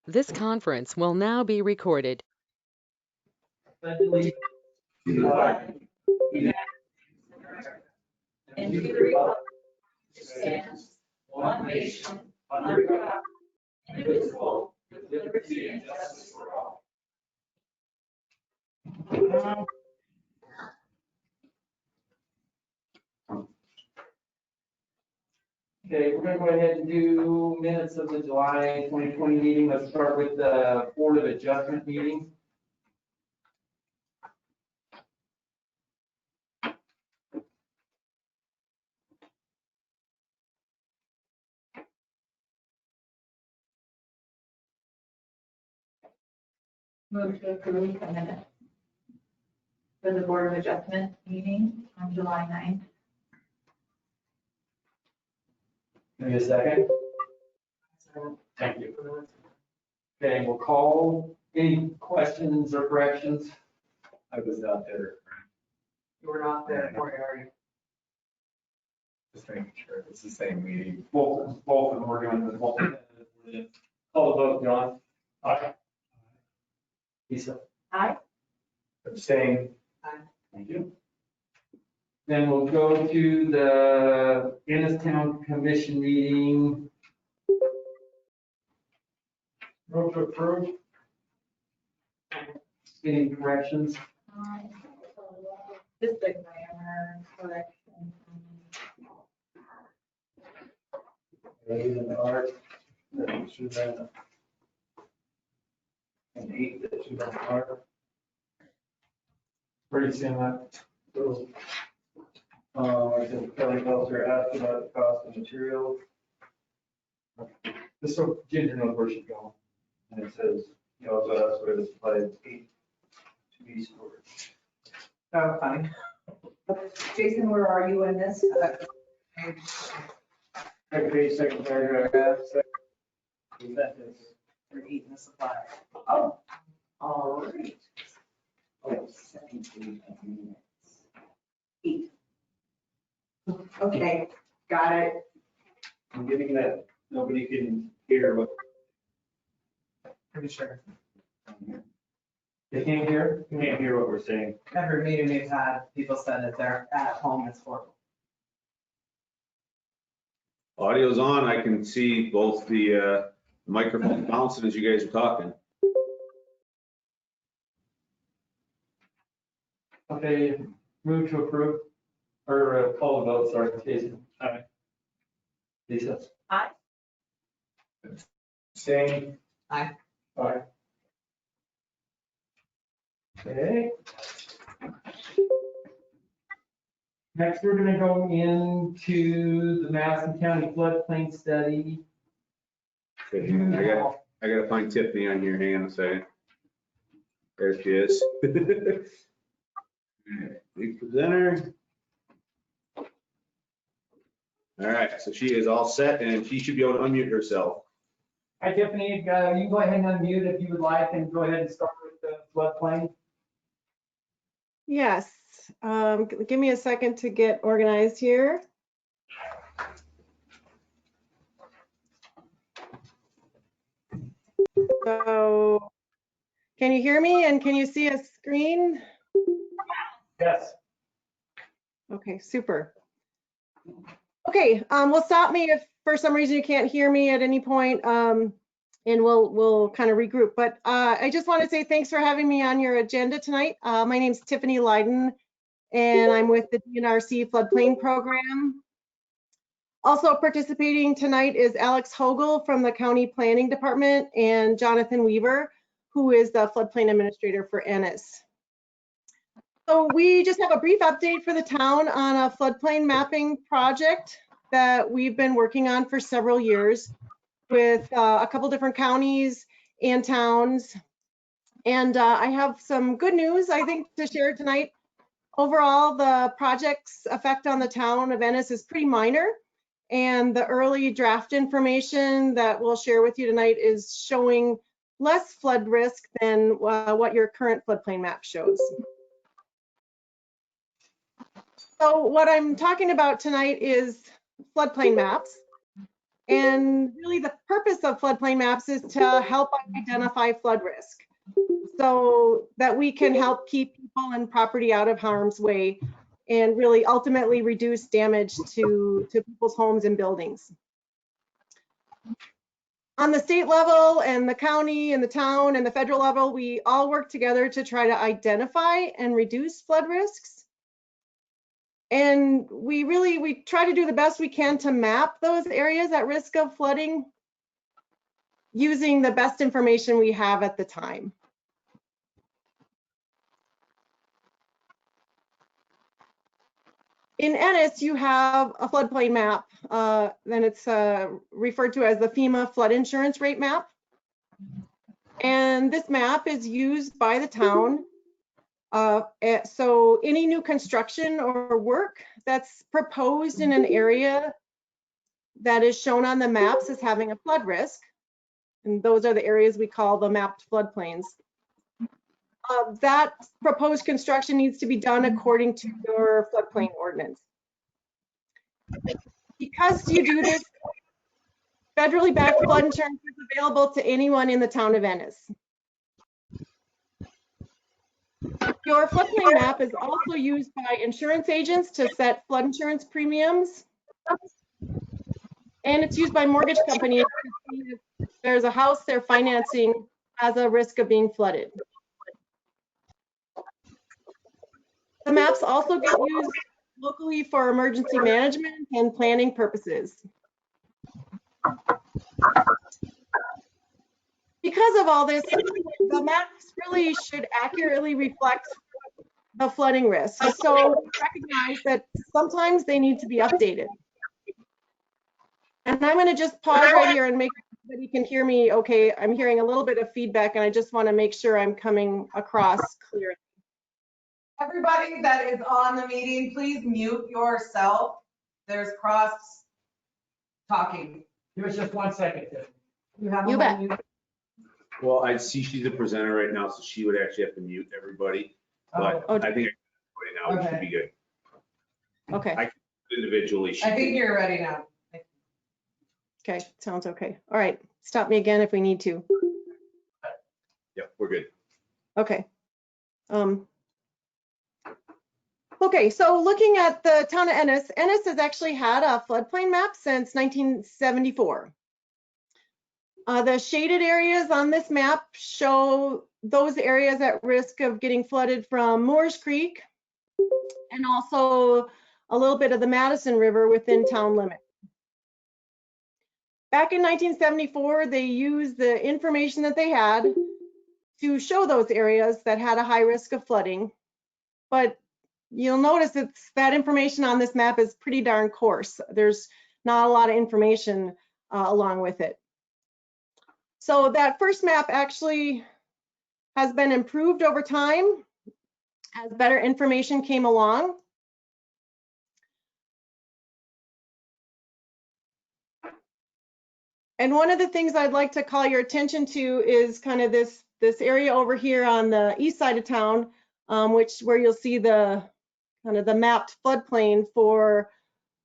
This conference will now be recorded. And to the republic which stands one nation under God, indivisible, with liberty and justice for all. Okay, we're going to go ahead and do minutes of the July 2020 meeting. Let's start with the Board of Adjustment meeting. Move to approve the minutes for the Board of Adjustment meeting on July 9th. Give me a second. Thank you. Okay, we'll call. Any questions or corrections? I was not there. You were not there, Moriarty. Just making sure it's the same meeting. Both of them were doing the whole. Call the vote, John. Aye. Lisa. Aye. Abstain. Thank you. Then we'll go to the Ennistown Commission meeting. Move to approve. Any corrections? Just the grammar correction. A and R. That should have been an 8. That should have been R. Where are you seeing that? So, I said Kelly Pelzer asked about the cost of materials, Just so Ginger knows where she's going. and it says, he also asked where the supplies 8 to be stored. Oh, funny. Jason, where are you in this? Second page, second paragraph, second sentence. We're eating the supply. Oh, all right. Oh, second page of minutes. 8. Okay, got it. I'm giving that, nobody can hear what. Pretty sure. They can't hear? Can't hear what we're saying. Every meeting we've had, people said that they're at home, it's horrible. Audio's on. I can see both the microphone bouncing as you guys are talking. Okay, move to approve, or call the vote, sorry, Jason. Aye. Lisa. Aye. Abstain. Aye. Okay. Next, we're gonna go into the Madison County floodplain study. I gotta find Tiffany on here. Hang on a second. There she is. Big presenter. All right, so she is all set and she should be able to unmute herself. Hi Tiffany, you can go ahead and unmute if you would like and go ahead and start with the floodplain. Yes, give me a second to get organized here. So, can you hear me and can you see a screen? Yes. Okay, super. Okay, well, stop me if for some reason you can't hear me at any point, and we'll kind of regroup. But I just want to say thanks for having me on your agenda tonight. My name's Tiffany Leiden, and I'm with the DNRC Floodplain Program. Also participating tonight is Alex Hogel from the County Planning Department and Jonathan Weaver, who is the Floodplain Administrator for Ennis. So we just have a brief update for the town on a floodplain mapping project that we've been working on for several years with a couple different counties and towns. And I have some good news, I think, to share tonight. Overall, the project's effect on the town of Ennis is pretty minor. And the early draft information that we'll share with you tonight is showing less flood risk than what your current floodplain map shows. So what I'm talking about tonight is floodplain maps. And really the purpose of floodplain maps is to help identify flood risk so that we can help keep people and property out of harm's way and really ultimately reduce damage to people's homes and buildings. On the state level and the county and the town and the federal level, we all work together to try to identify and reduce flood risks. And we try to do the best we can to map those areas at risk of flooding using the best information we have at the time. In Ennis, you have a floodplain map, then it's referred to as the FEMA flood insurance rate map. And this map is used by the town. So any new construction or work that's proposed in an area that is shown on the maps as having a flood risk, and those are the areas we call the mapped floodplains. That proposed construction needs to be done according to your floodplain ordinance. Because you do this, federally backed flood insurance is available to anyone in the town of Ennis. Your floodplain map is also used by insurance agents to set flood insurance premiums. And it's used by mortgage companies to see if there's a house they're financing has a risk of being flooded. The maps also get used locally for emergency management and planning purposes. Because of all this, the maps really should accurately reflect the flooding risk. So recognize that sometimes they need to be updated. And I'm going to just pause right here and make sure that you can hear me okay. I'm hearing a little bit of feedback and I just want to make sure I'm coming across clearly. Everybody that is on the meeting, please mute yourself. There's cross talking. Give us just 1 second. You bet. Well, I see she's a presenter right now, so she would actually have to mute everybody. But Oh. I think right now we should be good. Okay. Individually. I think you're ready now. Okay. Sounds okay. All right. Stop me again if we need to. Yep, we're good. Okay. Okay, so looking at the town of Ennis, Ennis has actually had a floodplain map since 1974. The shaded areas on this map show those areas at risk of getting flooded from Moores Creek and also a little bit of the Madison River within town limits. Back in 1974, they used the information that they had to show those areas that had a high risk of flooding, but you'll notice that information on this map is pretty darn coarse. There's not a lot of information along with it. So that first map actually has been improved over time as better information came along. And one of the things I'd like to call your attention to is kind of this area over here on the east side of town, where you'll see the kind of the mapped floodplain for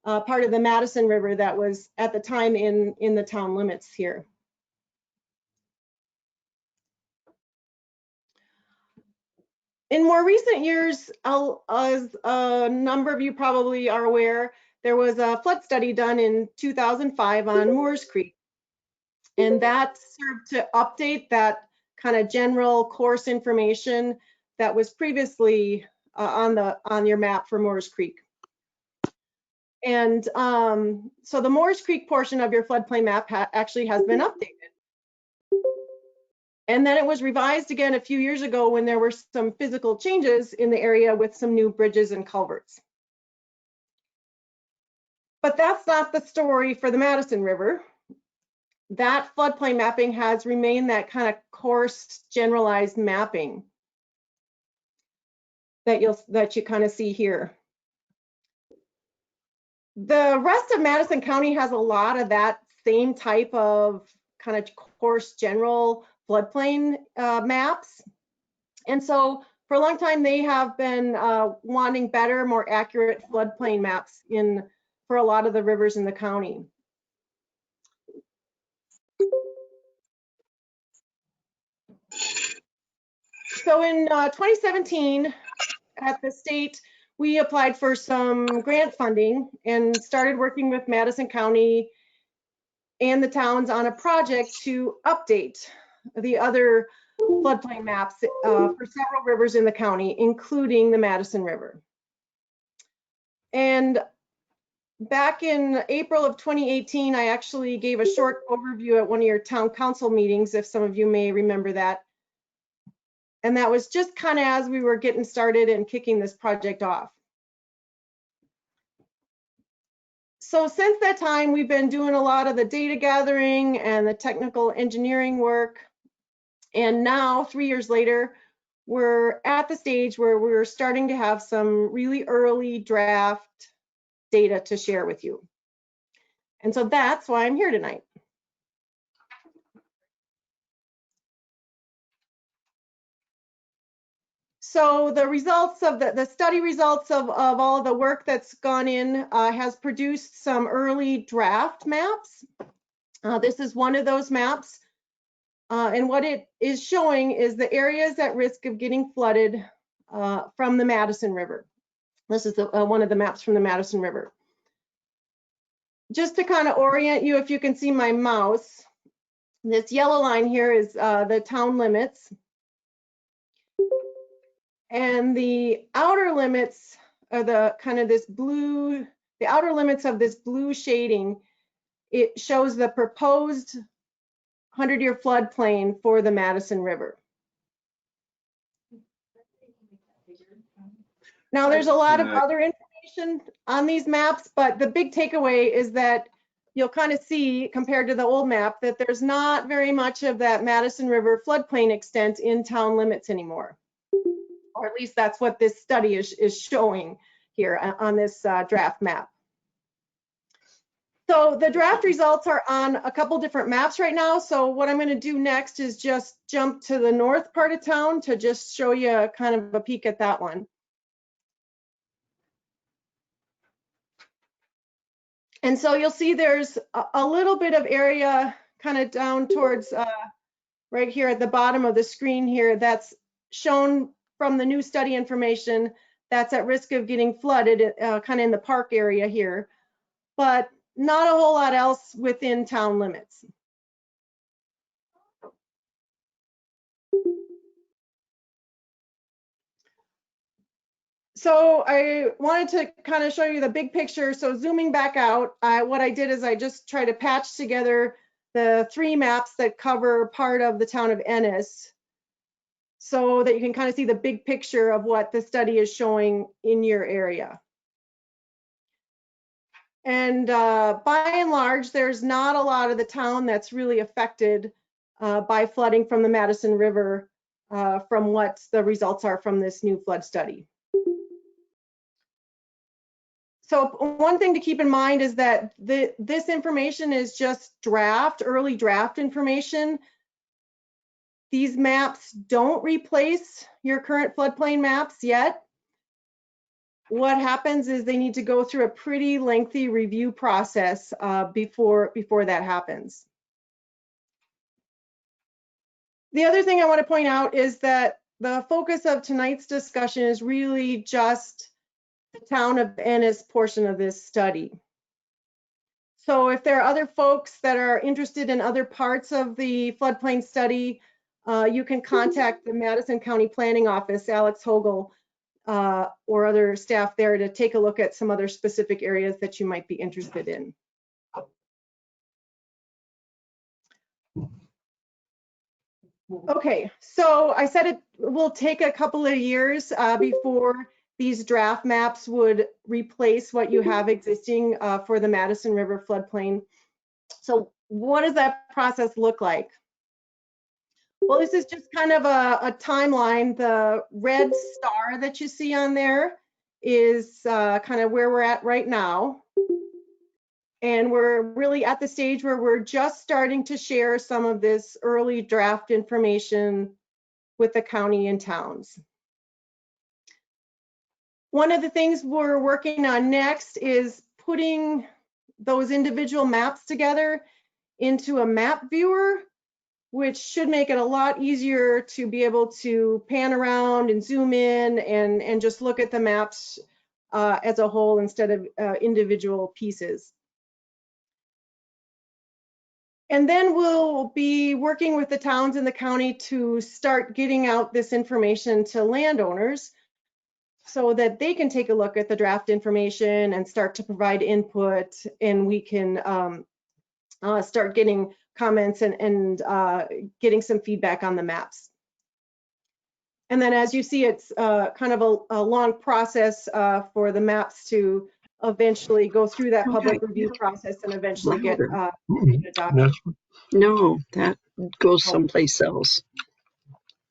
part of the Madison River that was at the time in the town limits here. In more recent years, as a number of you probably are aware, there was a flood study done in 2005 on Moores Creek. And that served to update that kind of general course information that was previously on your map for Moores Creek. And so the Moores Creek portion of your floodplain map actually has been updated. And then it was revised again a few years ago when there were some physical changes in the area with some new bridges and culverts. But that's not the story for the Madison River. That floodplain mapping has remained that kind of coarse, generalized mapping that you kind of see here. The rest of Madison County has a lot of that same type of kind of coarse, general floodplain maps. And so for a long time, they have been wanting better, more accurate floodplain maps for a lot of the rivers in the county. So in 2017, at the state, we applied for some grant funding and started working with Madison County and the towns on a project to update the other floodplain maps for several rivers in the county, including the Madison River. And back in April of 2018, I actually gave a short overview at one of your town council meetings, if some of you may remember that. And that was just kind of as we were getting started and kicking this project off. So since that time, we've been doing a lot of the data gathering and the technical engineering work. And now, 3 years later, we're at the stage where we're starting to have some really early draft data to share with you. And so that's why I'm here tonight. So the results of the study results of all the work that's gone in has produced some early draft maps. This is one of those maps. And what it is showing is the areas at risk of getting flooded from the Madison River. This is one of the maps from the Madison River. Just to kind of orient you, if you can see my mouse, this yellow line here is the town limits. And the outer limits are the kind of this blue, the outer limits of this blue shading, it shows the proposed 100-year floodplain for the Madison River. Now there's a lot of other information on these maps, but the big takeaway is that you'll kind of see, compared to the old map, that there's not very much of that Madison River floodplain extent in town limits anymore. Or at least that's what this study is showing here on this draft map. So the draft results are on a couple different maps right now. So what I'm going to do next is just jump to the north part of town to just show you kind of a peek at that one. And so you'll see there's a little bit of area kind of down towards right here at the bottom of the screen here that's shown from the new study information that's at risk of getting flooded kind of in the park area here, but not a whole lot else within town limits. So I wanted to kind of show you the big picture. So zooming back out, what I did is I just tried to patch together the 3 maps that cover part of the town of Ennis, so that you can kind of see the big picture of what the study is showing in your area. And by and large, there's not a lot of the town that's really affected by flooding from the Madison River from what the results are from this new flood study. So one thing to keep in mind is that this information is just early draft information. These maps don't replace your current floodplain maps yet. What happens is they need to go through a pretty lengthy review process before that happens. The other thing I want to point out is that the focus of tonight's discussion is really just the town of Ennis portion of this study. So if there are other folks that are interested in other parts of the floodplain study, you can contact the Madison County Planning Office, Alex Hogel, or other staff there to take a look at some other specific areas that you might be interested in. Okay, so I said it will take a couple of years before these draft maps would replace what you have existing for the Madison River floodplain. So what does that process look like? Well, this is just kind of a timeline. The red star that you see on there is kind of where we're at right now. And we're really at the stage where we're just starting to share some of this early draft information with the county and towns. One of the things we're working on next is putting those individual maps together into a map viewer, which should make it a lot easier to be able to pan around and zoom in and just look at the maps as a whole instead of individual pieces. And then we'll be working with the towns in the county to start getting out this information to landowners so that they can take a look at the draft information and start to provide input, and we can start getting comments and getting some feedback on the maps. And then as you see, it's kind of a long process for the maps to eventually go through that public review process and eventually get adopted. No, that goes someplace else.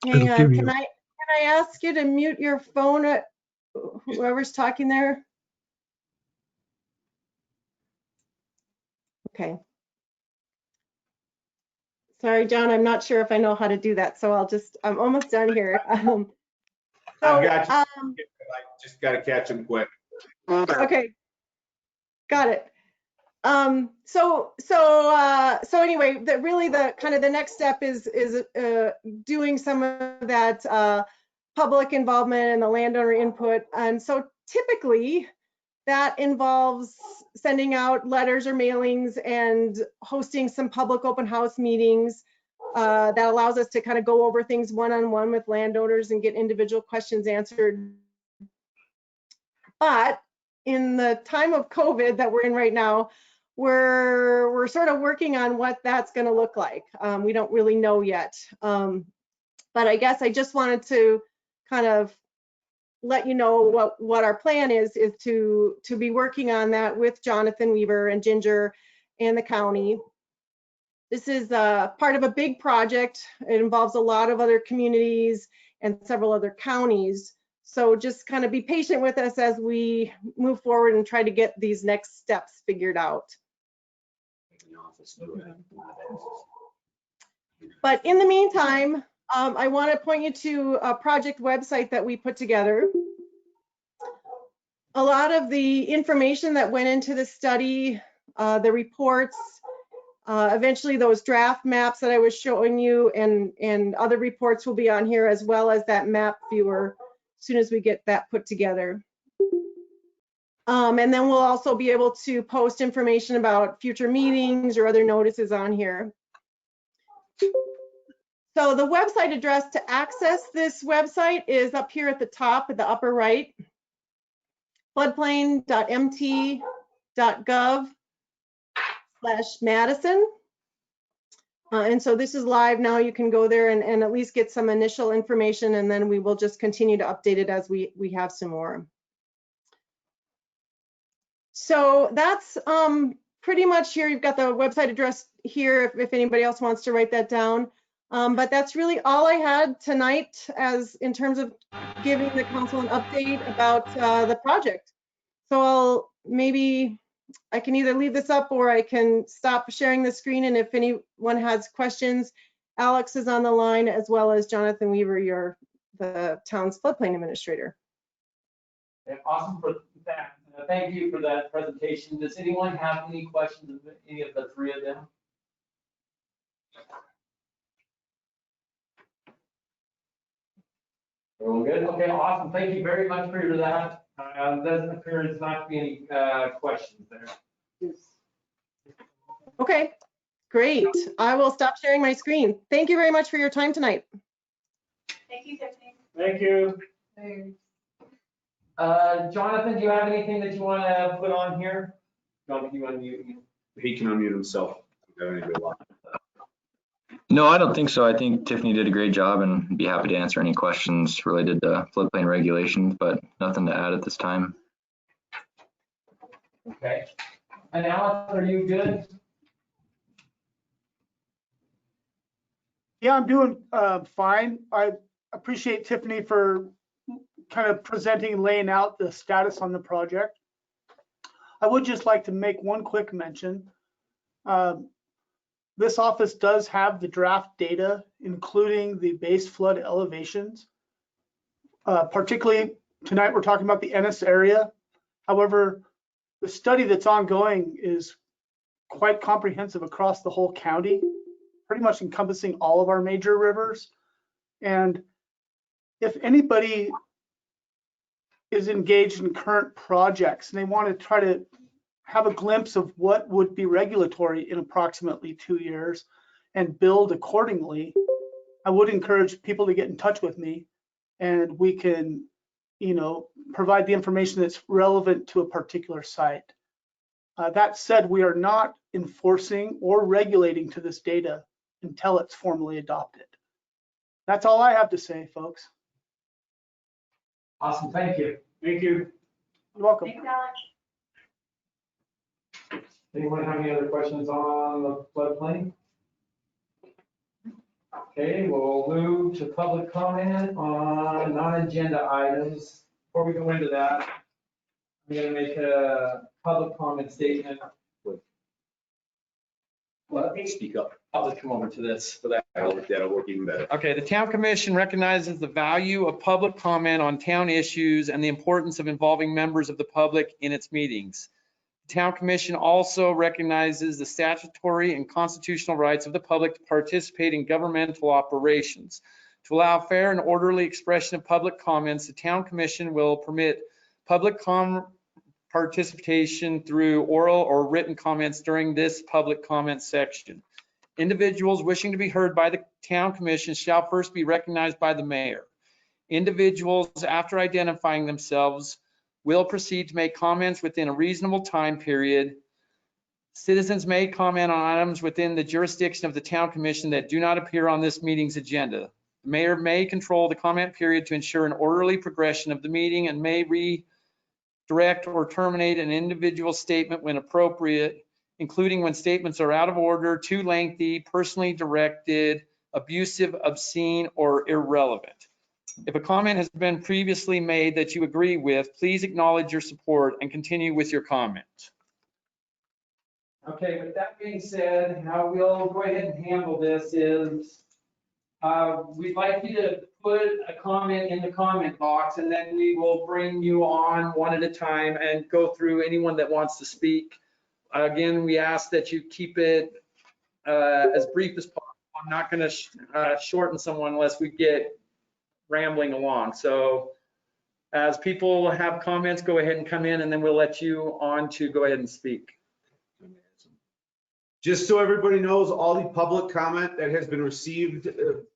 Hang on, can I ask you to mute your phone, whoever's talking there? Okay. Sorry, John, I'm not sure if I know how to do that, so I'm almost done here. I've got you. I just got to catch him quick. Okay, got it. So anyway, the next step is doing some of that public involvement and the landowner input. And so typically that involves sending out letters or mailings and hosting some public open house meetings that allows us to kind of go over things one-on-one with landowners and get individual questions answered. But in the time of COVID that we're in right now, we're sort of working on what that's going to look like. We don't really know yet. But I guess I just wanted to kind of let you know what our plan is to be working on that with Jonathan Weaver and Ginger and the county. This is part of a big project. It involves a lot of other communities and several other counties. So just kind of be patient with us as we move forward and try to get these next steps figured out. But in the meantime, I want to point you to a project website that we put together. A lot of the information that went into the study, the reports, eventually those draft maps that I was showing you and other reports will be on here, as well as that map viewer as soon as we get that put together. And then we'll also be able to post information about future meetings or other notices on here. So the website address to access this website is up here at the top at the upper right, floodplain.mt.gov/Madison. And so this is live now. You can go there and at least get some initial information, and then we will just continue to update it as we have some more. So that's pretty much here. You've got the website address here if anybody else wants to write that down. But that's really all I had tonight as in terms of giving the council an update about the project. So I can either leave this up or I can stop sharing the screen. And if anyone has questions, Alex is on the line, as well as Jonathan Weaver, the town's floodplain administrator. Awesome for that. Thank you for that presentation. Does anyone have any questions of any of the three of them? Everyone good? Okay, awesome. Thank you very much for that. Doesn't appear there's not to be any questions there. Okay, great. I will stop sharing my screen. Thank you very much for your time tonight. Thank you, Tiffany. Thank you. Jonathan, do you have anything that you want to put on here? Jonathan, you unmute me. He can unmute himself. No, I don't think so. I think Tiffany did a great job and be happy to answer any questions related to floodplain regulations, but nothing to add at this time. Okay. And Alex, are you good? Yeah, I'm doing fine. I appreciate Tiffany for kind of presenting and laying out the status on the project. I would just like to make one quick mention. This office does have the draft data, including the base flood elevations. Particularly tonight, we're talking about the Ennis area. However, the study that's ongoing is quite comprehensive across the whole county, pretty much encompassing all of our major rivers. And if anybody is engaged in current projects and they want to try to have a glimpse of what would be regulatory in approximately 2 years and build accordingly, I would encourage people to get in touch with me, and we can, provide the information that's relevant to a particular site. That said, we are not enforcing or regulating to this data until it's formally adopted. That's all I have to say, folks. Awesome, thank you. Thank you. You're welcome. Thanks, Alex. Anyone have any other questions on the floodplain? Okay, we'll move to public comment on non-agenda items. Before we go into that, I'm gonna make a public comment statement. Let me Speak up. I'll just come over to this for that. That'll work even better. Okay, the Town Commission recognizes the value of public comment on town issues and the importance of involving members of the public in its meetings. The Town Commission also recognizes the statutory and constitutional rights of the public to participate in governmental operations. To allow fair and orderly expression of public comments, the Town Commission will permit public participation through oral or written comments during this public comment section. Individuals wishing to be heard by the Town Commission shall first be recognized by the mayor. Individuals, after identifying themselves, will proceed to make comments within a reasonable time period. Citizens may comment on items within the jurisdiction of the Town Commission that do not appear on this meeting's agenda. The mayor may control the comment period to ensure an orderly progression of the meeting and may redirect or terminate an individual statement when appropriate, including when statements are out of order, too lengthy, personally directed, abusive, obscene, or irrelevant. If a comment has been previously made that you agree with, please acknowledge your support and continue with your comment. Okay, with that being said, how we'll go ahead and handle this is we'd like you to put a comment in the comment box, and then we will bring you on one at a time and go through anyone that wants to speak. Again, we ask that you keep it as brief as possible. I'm not going to shorten someone unless we get rambling along. So as people have comments, go ahead and come in, and then we'll let you on to go ahead and speak. Just so everybody knows, all the public comment that has been received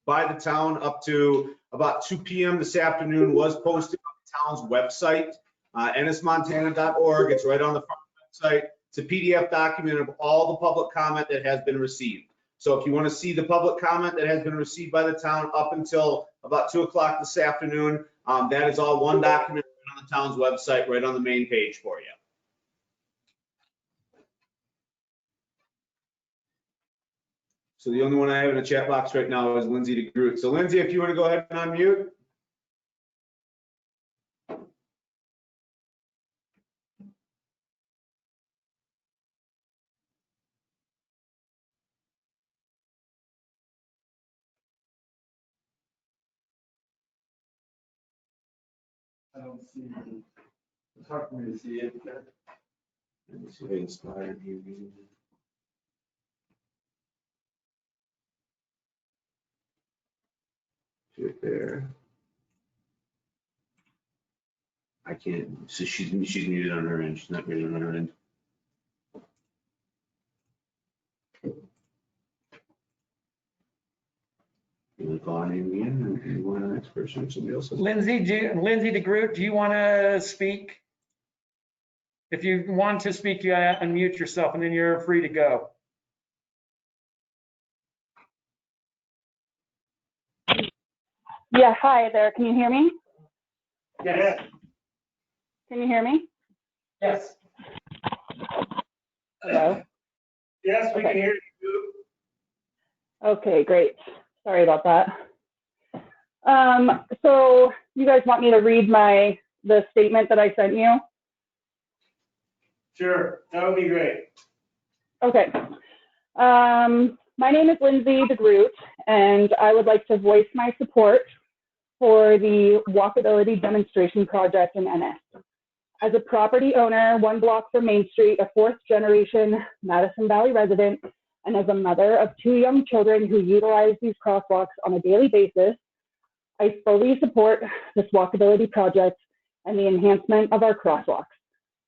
by the town up to about 2 p.m. this afternoon was posted on the town's website, ennismontana.org. It's right on the front website. It's a PDF document of all the public comment that has been received. So if you want to see the public comment that has been received by the town up until about 2 o'clock this afternoon, that is all one document on the town's website, right on the main page for you. So the only one I have in the chat box right now is Lindsay DeGroot. So Lindsay, if you want to go ahead and unmute. I don't see it. It's hard for me to see it. Let me see if I can slide it here. Right there. I can't, so she's muted on her end. She's not muted on her end. You want to call her name again, and you want the next person, or somebody else? Lindsay DeGroot, do you want to speak? If you want to speak, you unmute yourself, and then you're free to go. Yeah, hi there. Can you hear me? Yes. Can you hear me? Yes. Hello? Yes, we Okay. can hear you. Okay, great. Sorry about that. So you guys want me to read the statement that I sent you? Sure, that would be great. Okay. My name is Lindsay DeGroot, and I would like to voice my support for the walkability demonstration project in Ennis. As a property owner, 1 block from Main Street, a 4th-generation Madison Valley resident, and as a mother of 2 young children who utilize these crosswalks on a daily basis, I fully support this walkability project and the enhancement of our crosswalks.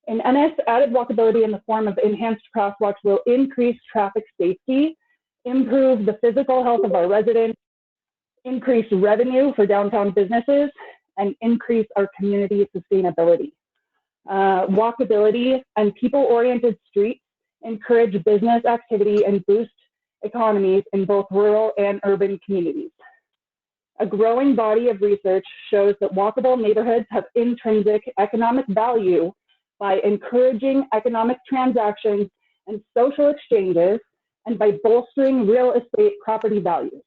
In Ennis, added walkability in the form of enhanced crosswalks will increase traffic safety, improve the physical health of our residents, increase revenue for downtown businesses, and increase our community sustainability. Walkability and people-oriented streets encourage business activity and boost economies in both rural and urban communities. A growing body of research shows that walkable neighborhoods have intrinsic economic value by encouraging economic transactions and social exchanges, and by bolstering real estate property values.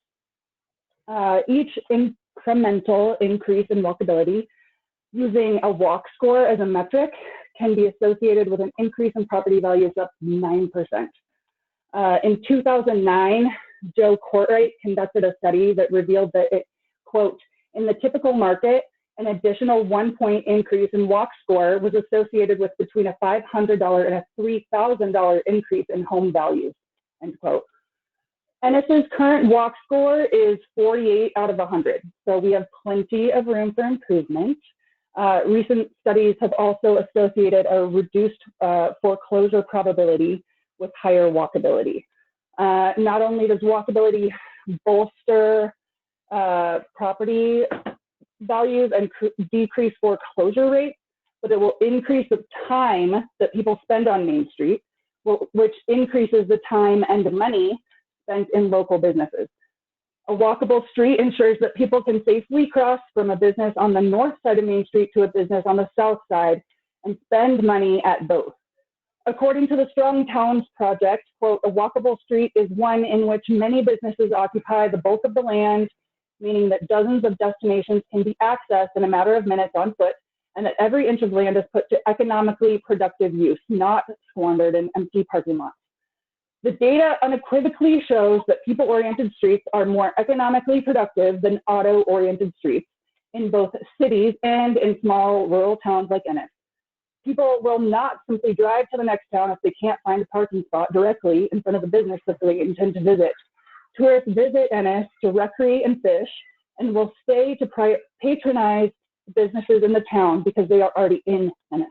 Each incremental increase in walkability using a walk score as a metric can be associated with an increase in property values up to 9%. In 2009, Joe Courtright conducted a study that revealed that it, quote, in the typical market, an additional 1 point increase in walk score was associated with between a $500 and a $3,000 increase in home values, end quote. Ennis's current walk score is 48 out of 100, so we have plenty of room for improvement. Recent studies have also associated a reduced foreclosure probability with higher walkability. Not only does walkability bolster property values and decrease foreclosure rates, but it will increase the time that people spend on Main Street, which increases the time and money spent in local businesses. A walkable street ensures that people can safely cross from a business on the north side of Main Street to a business on the south side and spend money at both. According to the Strong Towns Project, quote, a walkable street is one in which many businesses occupy the bulk of the land, meaning that dozens of destinations can be accessed in a matter of minutes on foot, and that every inch of land is put to economically productive use, not squandered in empty parking lots. The data unequivocally shows that people-oriented streets are more economically productive than auto-oriented streets in both cities and in small rural towns like Ennis. People will not simply drive to the next town if they can't find a parking spot directly in front of the business that they intend to visit. Tourists visit Ennis to recreate and fish, and will stay to patronize businesses in the town because they are already in Ennis.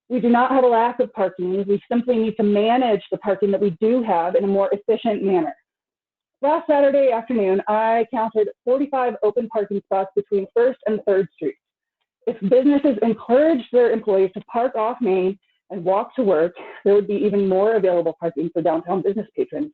We do not have a lack of parking. We simply need to manage the parking that we do have in a more efficient manner. Last Saturday afternoon, I counted 45 open parking spots between 1st and 3rd Streets. If businesses encouraged their employees to park off Main and walk to work, there would be even more available parking for downtown business patrons.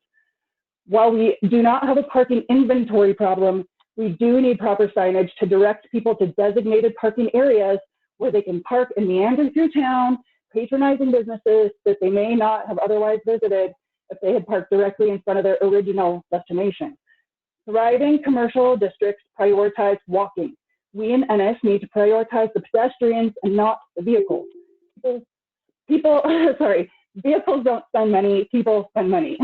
While we do not have a parking inventory problem, we do need proper signage to direct people to designated parking areas where they can park and meander through town, patronizing businesses that they may not have otherwise visited if they had parked directly in front of their original destination. Thriving commercial districts prioritize walking. We in Ennis need to prioritize the pedestrians and not the vehicles. Vehicles don't spend money, people spend money.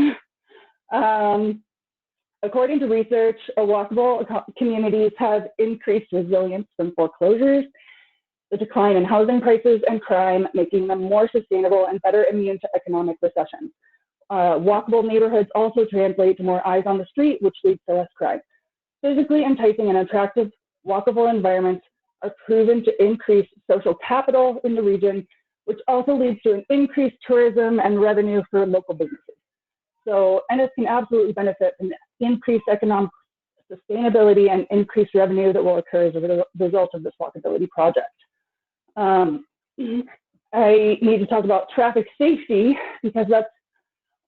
According to research, walkable communities have increased resilience from foreclosures, the decline in housing prices, and crime, making them more sustainable and better immune to economic recession. Walkable neighborhoods also translate to more eyes on the street, which leads to less crime. Physically enticing and attractive walkable environments are proven to increase social capital in the region, which also leads to an increased tourism and revenue for local businesses. So Ennis can absolutely benefit from increased economic sustainability and increased revenue that will occur as a result of this walkability project. I need to talk about traffic safety because that's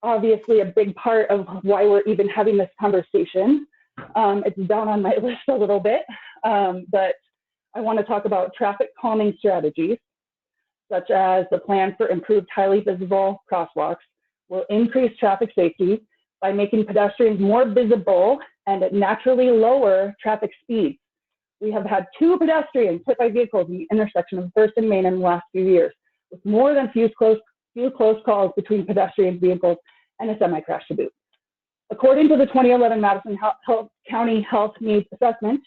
obviously a big part of why we're even having this conversation. It's down on my list a little bit, but I want to talk about traffic calming strategies, such as the plan for improved highly visible crosswalks will increase traffic safety by making pedestrians more visible and naturally lower traffic speeds. We have had 2 pedestrians hit by vehicles in the intersection of 1st and Main in the last few years, with more than few close calls between pedestrian vehicles and a semi-crash to boot. According to the 2011 Madison County Health Needs Assessment,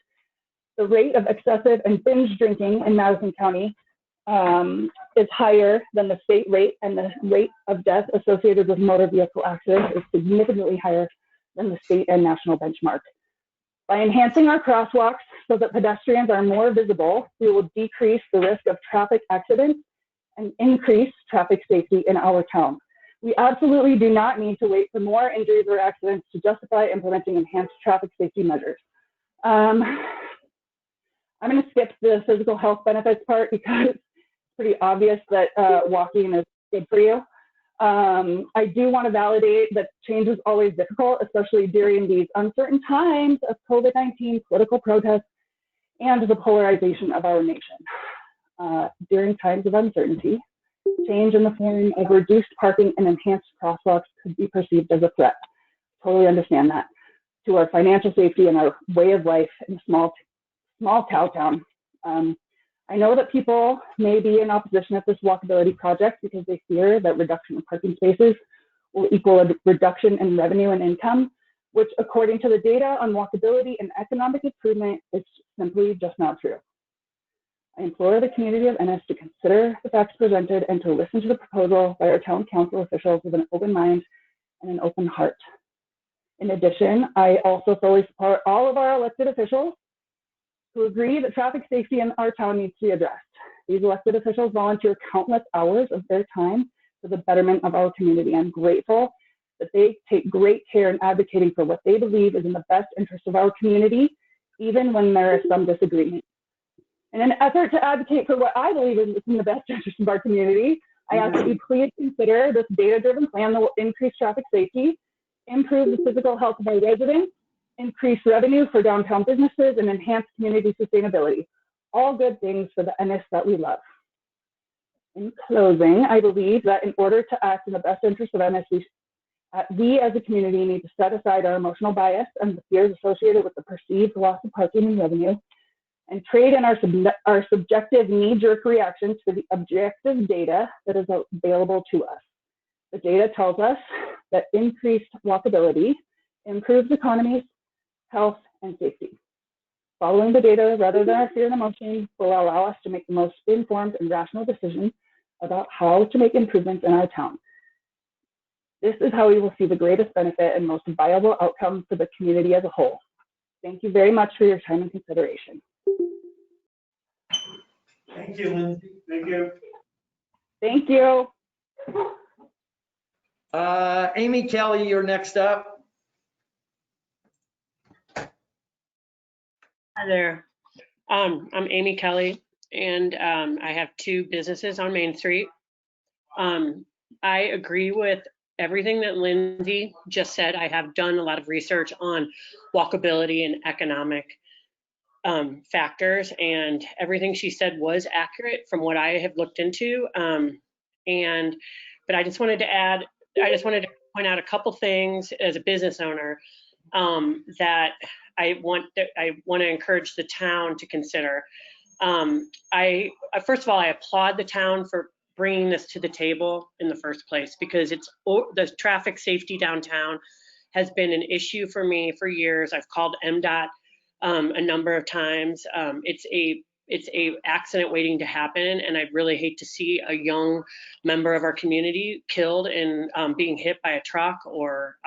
the rate of excessive and binge drinking in Madison County is higher than the state rate, and the rate of death associated with motor vehicle accidents is significantly higher than the state and national benchmark. By enhancing our crosswalks so that pedestrians are more visible, we will decrease the risk of traffic accidents and increase traffic safety in our town. We absolutely do not need to wait for more injuries or accidents to justify implementing enhanced traffic safety measures. I'm going to skip the physical health benefits part because it's pretty obvious that walking is good for you. I do want to validate that change is always difficult, especially during these uncertain times of COVID-19, political protests, and the polarization of our nation. During times of uncertainty, change in the form of reduced parking and enhanced crosswalks could be perceived as a threat. Totally understand that. To our financial safety and our way of life in a small town. I know that people may be in opposition at this walkability project because they fear that reduction in parking spaces will equal a reduction in revenue and income, which according to the data on walkability and economic improvement is simply just not true. I implore the community of Ennis to consider the facts presented and to listen to the proposal by our town council officials with an open mind and an open heart. In addition, I also fully support all of our elected officials who agree that traffic safety in our town needs to be addressed. These elected officials volunteer countless hours of their time for the betterment of our community. I'm grateful that they take great care in advocating for what they believe is in the best interest of our community, even when there is some disagreement. In an effort to advocate for what I believe is in the best interest of our community, I ask that you please consider this data-driven plan that will increase traffic safety, improve the physical health of our residents, increase revenue for downtown businesses, and enhance community sustainability. All good things for the Ennis that we love. In closing, I believe that in order to act in the best interest of Ennis, we as a community need to set aside our emotional bias and the fears associated with the perceived loss of parking and revenue, and trade in our subjective knee-jerk reactions for the objective data that is available to us. The data tells us that increased walkability improves economies, health, and safety. Following the data rather than our fear and emotion will allow us to make the most informed and rational decisions about how to make improvements in our town. This is how we will see the greatest benefit and most viable outcome for the community as a whole. Thank you very much for your time and consideration. Thank you, Lindsay. Thank you. Thank you. Amy Kelly, you're next up. Hi there. I'm Amy Kelly, and I have two businesses on Main Street. I agree with everything that Lindsay just said. I have done a lot of research on walkability and economic factors, and everything she said was accurate from what I have looked into. But I just wanted to point out a couple things as a business owner that I want to encourage the town to consider. First of all, I applaud the town for bringing this to the table in the first place, because the traffic safety downtown has been an issue for me for years. I've called MDOT a number of times. It's a accident waiting to happen, and I'd really hate to see a young member of our community killed and being hit by a truck, or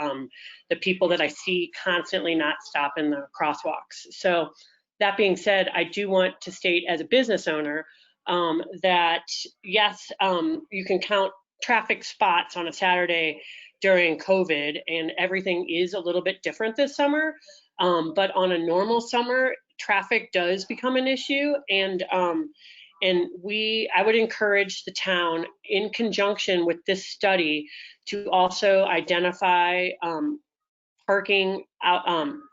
the people that I see constantly not stopping the crosswalks. So that being said, I do want to state as a business owner that yes, you can count traffic spots on a Saturday during COVID, and everything is a little bit different this summer. But on a normal summer, traffic does become an issue, and I would encourage the town, in conjunction with this study, to also identify parking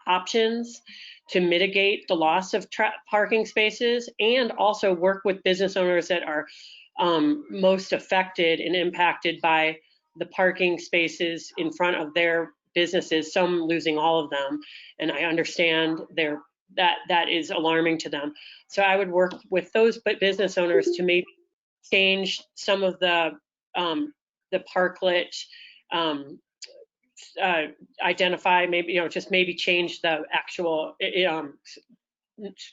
options to mitigate the loss of parking spaces, and also work with business owners that are most affected and impacted by the parking spaces in front of their businesses, some losing all of them. And I understand that is alarming to them. So I would work with those business owners to maybe change some of the parklet, identify, maybe, just maybe change the actual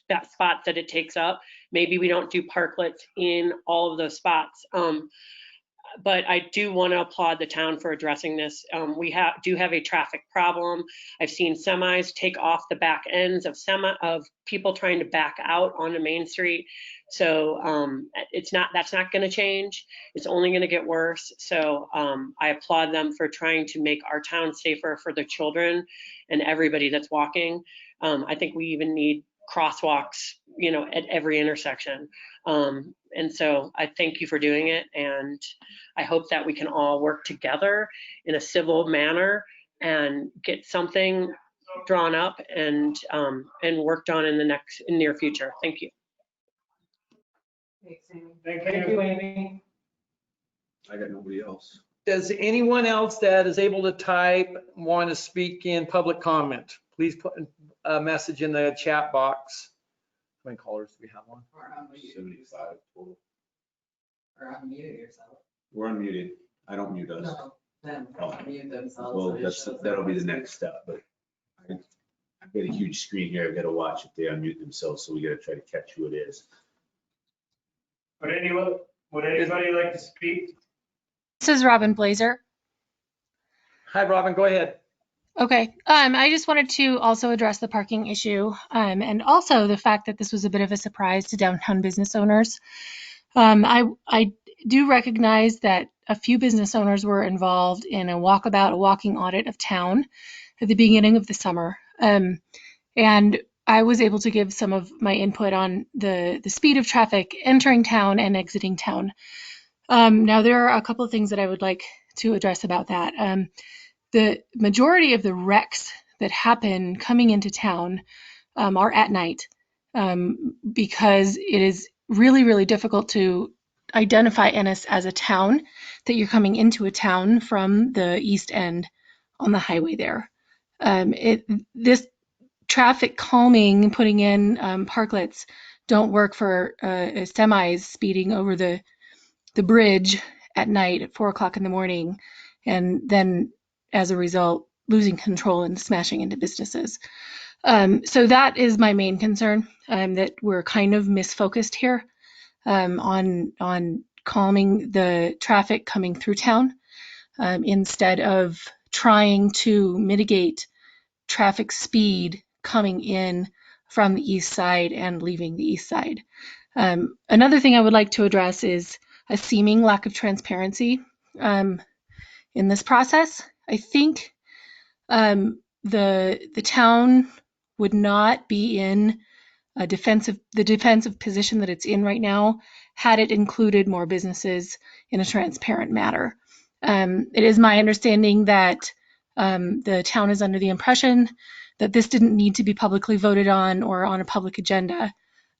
that spots that it takes up. Maybe we don't do parklets in all of those spots. But I do want to applaud the town for addressing this. We do have a traffic problem. I've seen semis take off the back ends of people trying to back out onto Main Street. So that's not going to change. It's only going to get worse. So I applaud them for trying to make our town safer for the children and everybody that's walking. I think we even need crosswalks, at every intersection. And so I thank you for doing it. And I hope that we can all work together in a civil manner and get something drawn up and worked on in the near future. Thank you. Thank you, Amy. I got nobody else. Does anyone else that is able to type want to speak in public comment? Please put a message in the chat box. How many callers do we have on? 75 total. Or unmute yourself. We're unmuted. I don't mute us. No, them Oh. unmute themselves. Well, so it shows that'll be the everyone's next step, but I've got a huge screen here. I've got to watch if they unmute themselves, so we got to try to catch who it is. Would anybody like to speak? This is Robin Blazer. Hi, Robin, go ahead. Okay, I just wanted to also address the parking issue, and also the fact that this was a bit of a surprise to downtown business owners. I do recognize that a few business owners were involved in a walking audit of town at the beginning of the summer. And I was able to give some of my input on the speed of traffic entering town and exiting town. Now, there are a couple of things that I would like to address about that. The majority of the wrecks that happen coming into town are at night because it is really, really difficult to identify Ennis as a town, that you're coming into a town from the east end on the highway there. This traffic calming, putting in parklets don't work for semis speeding over the bridge at night at 4 o'clock in the morning, and then as a result, losing control and smashing into businesses. So that is my main concern, that we're kind of misfocused here on calming the traffic coming through town instead of trying to mitigate traffic speed coming in from the east side and leaving the east side. Another thing I would like to address is a seeming lack of transparency in this process. I think the town would not be in the defensive position that it's in right now had it included more businesses in a transparent manner. It is my understanding that the town is under the impression that this didn't need to be publicly voted on or on a public agenda.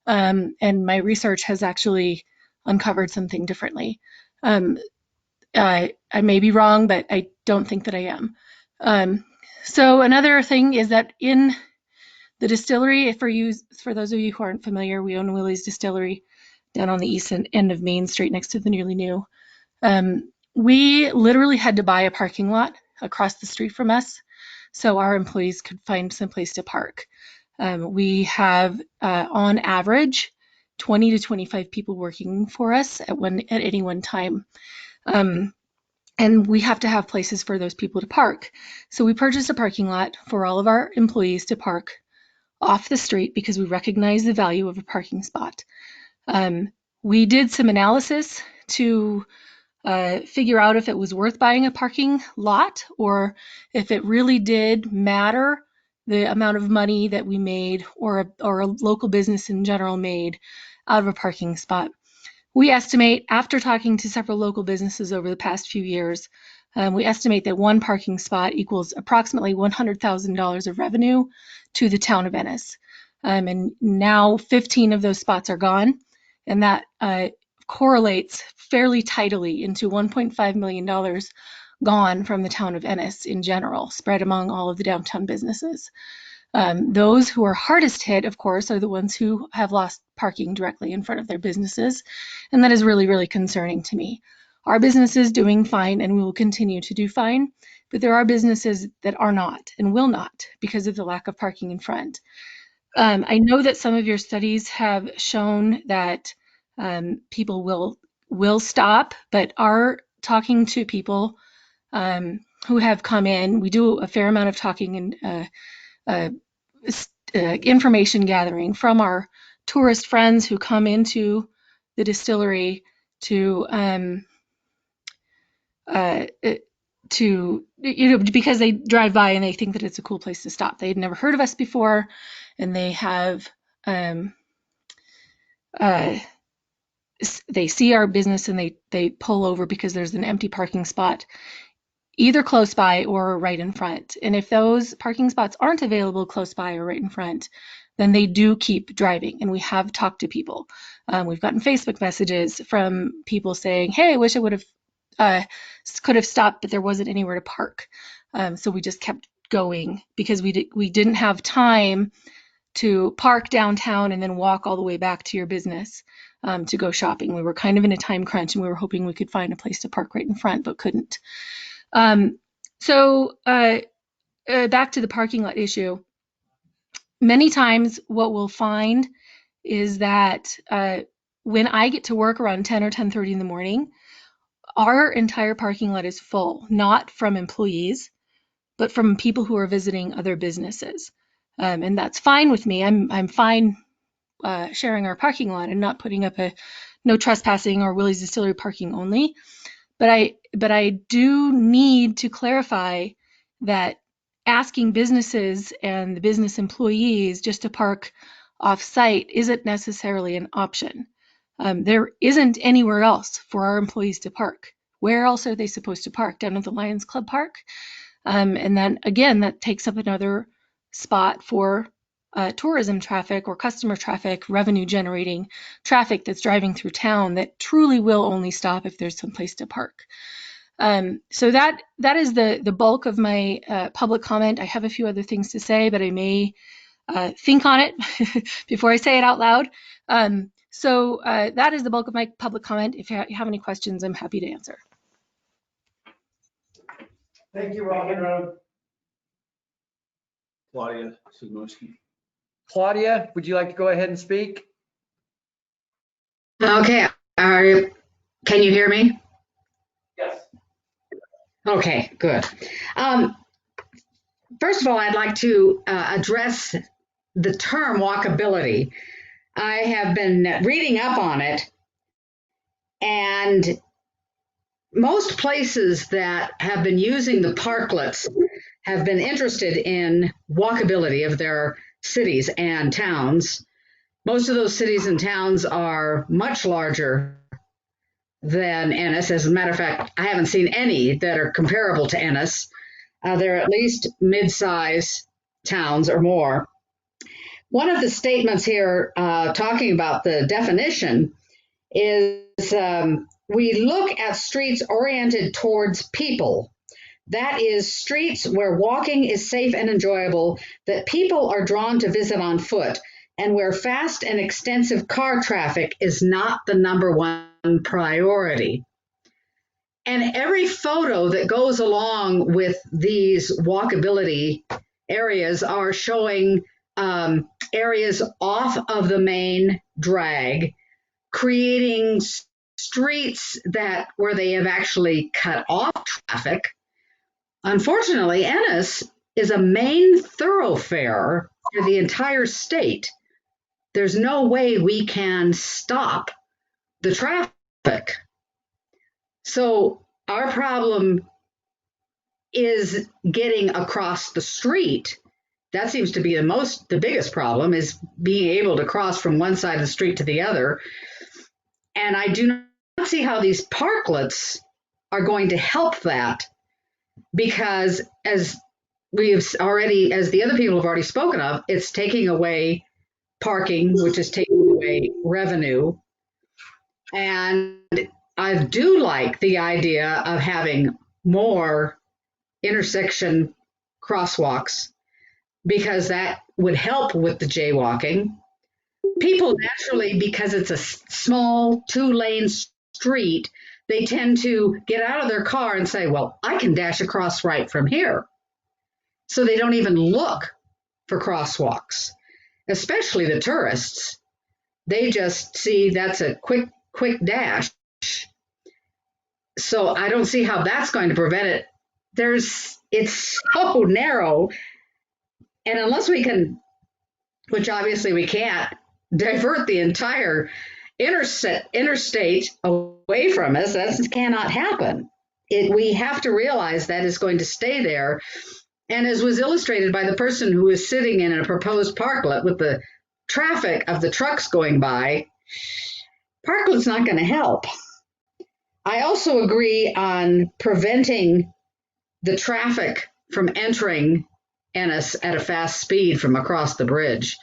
And my research has actually uncovered something differently. I may be wrong, but I don't think that I am. So another thing is that in the distillery, for those of you who aren't familiar, we own Willie's Distillery down on the east end of Main Street next to the Nearly New. We literally had to buy a parking lot across the street from us so our employees could find some place to park. We have, on average, 20 to 25 people working for us at any one time. And we have to have places for those people to park. So we purchased a parking lot for all of our employees to park off the street because we recognize the value of a parking spot. We did some analysis to figure out if it was worth buying a parking lot or if it really did matter the amount of money that we made or a local business in general made out of a parking spot. We estimate, after talking to several local businesses over the past few years, we estimate that one parking spot equals approximately $100,000 of revenue to the town of Ennis. And now 15 of those spots are gone, and that correlates fairly tidily into $1.5 million gone from the town of Ennis in general, spread among all of the downtown businesses. Those who are hardest hit, of course, are the ones who have lost parking directly in front of their businesses, and that is really, really concerning to me. Our business is doing fine, and we will continue to do fine, but there are businesses that are not and will not because of the lack of parking in front. I know that some of your studies have shown that people will stop, but are talking to people who have come in. We do a fair amount of talking and information gathering from our tourist friends who come into the distillery to because they drive by and they think that it's a cool place to stop. They had never heard of us before, and they have they see our business and they pull over because there's an empty parking spot either close by or right in front. And if those parking spots aren't available close by or right in front, then they do keep driving. And we have talked to people. We've gotten Facebook messages from people saying, hey, I wish I could have stopped, but there wasn't anywhere to park. So we just kept going because we didn't have time to park downtown and then walk all the way back to your business to go shopping. We were kind of in a time crunch and we were hoping we could find a place to park right in front, but couldn't. So back to the parking lot issue. Many times what we'll find is that when I get to work around 10 or 10:30 in the morning, our entire parking lot is full, not from employees, but from people who are visiting other businesses. And that's fine with me. I'm fine sharing our parking lot and not putting up a no trespassing or Willie's Distillery parking only. But I do need to clarify that asking businesses and the business employees just to park off-site isn't necessarily an option. There isn't anywhere else for our employees to park. Where else are they supposed to park? Down at the Lions Club Park? And then again, that takes up another spot for tourism traffic or customer traffic, revenue generating traffic that's driving through town that truly will only stop if there's some place to park. So that is the bulk of my public comment. I have a few other things to say, but I may think on it before I say it out loud. So that is the bulk of my public comment. If you have any questions, I'm happy to answer. Thank you, Robin. Claudia Sugnoski. Claudia, would you like to go ahead and speak? Okay. Can you hear me? Yes. Okay, good. First of all, I'd like to address the term walkability. I have been reading up on it, and most places that have been using the parklets have been interested in walkability of their cities and towns. Most of those cities and towns are much larger than Ennis. As a matter of fact, I haven't seen any that are comparable to Ennis. They're at least mid-size towns or more. One of the statements here talking about the definition is we look at streets oriented towards people. That is, streets where walking is safe and enjoyable, that people are drawn to visit on foot, and where fast and extensive car traffic is not the number one priority. And every photo that goes along with these walkability areas are showing areas off of the main drag, creating streets where they have actually cut off traffic. Unfortunately, Ennis is a main thoroughfare for the entire state. There's no way we can stop the traffic. So our problem is getting across the street. That seems to be the biggest problem, is being able to cross from one side of the street to the other. And I do not see how these parklets are going to help that, because as the other people have already spoken of, it's taking away parking, which is taking away revenue. And I do like the idea of having more intersection crosswalks, because that would help with the jaywalking. People naturally, because it's a small 2-lane street, they tend to get out of their car and say, well, I can dash across right from here. So they don't even look for crosswalks. especially the tourists. They just see that's a quick dash. So I don't see how that's going to prevent it. It's so narrow. And unless we can, which obviously we can't, divert the entire interstate away from us, that cannot happen. We have to realize that is going to stay there. And as was illustrated by the person who is sitting in a proposed parklet with the traffic of the trucks going by, parklet's not going to help. I also agree on preventing the traffic from entering Ennis at a fast speed from across the bridge.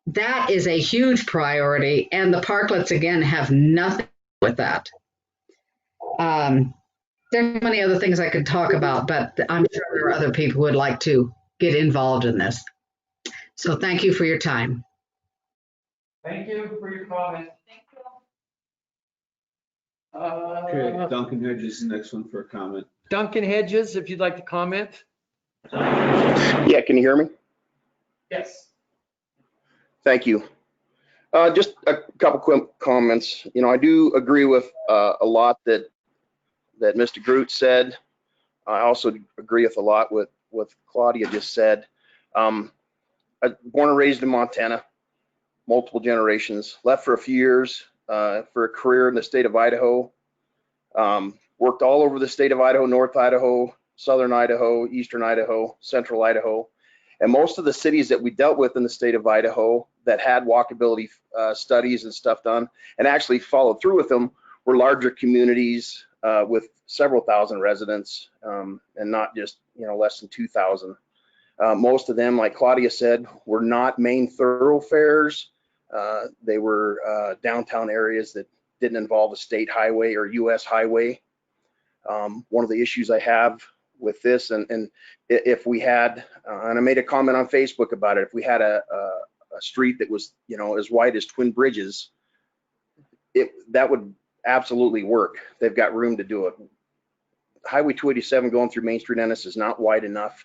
That is a huge priority, and the parklets, again, have nothing with that. There's many other things I could talk about, but I'm sure there are other people who would like to get involved in this. So thank you for your time. Thank you for your comment. Okay, Duncan Hedges is the next one for a comment. Duncan Hedges, if you'd like to comment. Yeah, can you hear me? Yes. Thank you. Just a couple quick comments. You know, I do agree with a lot that Mr. Groot said. I also agree with a lot with what Claudia just said. I'm born and raised in Montana, multiple generations, left for a few years for a career in the state of Idaho. Worked all over the state of Idaho, North Idaho, Southern Idaho, Eastern Idaho, Central Idaho. And most of the cities that we dealt with in the state of Idaho that had walkability studies and stuff done and actually followed through with them were larger communities with several thousand residents and not just, you know, less than 2,000. Most of them, like Claudia said, were not main thoroughfares. They were downtown areas that didn't involve a state highway or US highway. One of the issues I have with this, and if we had, and I made a comment on Facebook about it, if we had a street that was, you know, as wide as Twin Bridges, that would absolutely work. They've got room to do it. Highway 287 going through Main Street Ennis is not wide enough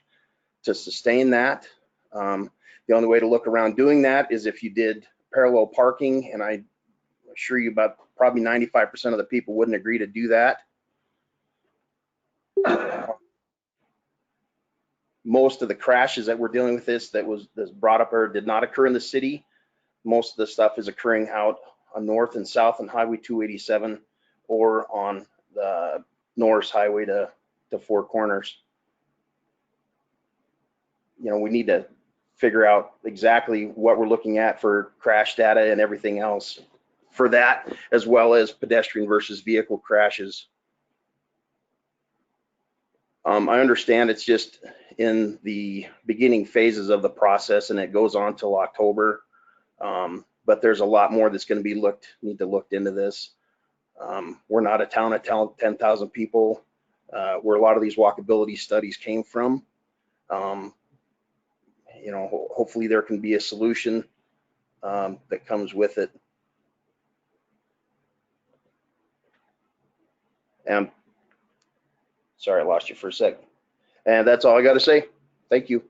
to sustain that. The only way to look around doing that is if you did parallel parking, and I assure you about probably 95% of the people wouldn't agree to do that. Most of the crashes that we're dealing with that's brought up or did not occur in the city. Most of the stuff is occurring out on north and south on Highway 287 or on the Norris Highway to Four Corners. You know, we need to figure out exactly what we're looking at for crash data and everything else for that, as well as pedestrian versus vehicle crashes. I understand it's just in the beginning phases of the process and it goes on till October. But there's a lot more that's going to be need to look into this. We're not a town of 10,000 people where a lot of these walkability studies came from. You know, hopefully there can be a solution that comes with it. And sorry, I lost you for a sec. And that's all I got to say. Thank you.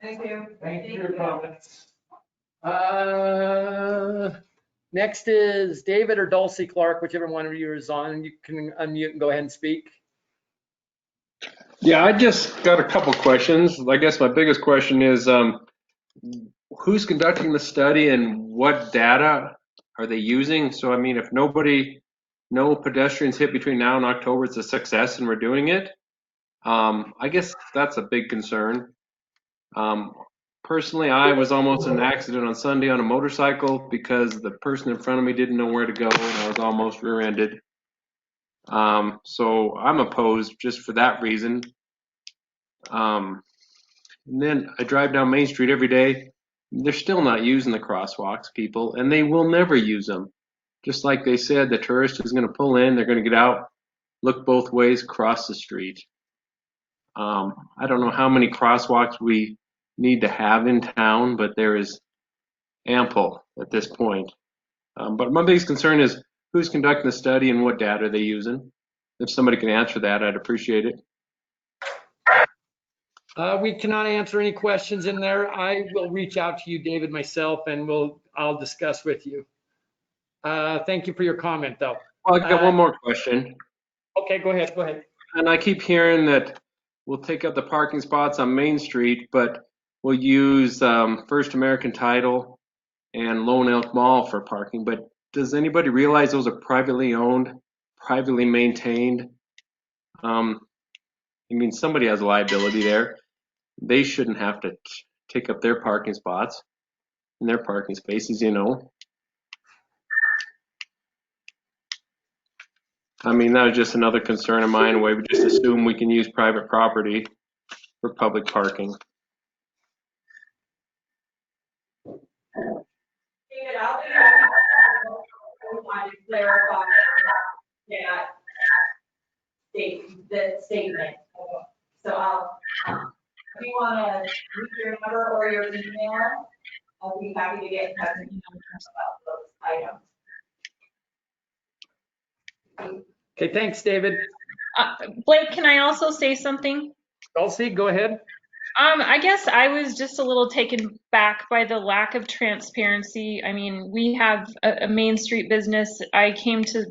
Thank you. Thank you for your comments. Next is David or Dulcie Clark, whichever one of you is on. You can unmute and go ahead and speak. Yeah, I just got a couple questions. I guess my biggest question is who's conducting the study and what data are they using? So, I mean, if no pedestrians hit between now and October, it's a success and we're doing it. I guess that's a big concern. Personally, I was almost in an accident on Sunday on a motorcycle because the person in front of me didn't know where to go and I was almost rear-ended. So I'm opposed just for that reason. And then I drive down Main Street every day. They're still not using the crosswalks, people, and they will never use them. Just like they said, the tourist is going to pull in, they're going to get out, look both ways, cross the street. I don't know how many crosswalks we need to have in town, but there is ample at this point. But my biggest concern is who's conducting the study and what data are they using. If somebody can answer that, I'd appreciate it. We cannot answer any questions in there. I will reach out to you, David, myself, and I'll discuss with you. Thank you for your comment, though. Well, I got one more question. Okay, go ahead, go ahead. And I keep hearing that we'll take up the parking spots on Main Street, but we'll use First American Title and Lone Elk Mall for parking. But does anybody realize those are privately owned, privately maintained? I mean, somebody has a liability there. They shouldn't have to take up their parking spots in their parking spaces, you know. I mean, that was just another concern of mine, where we just assume we can use private property for public parking. David, I'll be happy to clarify that statement. So if you want to leave your number or your email, I'll be happy to get in touch with you about those items. Okay, thanks, David. Blake, can I also say something? Elsie, go ahead. I guess I was just a little taken back by the lack of transparency. I mean, we have a Main Street business. I came to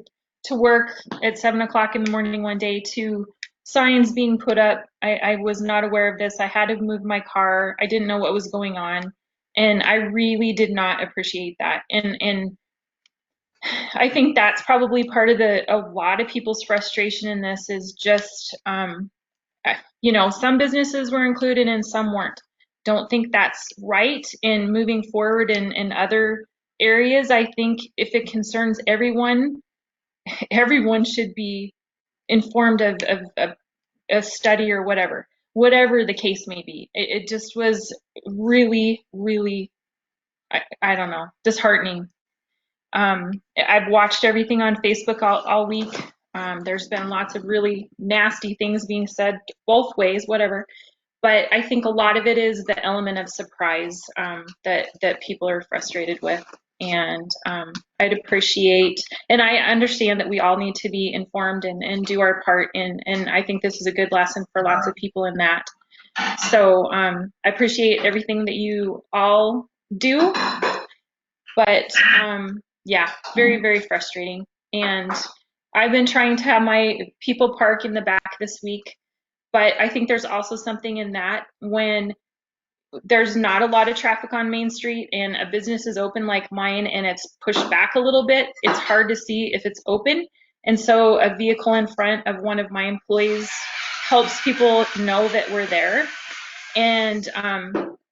work at 7 o'clock in the morning one day to signs being put up. I was not aware of this. I had to move my car. I didn't know what was going on. And I really did not appreciate that. And I think that's probably part of a lot of people's frustration in this is just, you know, some businesses were included and some weren't. Don't think that's right in moving forward in other areas. I think if it concerns everyone, everyone should be informed of a study or whatever the case may be. It just was really, really, I don't know, disheartening. I've watched everything on Facebook all week. There's been lots of really nasty things being said both ways, whatever. But I think a lot of it is the element of surprise that people are frustrated with. And I'd appreciate, and I understand that we all need to be informed and do our part. And I think this is a good lesson for lots of people in that. So I appreciate everything that you all do. But yeah, very, very frustrating. And I've been trying to have my people park in the back this week. But I think there's also something in that when there's not a lot of traffic on Main Street and a business is open like mine and it's pushed back a little bit, it's hard to see if it's open. And so a vehicle in front of one of my employees helps people know that we're there. And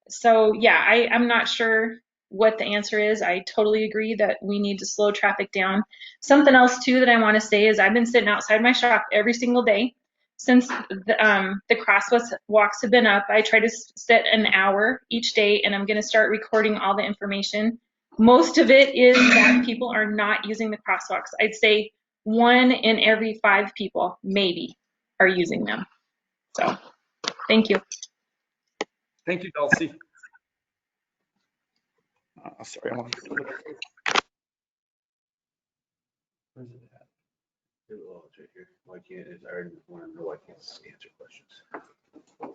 so, yeah, I'm not sure what the answer is. I totally agree that we need to slow traffic down. Something else too that I want to say is I've been sitting outside my shop every single day since the crosswalks have been up. I try to sit an hour each day, and I'm going to start recording all the information. Most of it is that people are not using the crosswalks. I'd say 1 in every 5 people maybe are using them. So thank you. Thank you, Dulcie. Sorry, I want to look. Where's it at? Oh, it's right here. Why can't it? I already want to know why can't it answer questions.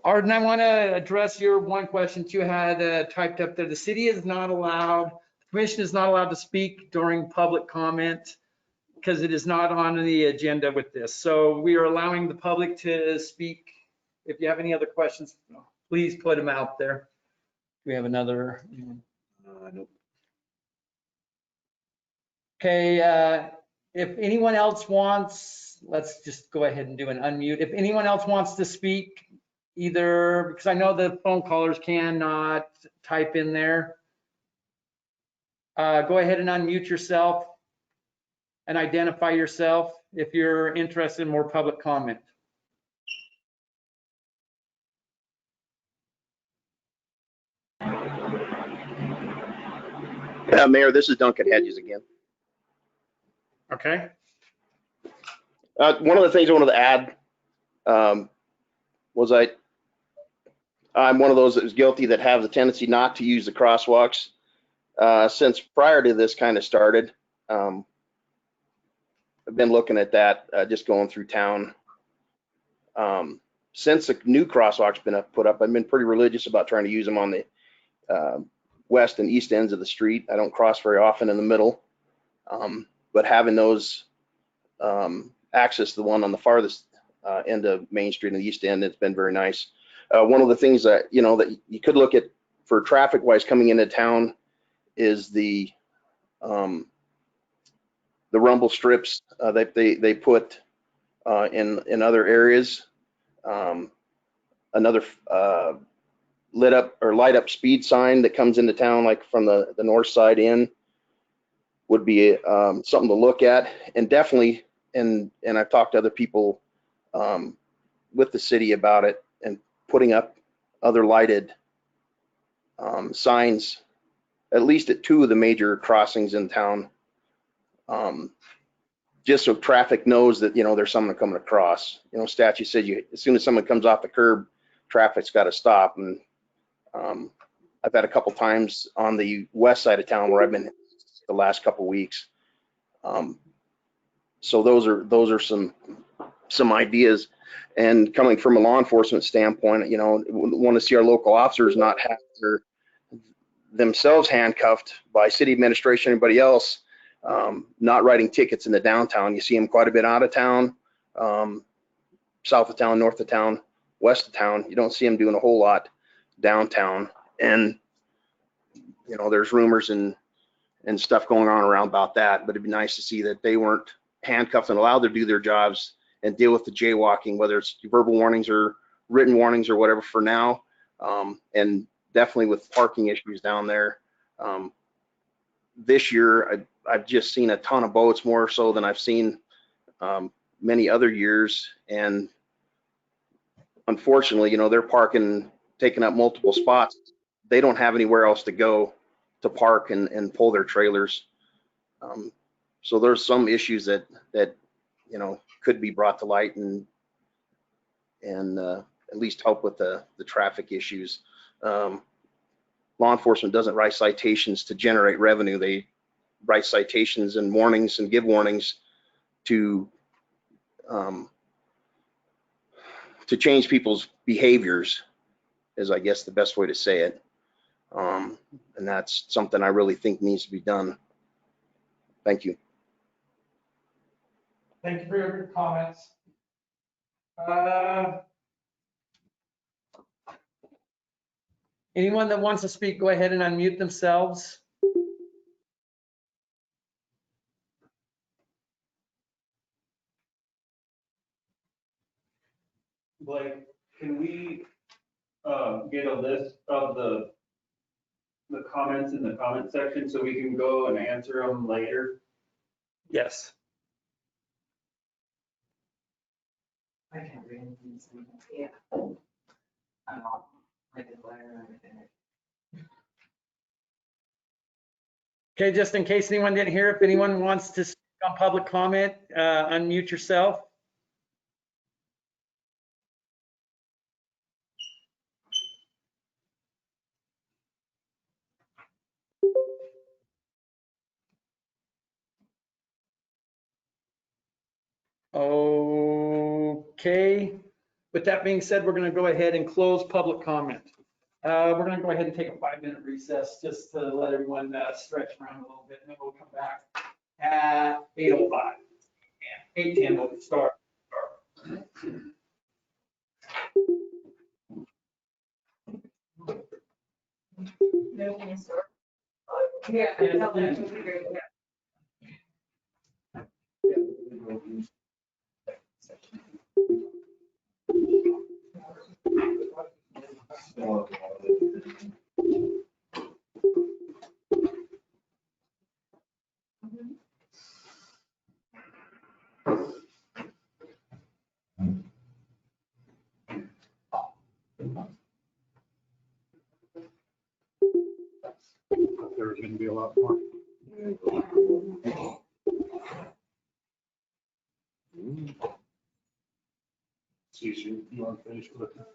Arden, I want to address your one question that you had typed up there. The city is not allowed, the commission is not allowed to speak during public comment because it is not on the agenda with this. So we are allowing the public to speak. If you have any other questions, please put them out there. We have another. Nope. Okay, if anyone else wants, let's just go ahead and do an unmute. If anyone else wants to speak, either, because I know the phone callers cannot type in there. Go ahead and unmute yourself and identify yourself if you're interested in more public comment. Mayor, this is Duncan Hedges again. Okay. One of the things I wanted to add was I'm one of those that is guilty that have the tendency not to use the crosswalks since prior to this kind of started. I've been looking at that, just going through town. since the new crosswalk's been put up, I've been pretty religious about trying to use them on the west and east ends of the street. I don't cross very often in the middle, but having those access to the one on the farthest end of Main Street and the east end, it's been very nice. One of the things that, you know, that you could look at for traffic wise coming into town is the rumble strips that they put in other areas. Another lit up or light up speed sign that comes into town, like from the north side in, would be something to look at. And definitely, and I've talked to other people with the city about it, and putting up other lighted signs, at least at 2 of the major crossings in town, just so traffic knows that, you know, there's someone coming across. You know, statute said as soon as someone comes off the curb, traffic's got to stop. And I've had a couple times on the west side of town where I've been the last couple weeks. So those are some ideas. And coming from a law enforcement standpoint, you know, want to see our local officers not have themselves handcuffed by city administration, anybody else, not writing tickets in the downtown. You see them quite a bit out of town, south of town, north of town, west of town. You don't see them doing a whole lot downtown. And, you know, there's rumors and stuff going on around about that, but it'd be nice to see that they weren't handcuffed and allowed to do their jobs and deal with the jaywalking, whether it's verbal warnings or written warnings or whatever for now. And definitely with parking issues down there. This year, I've just seen a ton of boats, more so than I've seen many other years. And unfortunately, you know, they're parking, taking up multiple spots. They don't have anywhere else to go to park and pull their trailers. So there's some issues that you know, could be brought to light and at least help with the traffic issues. Law enforcement doesn't write citations to generate revenue. They write citations and warnings and give warnings to change people's behaviors, is I guess the best way to say it. And that's something I really think needs to be done. Thank you. Thank you for your comments. Anyone that wants to speak, go ahead and unmute themselves. Blake, can we get a list of the comments in the comment section so we can go and answer them later? Yes. I can't read anything. Yeah. I'm all like a glare and everything. Okay, just in case anyone didn't hear, if anyone wants to speak on public comment, unmute yourself. Okay. With that being said, we're going to go ahead and close public comment. We're going to go ahead and take a 5-minute recess just to let everyone stretch around a little bit, and then we'll come back at 8:05. Yeah, 8:10 we'll start. There's going to be a lot more. See, you want to finish with it?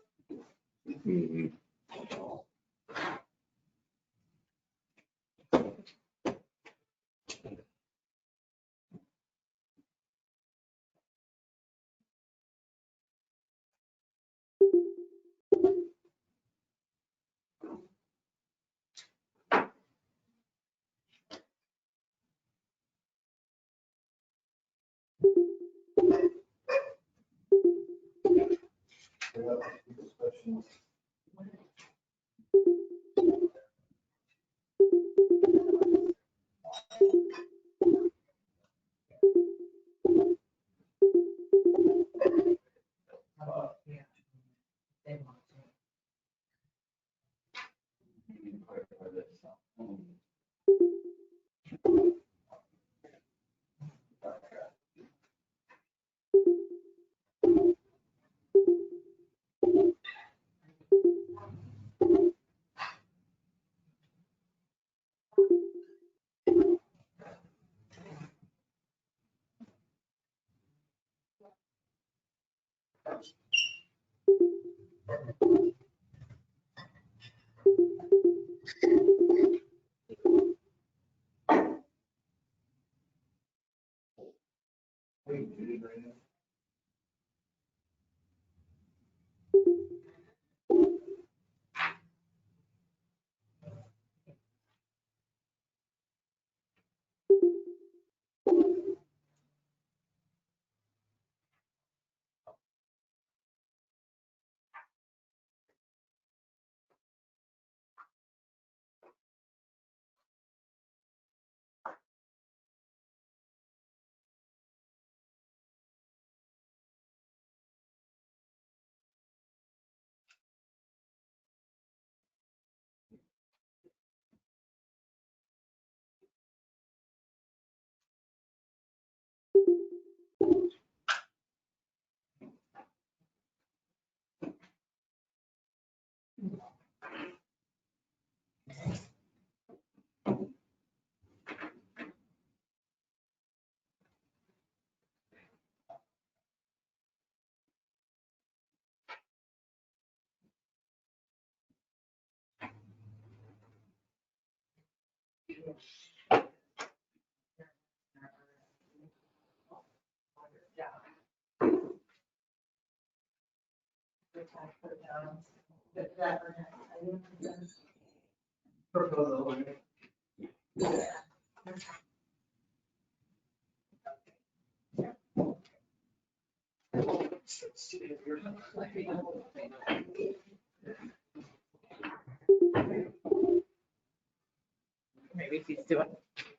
Maybe he's doing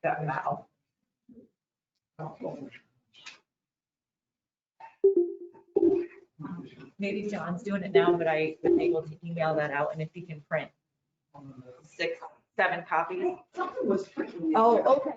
that now. Maybe John's doing it now, but I was able to email that out, and if he can print 6, 7 copies. Oh, okay.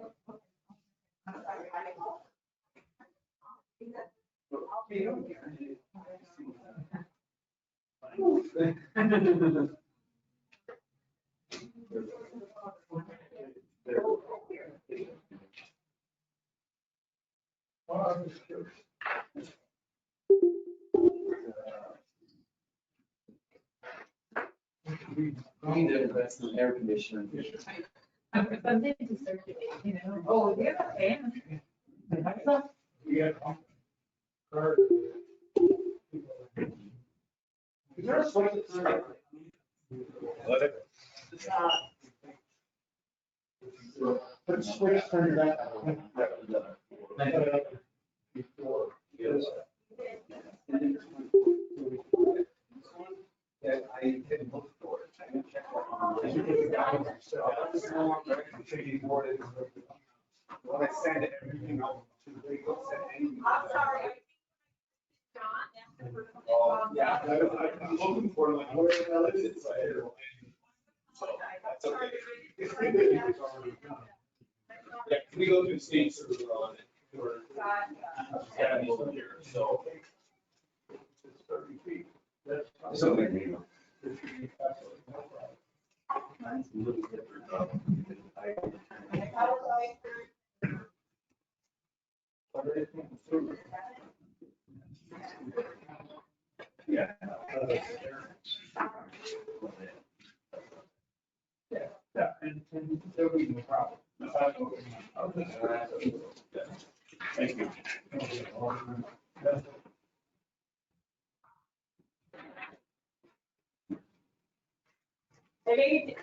We need to invest in air conditioning. I'm funded to circulate, you know. Oh, yeah, and. Is there a switch that's not- Let it. Put switch, turn it Yes. That I didn't look for it. I didn't check that online. When I send everything out to the legal, send anything. I'm sorry. Yeah, I'm looking for like, where the hell is it? So that's okay. Yeah, we go through the state server on it. Yeah, here, so. So maybe. Yeah. Yeah, and there'll be no problem. Thank you. Maybe,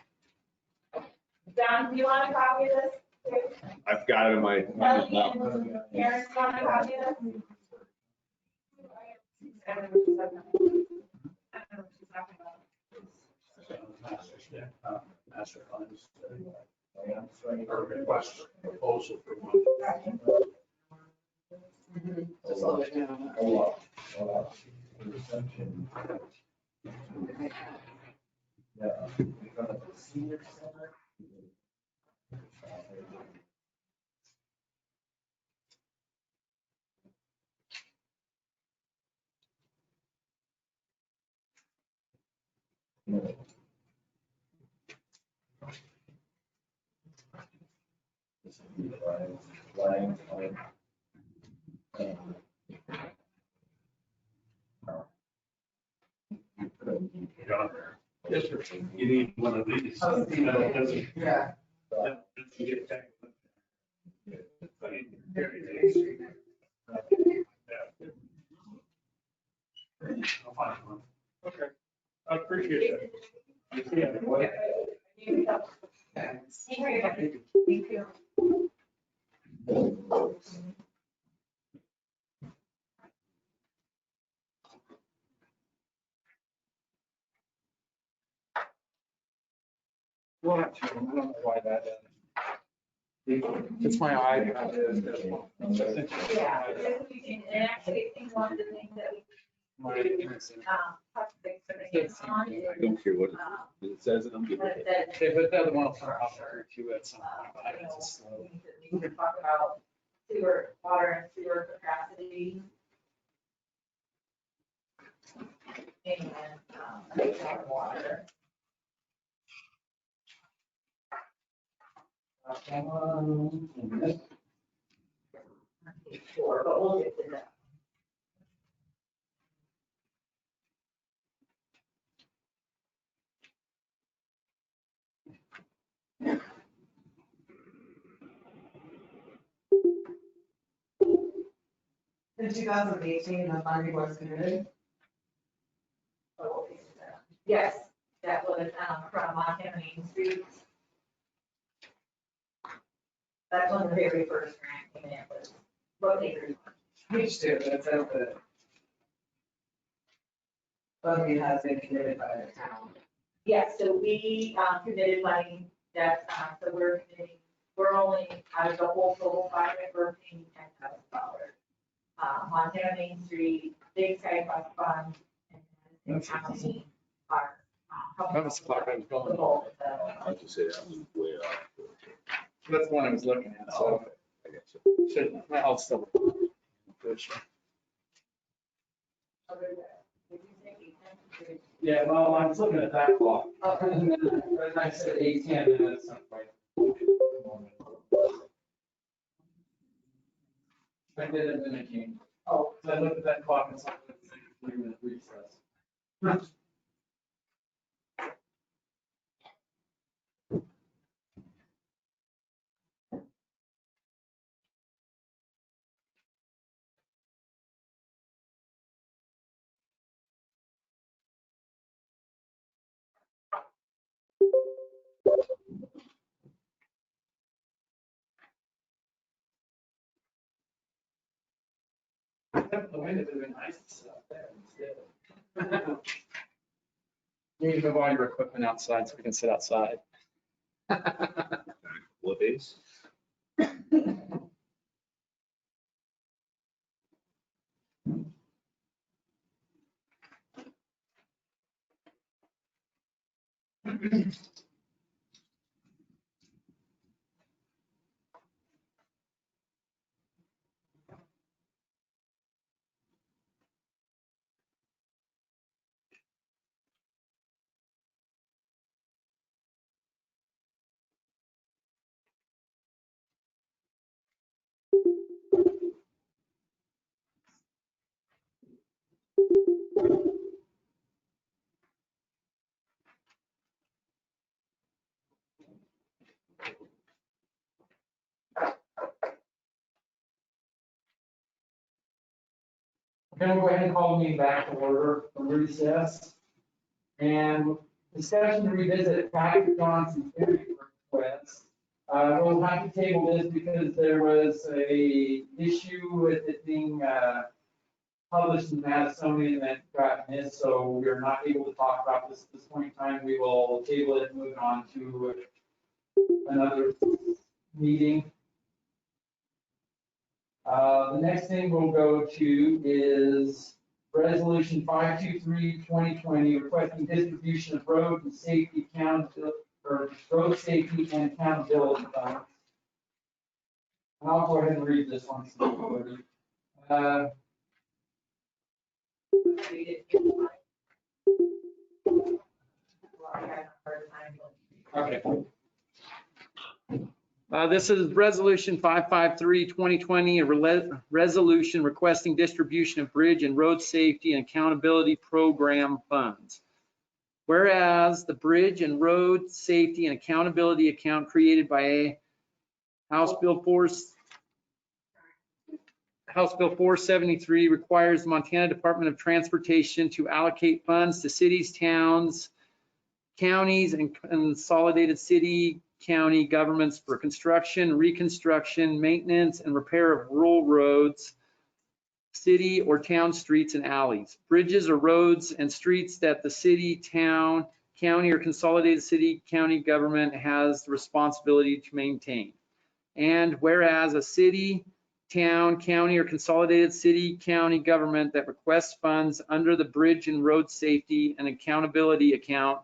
John, do you want a copy of this? I've got it in my. Kelly and Karen, want a copy of this? Master plans. Or request proposal for one. Yes, sir. You need one of these. Yeah. I'll find one. Okay. I appreciate it. Thank you. Well, I don't know why that is. It's my iPad. Yeah, and actually, I think one of the things that we, touch base on is, I don't care what it says, and I'm good with it. Okay, but the other one will come out there too at some point. we can talk about sewer, water and sewer capacity. And, water. Sure, but we'll get to that. In 2018, the funding was committed. Yes, that was, from Montana Main Street. That's when the very first grant came in, was what they were. Which too, that's out there. Funding has been committed by the town. Yeah, so we committed money, that's, so we're committing, we're only, out of the whole total project, we're paying $10,000. Montana Main Street, Big Sky Bus Fund, and county are. That was the part I was going. The bulk of the- I have to say, that was way off. That's the one I was looking at, so. I got you. Should, I'll still. Yeah, well, I was looking at that clock. And I said 8:10, and that's not quite. I did it and it came. Oh, so I looked at that clock and saw it was a 3-minute recess. The wind would have been nice to sit out there instead. You need to move all your equipment outside so we can sit outside. What days? We're going to go ahead and call the meeting back to order from recess. And discussion to revisit Patrick Johnson's request. We'll have to table this because there was a issue with it being published in the Madisonian that got missed, so we're not able to talk about this at this point in time. We will table it and move on to another meeting. The next thing we'll go to is Resolution 523-2020, requesting distribution of road and safety road safety and accountability funds. I'll go ahead and read this one. Okay. This is Resolution 553-2020, a resolution requesting distribution of bridge and road safety and accountability program funds. Whereas the Bridge and Road Safety and Accountability account created by House Bill 473 requires the Montana Department of Transportation to allocate funds to cities, towns, counties, and consolidated city county governments for construction, reconstruction, maintenance, and repair of rural roads, city or town streets and alleys, bridges or roads and streets that the city, town, county, or consolidated city county government has the responsibility to maintain. And whereas a city, town, county, or consolidated city county government that requests funds under the Bridge and Road Safety and Accountability account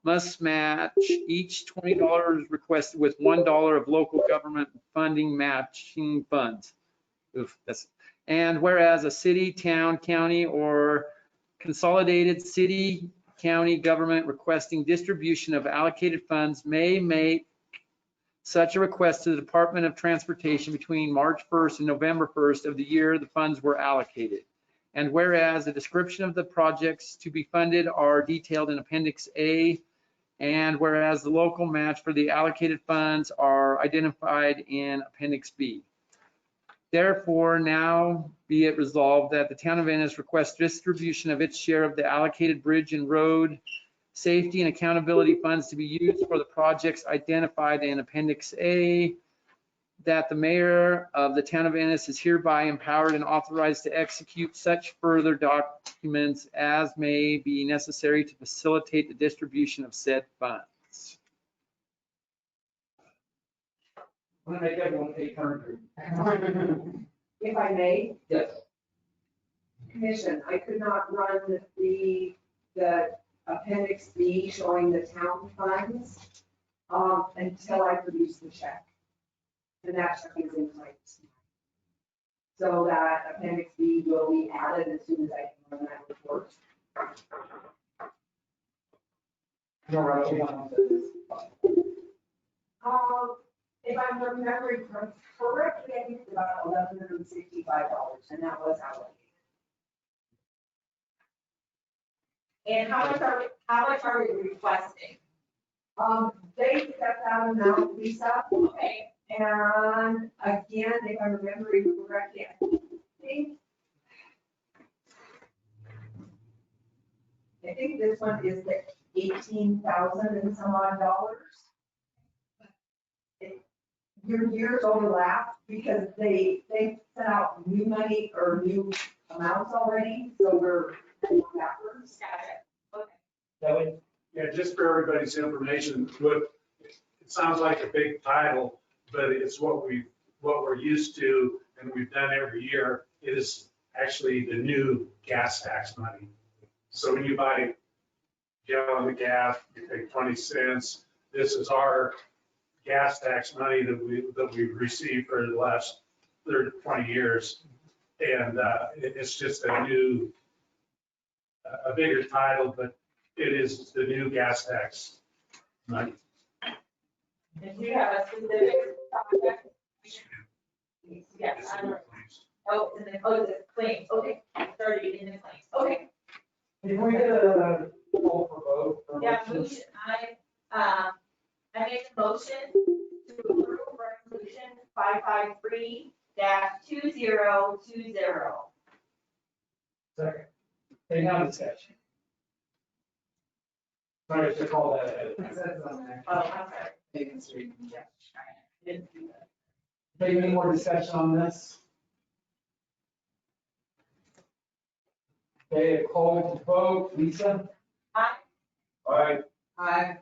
must match each $20 requested with $1 of local government funding matching funds. And whereas a city, town, county, or consolidated city, county government requesting distribution of allocated funds may make such a request to the Department of Transportation between March 1st and November 1st of the year the funds were allocated. And whereas a description of the projects to be funded are detailed in Appendix A, and whereas the local match for the allocated funds are identified in Appendix B. Therefore, now be it resolved that the town of Ennis requests distribution of its share of the allocated bridge and road safety and accountability funds to be used for the projects identified in Appendix A, that the mayor of the town of Ennis is hereby empowered and authorized to execute such further documents as may be necessary to facilitate the distribution of said funds. I'm gonna make everyone take turn. If I may, Yes. Commission, I could not run the Appendix B showing the town funds until I produce the check. And that check is in place. So that Appendix B will be added as soon as I can run that report. If I'm remembering correctly, I think it's about $1,165, and that was allocated. And how much are we requesting? They set that amount, Lisa. Okay. And again, if I'm remembering correctly, I think this one is the 18,000 and some odd dollars. Your years overlap because they sent out new money or new amounts already, so we're going backwards. Okay. Yeah, just for everybody's information, it sounds like a big title, but it's what we're used to and we've done every year. It is actually the new gas tax money. So when you buy a gallon of gas, you pay 20 cents. This is our gas tax money that we've received for the last 30, 20 years. And it's just a bigger title, but it is the new gas tax money. And do you have a specific project? Yes, the claims, okay, started in the claims, okay. Can we get a call for vote? Yeah, I make a motion to approve resolution 553-2020. Second. Any other discussion? Sorry to call that ahead. Oh, I'm sorry. Making Street. Any more discussion on this? Okay, a call to vote. Lisa? Aye. Aye. Aye.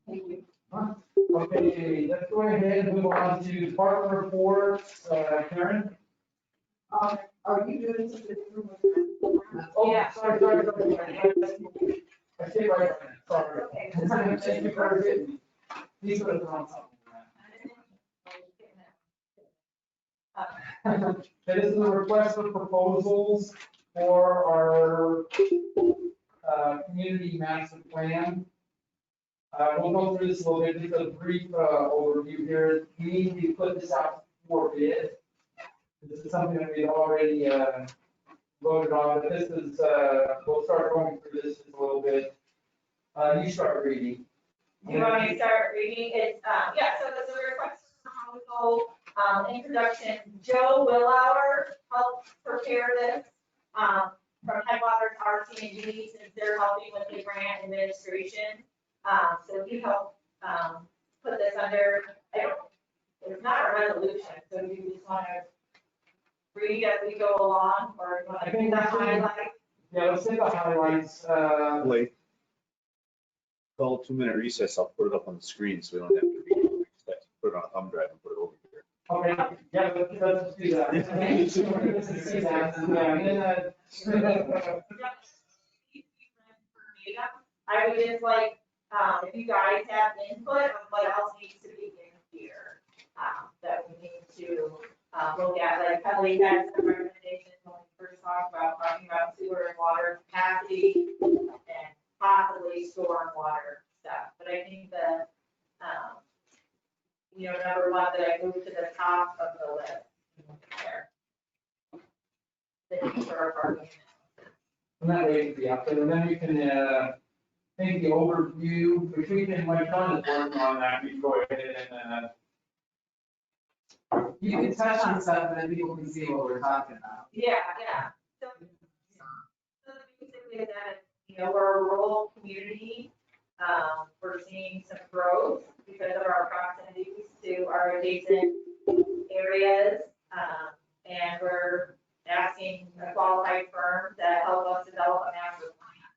Thank you. Okay, let's go ahead and move on to department reports. Karen? Are you doing something? Oh, Yeah. sorry. I say right, sorry. Okay. Thank you for getting me. These are the wrong something. This is a request for proposals for our community master plan. We'll go through this a little bit, just a brief overview here. We need to put this out for bid. This is something that we've already voted on, but this is, we'll start going through this just a little bit. You start reading. Do you want me to start reading? It's, yeah, so this is a request for proposal, introduction. Joe Willauer helped prepare this, from Headwaters RC&D, since they're helping with the grant administration. So he helped, put this under, it's not a resolution, so you just want to read as we go along, or you want to do that highlight? Yeah, let's take the highlights. Late. Call 2-minute recess. I'll put it up on the screen so we don't have to read it. Put it on a thumb drive and put it over here. Okay, yeah, let's do that. I would just like, if you guys have input on what else needs to be in here, that we need to, look at, like Kelly had some recommendations when we first talking about sewer and water capacity and possibly storm water stuff, but I think the, number one that I moved to the top of the list there. The need for our parking. And that way it can be up there, and then we can, think the overview, which we can, when John is working on that, we can go ahead and, You can touch on stuff and then people can see what we're talking about. Yeah. So basically that, we're a rural community. We're seeing some growth because of our proximities to our adjacent areas. And we're asking a qualified firm to help us develop a master plan.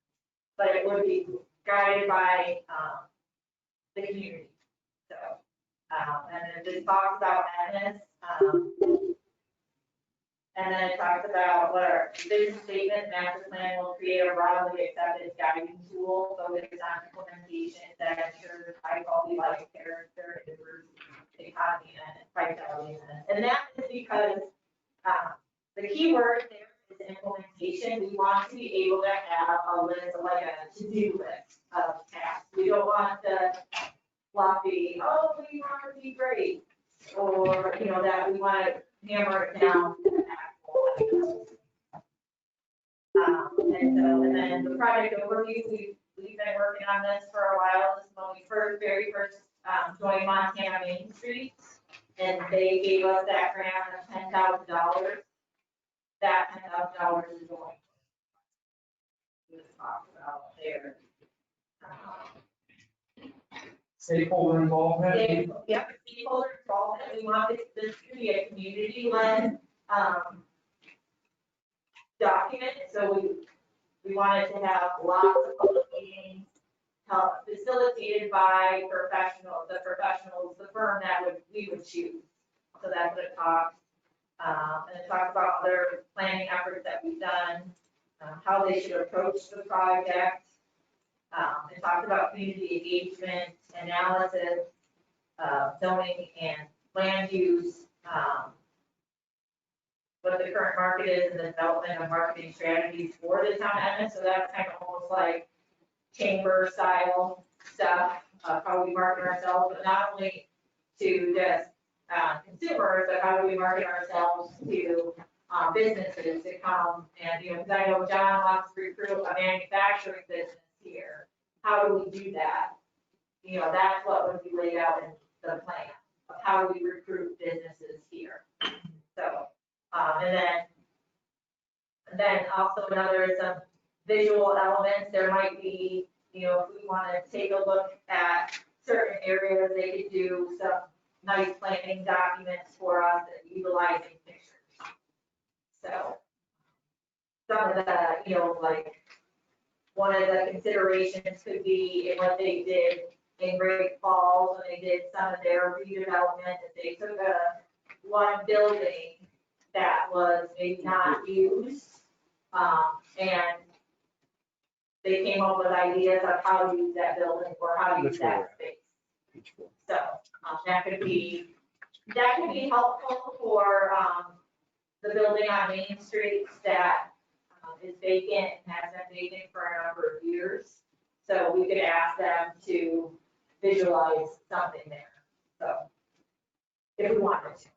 But it would be guided by the community. So, and it just talks about Ennis. And then it talks about what our vision statement, master plan will create a broadly accepted guiding tool focused on implementation that ensures high quality life, character, diversity, economy, and vitality. And that is because the key word there is implementation. We want to be able to have a list, like a to-do list of tasks. We don't want the fluffy, oh, we want to be great, or, that we want to hammer it down to the actual. And then the project overview, we've been working on this for a while. This is when we very first joined Montana Main Street, and they gave us that grant of $10,000. That $10,000 is going. We just talked about there. stakeholder involvement. Yep, stakeholder involvement. We want this to be a community-led document. So we wanted to have lots of public meetings facilitated by the professionals, the firm that we would choose. So that's what it talks. And it talks about other planning efforts that we've done, how they should approach the project. It talks about community engagement, analysis, zoning and land use, what the current market is, and the development of marketing strategies for the town of Ennis. So that's kind of almost like chamber style stuff, how we market ourselves, but not only to just consumers, but how do we market ourselves to businesses to come and, because I know John wants to recruit a manufacturing business here. How do we do that? That's what would be laid out in the plan of how we recruit businesses here. So, and then also another is visual elements. There might be, if we want to take a look at certain areas, they could do some nice planning documents for us utilizing pictures. So some of the, like, one of the considerations could be in what they did in Great Falls when they did some of their redevelopment, that they took one building that was maybe not used, and they came up with ideas of how to use that building or how to use that space. So that could be helpful for the building on Main Street that is vacant and has been vacant for a number of years. So we could ask them to visualize something there. So if we wanted to,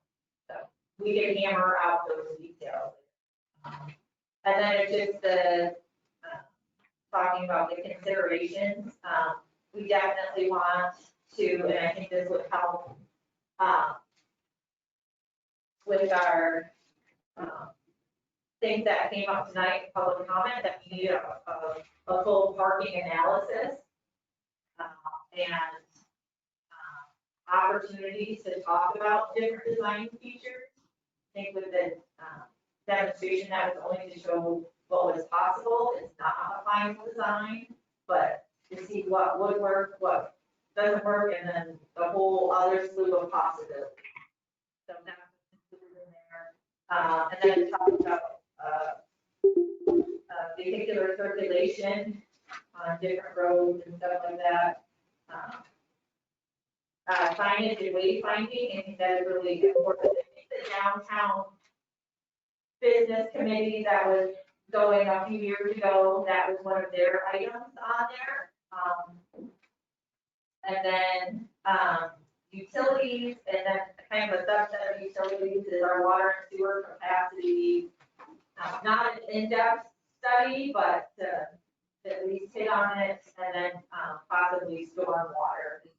so we can hammer out those details. And then it's just the talking about the considerations. We definitely want to, and I think this would help with our things that came up tonight in public comment, that we need a full parking analysis and opportunities to talk about different design features. I think with the demonstration, that was only to show what was possible. It's not a final design, but to see what would work, what doesn't work, and then the whole other slew of possibilities. So that's included in there. And then talk about vehicular circulation on different roads and stuff like that. Signage and wayfinding, I think that is really important. I think the downtown business committee that was going a few years ago, that was one of their items on there. And then utilities, and then kind of a subset of utilities is our water and sewer capacity. Not an in-depth study, but to at least hit on it, and then possibly stormwater as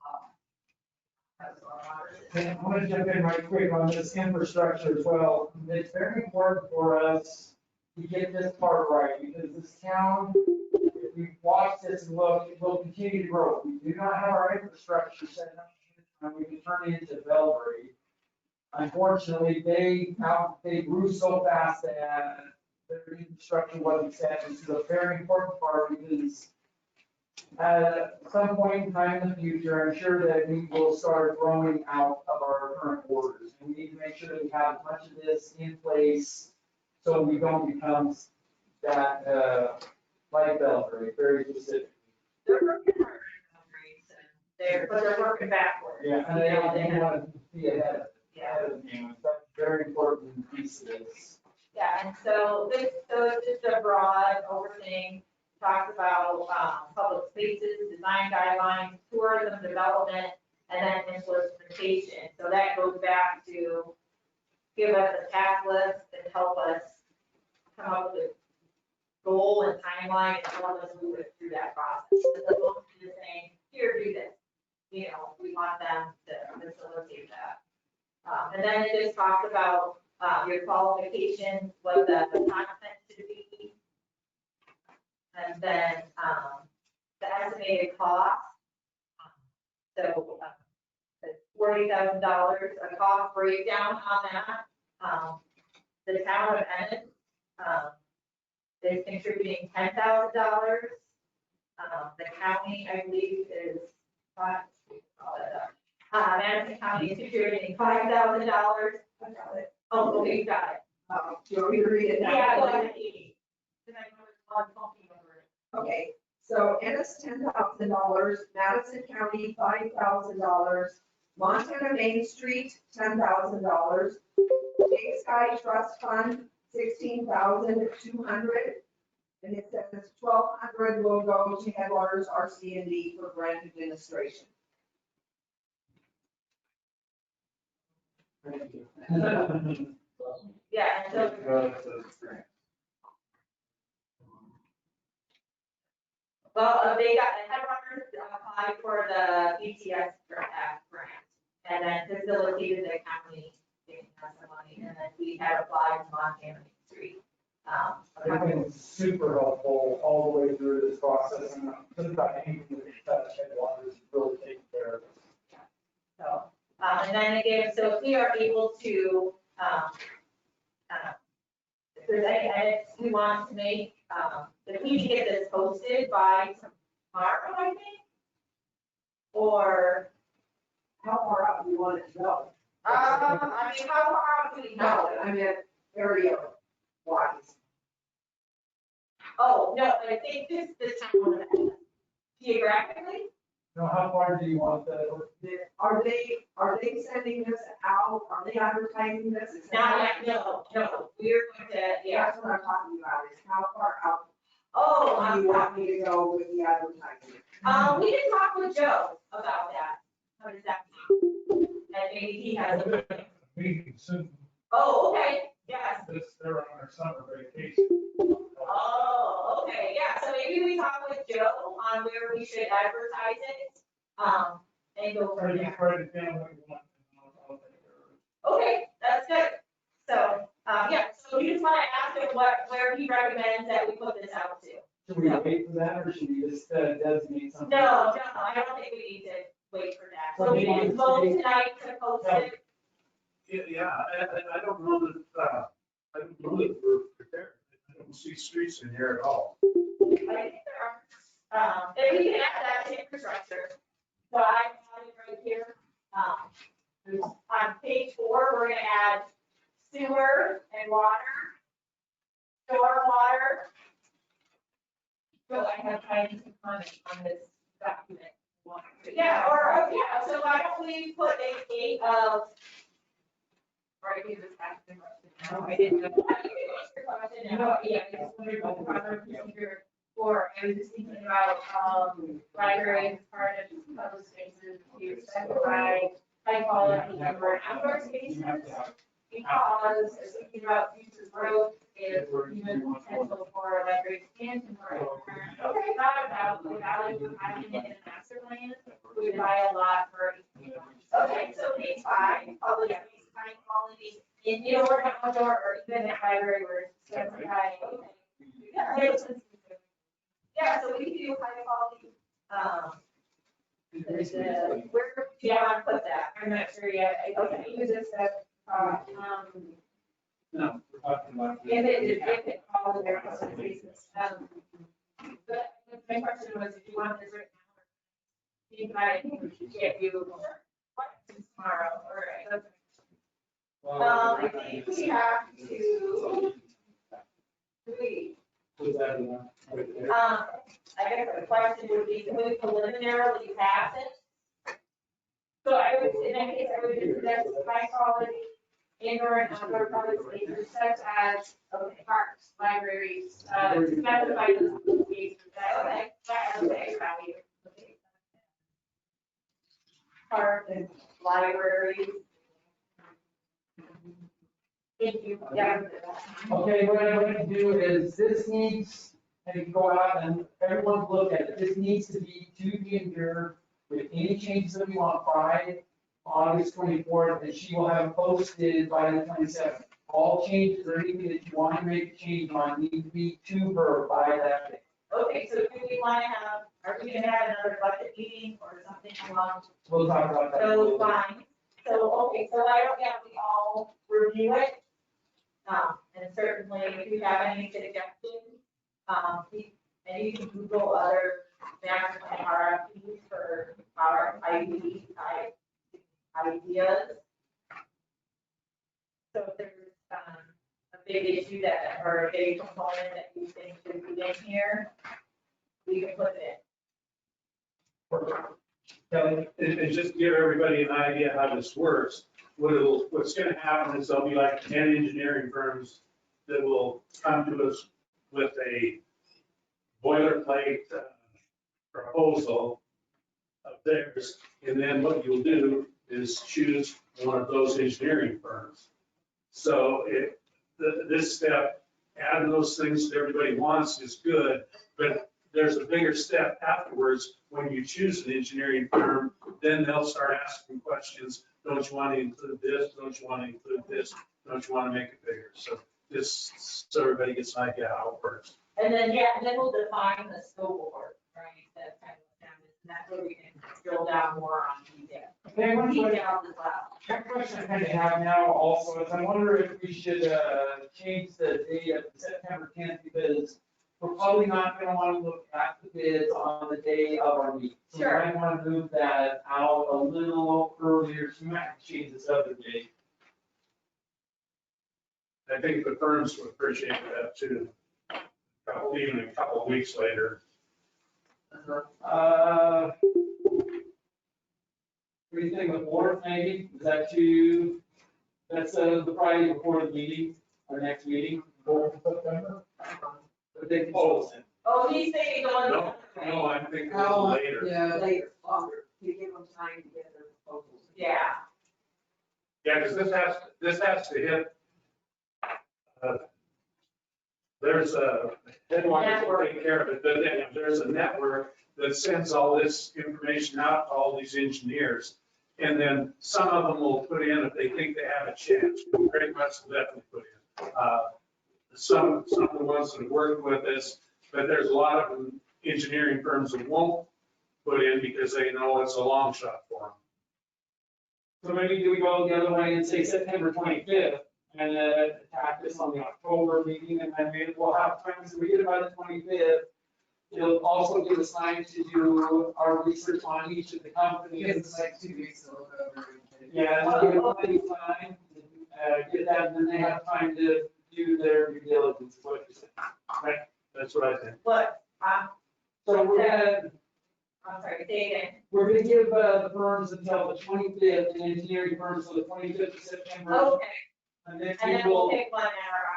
well. And I want to jump in right quick on this infrastructure as well. It's very important for us to get this part right, because this town, if we watch this and look, it will continue to grow. We do not have our infrastructure set up, and we can turn it into Belgrade. Unfortunately, they grew so fast that their infrastructure wasn't set. This is a very important part, because at some point in time in the future, I'm sure that we will start growing out of our current borders. And we need to make sure that we have as much of this in place so we don't become that, like Belgrade, very specific. They're working hard, but they're working backwards. Yeah, and they want to be ahead of it. Yeah. That's a very important piece of this. Yeah, and so it's just a broad overthing. Talks about public spaces, design guidelines, tourism development, and then implementation. So that goes back to give us a task list and help us come up with a goal and timeline and help us move it through that process. As opposed to just saying, here, do this. We want them to facilitate that. And then it just talks about your qualifications, what the content should be. And then the estimated cost. So $40,000, a cost breakdown on that. The town of Ennis is contributing $10,000. The county, I believe, is Madison County is contributing $5,000. Oh, okay, you got it. Do you want me to read it now? Yeah, go ahead. Okay, so Ennis $10,000, Madison County $5,000, Montana Main Street $10,000, Big Sky Trust Fund $16,200, and it says $1,200 will go to Headwaters RC&D for grant administration. Thank you. Yeah, and so well, they got, Headwaters applied for the BTS grant, and then facilitated the county getting us some money, and then we had applied to Montana Main Street. They've been super helpful all the way through this process, and just about anything that we've touched, Headwaters has really taken care of it. So, and then again, so if we are able to, if there's any edits we want to make, if we can get this posted by tomorrow, I think, or How far out do you want it to go? I mean, how far out do we No, know? I mean, area wise. Oh, no, I think this town geographically. Now, how far do you want the, Are they sending this out? Are they advertising this? Is Not that- yet, no, we're going to, yeah. That's what I'm talking about, is how far out Oh, do you want me to go with the advertising? we can talk with Joe about that. How does that sound? And maybe he has a. meeting soon, Oh, okay, yes. they're on their summer vacation. Oh, okay, yeah, so maybe we talk with Joe on where we should advertise it, and go from there. Write it down what you want. Okay, that's good. So, yeah, so we just want to ask him where he recommends that we put this out to. Should we wait for that, or should we just designate something? No, I don't think we need to wait for that. So we can vote tonight to post it. Yeah, I don't know that, I don't know that we're prepared. I don't see streets in here at all. I think there are, and we can add that to infrastructure. So I have it right here. On page 4, we're gonna add sewer and water, storm water. So I have time to comment on this document. Yeah, yeah, so why don't we put a date of. Or I can just ask the question. No, I didn't know. Yeah, I just wondered about the proper procedure. Or I was just thinking about, library as part of public spaces, to specify high quality indoor and outdoor spaces. Because I was thinking about future growth is human potential for library expansion. Okay, thought about the value of having it in a master plan. We would buy a lot for. Okay, so page 5, public space, high quality indoor and outdoor, or even at library where it's specified. Yeah, so we can do high quality, where do you want to put that? I'm not sure yet. Okay, use this as, No, we're talking about. if it falls in their custom spaces. But my question was, if you want this right now, you can get you tomorrow, all right. I think we have to. I guess the question would be, can we preliminarily pass it? So I would, in that case, I would just suggest high quality indoor and outdoor public spaces such as parks, libraries, specify those spaces. Okay, value. Parks and libraries. Thank you. Yeah. Okay, what I'm going to do is, this needs, and you can go out and everyone look at it, this needs to be endured with any changes that we want by August 24th, and she will have it posted by the 27th. All changes or anything that you want to make a change on need to be to her by that day. Okay, so do we want to have, are we gonna have another budget meeting or something along We'll talk about that. those lines? So, okay, so why don't we all review it? And certainly if you have any suggestions, and you can Google other master plan RFPs for our ID ideas. So if there's, a big issue that, or a big component that you think should be in here, we can put it And just to give everybody an idea how this works, what's gonna happen is there'll be like 10 engineering firms that will come to us with a boilerplate proposal of theirs. And then what you'll do is choose one of those engineering firms. So this step, adding those things that everybody wants is good, but there's a bigger step afterwards. When you choose an engineering firm, then they'll start asking questions. Don't you want to include this? Don't you want to include this? Don't you want to make it bigger? So just so everybody gets an idea how it works. And then, yeah, and then we'll define the scope of work, right? That's kind of, and that's where we can drill down more on detail. Okay, one question, Details as well. that question I kind of have now also is I wonder if we should change the date of September 10th because we're probably not going to want to look at the bids on the day of our meeting. So Sure. we might want to move that out a little earlier, so we might have to change this other date. I think the firms would appreciate that too. Even a couple of weeks later. What do you think, the 4th maybe? Is that too, that's the Friday before the meeting, our next meeting, 4th of September? But they can post it. Oh, he's thinking going. No, no, I'm thinking a little later. Yeah, later, longer, to give them time to get their proposals. Yeah. Yeah, because this has to hit. There's a, headlines will take care of it, but then there's a network that sends all this information out to all these engineers. And then some of them will put in if they think they have a chance. Great West will definitely put in. Some of the ones that have worked with us, but there's a lot of them, engineering firms that won't put in because they know it's a long shot for them. So maybe do we go the other way and say September 25th and attack this on the October meeting and then maybe we'll have time to read it by the 25th. It'll also give us time to do our research on each of the companies. It's like 2 weeks to look over. Yeah, and give them plenty of time, get that, and then they have time to do their due diligence, is what you're saying. Right? That's what I think. But, So we're gonna, I'm sorry, say again. we're gonna give the firms until the 25th, and engineering firms till the 25th of September. Okay, And then and we then we'll will, pick one hour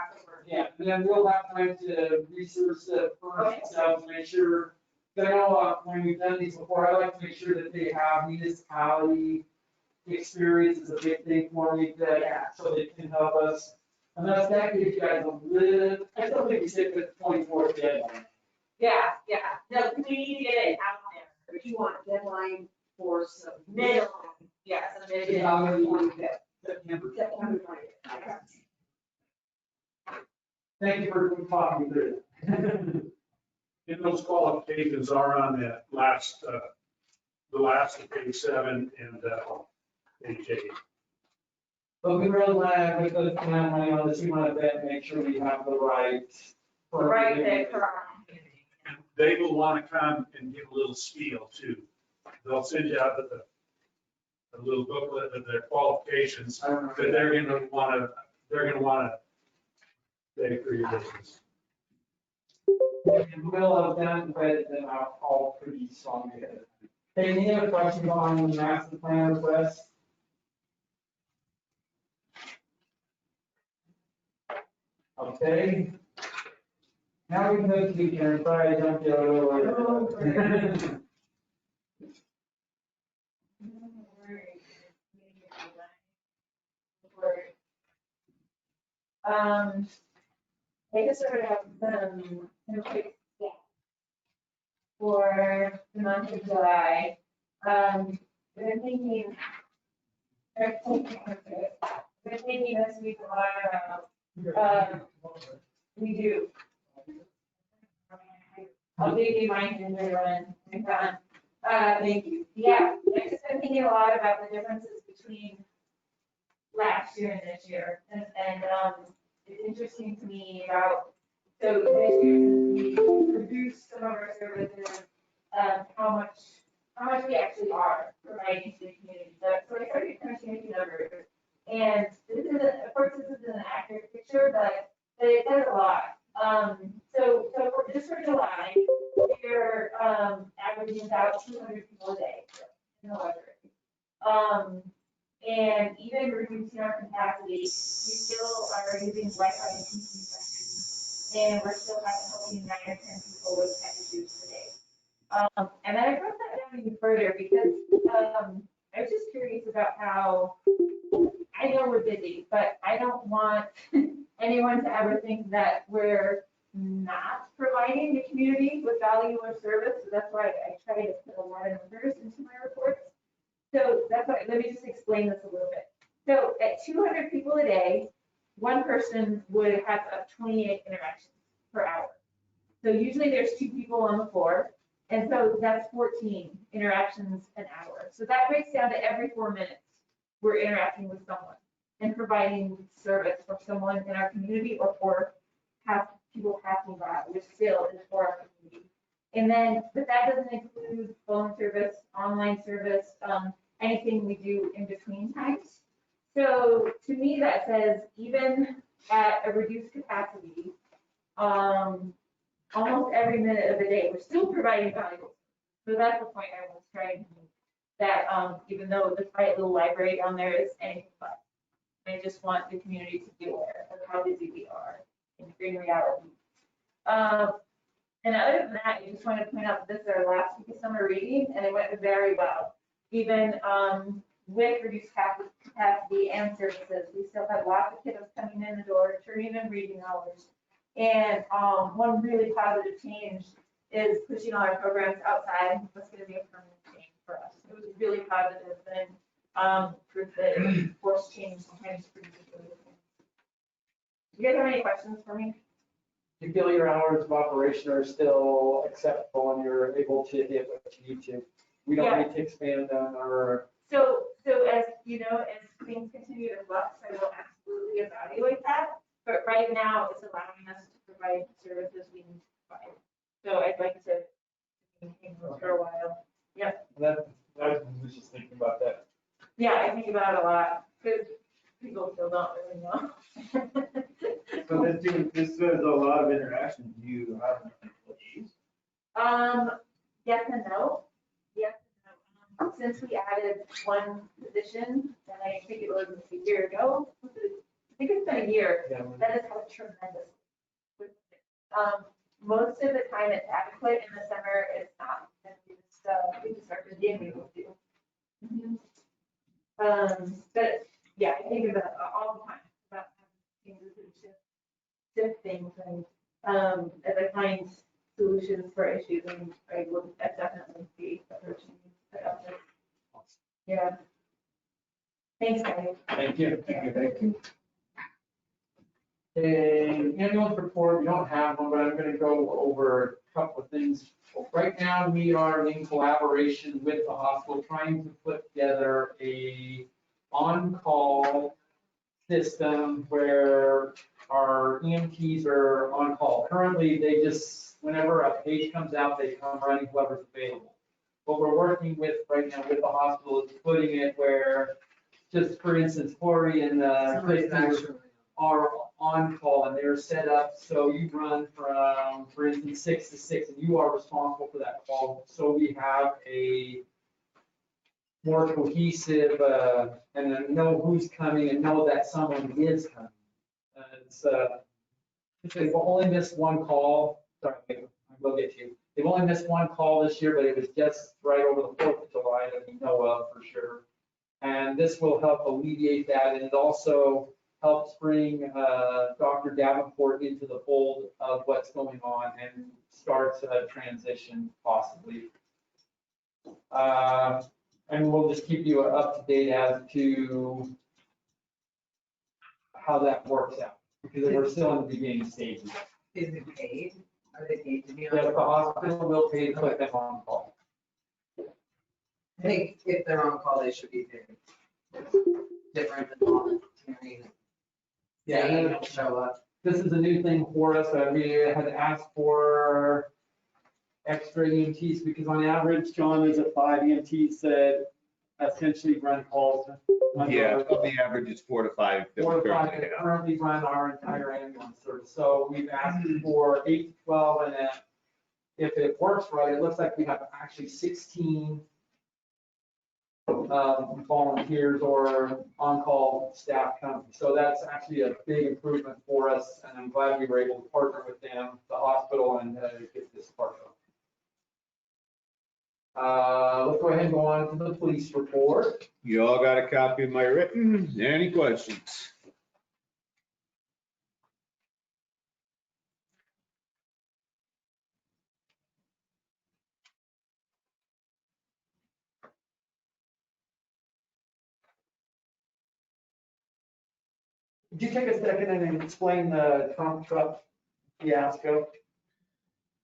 afterwards. yeah, and then we'll have time to research the firms themselves, make sure. But I know when we've done these before, I like to make sure that they have municipality experience is a big thing for me, that, so they can help us. Unless that gives you guys a little, I still think we stick with the 24th deadline. Yeah, yeah, no, we need to get it out there. But you want deadline for some. Middle, yes, a middle. September. September 20th. Thank you for talking me through it. And those qualifications are on that last, the last of page 7 and page 8. But we really want to, with those kind of money on this, we want to make sure we have the right. Right there for our community. They will want to come and give a little spiel too. They'll send you out a little booklet of their qualifications that they're going to want to say for your business. And we'll have done with them all pretty strong. Hey, any other questions on the master plan request? Okay. Now we can go to the weekend, sorry, I jumped you a little later. I just sort of have some quick stats for the month of July. I've been thinking, this week a lot about, we do. I'll give you my ginger run. Thank you. Yeah, I've just been thinking a lot about the differences between last year and this year. And it's interesting to me about, so this year we reduced some of our services, how much we actually are providing to the community. So I started crunching a few numbers. And this isn't, of course, this isn't an accurate picture, but it says a lot. So just for July, we're averaging about 200 people a day in the library. And even reducing our capacity, we still are using Wi-Fi and PC sessions, and we're still helping 9 or 10 people with packages a day. And then I broke that down even further because I was just curious about how, I know we're busy, but I don't want anyone to ever think that we're not providing the community with value or service. So that's why I try to put a lot of numbers into my reports. So that's why, let me just explain this a little bit. So at 200 people a day, one person would have up 28 interactions per hour. So usually there's 2 people on the floor, and so that's 14 interactions an hour. So that breaks down to every 4 minutes, we're interacting with someone and providing service for someone in our community or for people passing by, which still is for our community. And then, but that doesn't include phone service, online service, anything we do in between times. So to me, that says even at a reduced capacity, almost every minute of the day, we're still providing value. So that's the point I was trying to make, that even though the quiet little library down there is anything but, I just want the community to be aware of how busy we are in reality. And other than that, I just wanted to point out that this is our last week of summer reading, and it went very well. Even with reduced capacity and services, we still had lots of kiddos coming in the door, turning in reading hours. And one really positive change is pushing all our programs outside. That's going to be a permanent change for us. It was really positive, and proof that force change sometimes produces really good things. Do you guys have any questions for me? Do you feel your hours of operation are still acceptable and you're able to hit what you need to? We don't need to expand them or. So as you know, as things continue to flux, I will absolutely evaluate that. But right now, it's allowing us to provide services we need to provide. So I'd like to maintain those for a while. Yep. I was just thinking about that. Yeah, I think about it a lot because people still don't really know. So this is a lot of interaction. Do you have employees? Yes and no. Yes and no. Since we added one position, and I think it was a year ago, I think it's been a year, that has helped tremendously. Most of the time it's adequate, in the summer it's not. And we just start to deal with it. But yeah, I think about it all the time, about changes and shift things, and as I find solutions for issues, and I will definitely be approaching this. Yeah. Thanks, guys. Thank you. Thank you. An annual report, we don't have one, but I'm going to go over a couple of things. Right now, we are in collaboration with the hospital trying to put together a on-call system where our EMTs are on call. Currently, they just, whenever a page comes out, they come running whoever's available. What we're working with right now with the hospital is putting it where, just for instance, Corey and are on call and they're set up so you run from, for instance, 6 to 6, and you are responsible for that call. So we have a more cohesive and then know who's coming and know that someone is coming. They've only missed one call. Sorry, I will get to you. They've only missed one call this year, but it was just right over the 4th of July that we know of for sure. And this will help alleviate that, and it also helps bring Dr. Davenport into the fold of what's going on and starts a transition possibly. And we'll just keep you up to date as to how that works out, because we're still in the beginning stages. Is it paid? Are they paid to be on? Yeah, the hospital will pay to put them on call. I think if they're on call, they should be paid. Different than volunteering. Yeah, They don't show up. This is a new thing for us. We had asked for extra EMTs because on average, John, is it 5 EMTs that essentially run calls? Yeah, the average is 4 to 5. 4 to 5 that currently run our entire ambulance service. So we've asked for 8 to 12, and if it works right, it looks like we have actually 16 volunteers or on-call staff coming. So that's actually a big improvement for us, and I'm glad we were able to partner with them, the hospital, and get this part done. Let's go ahead and go on to the police report. You all got a copy of my written. Any questions? Would you take a second and explain the Trump truck fiasco?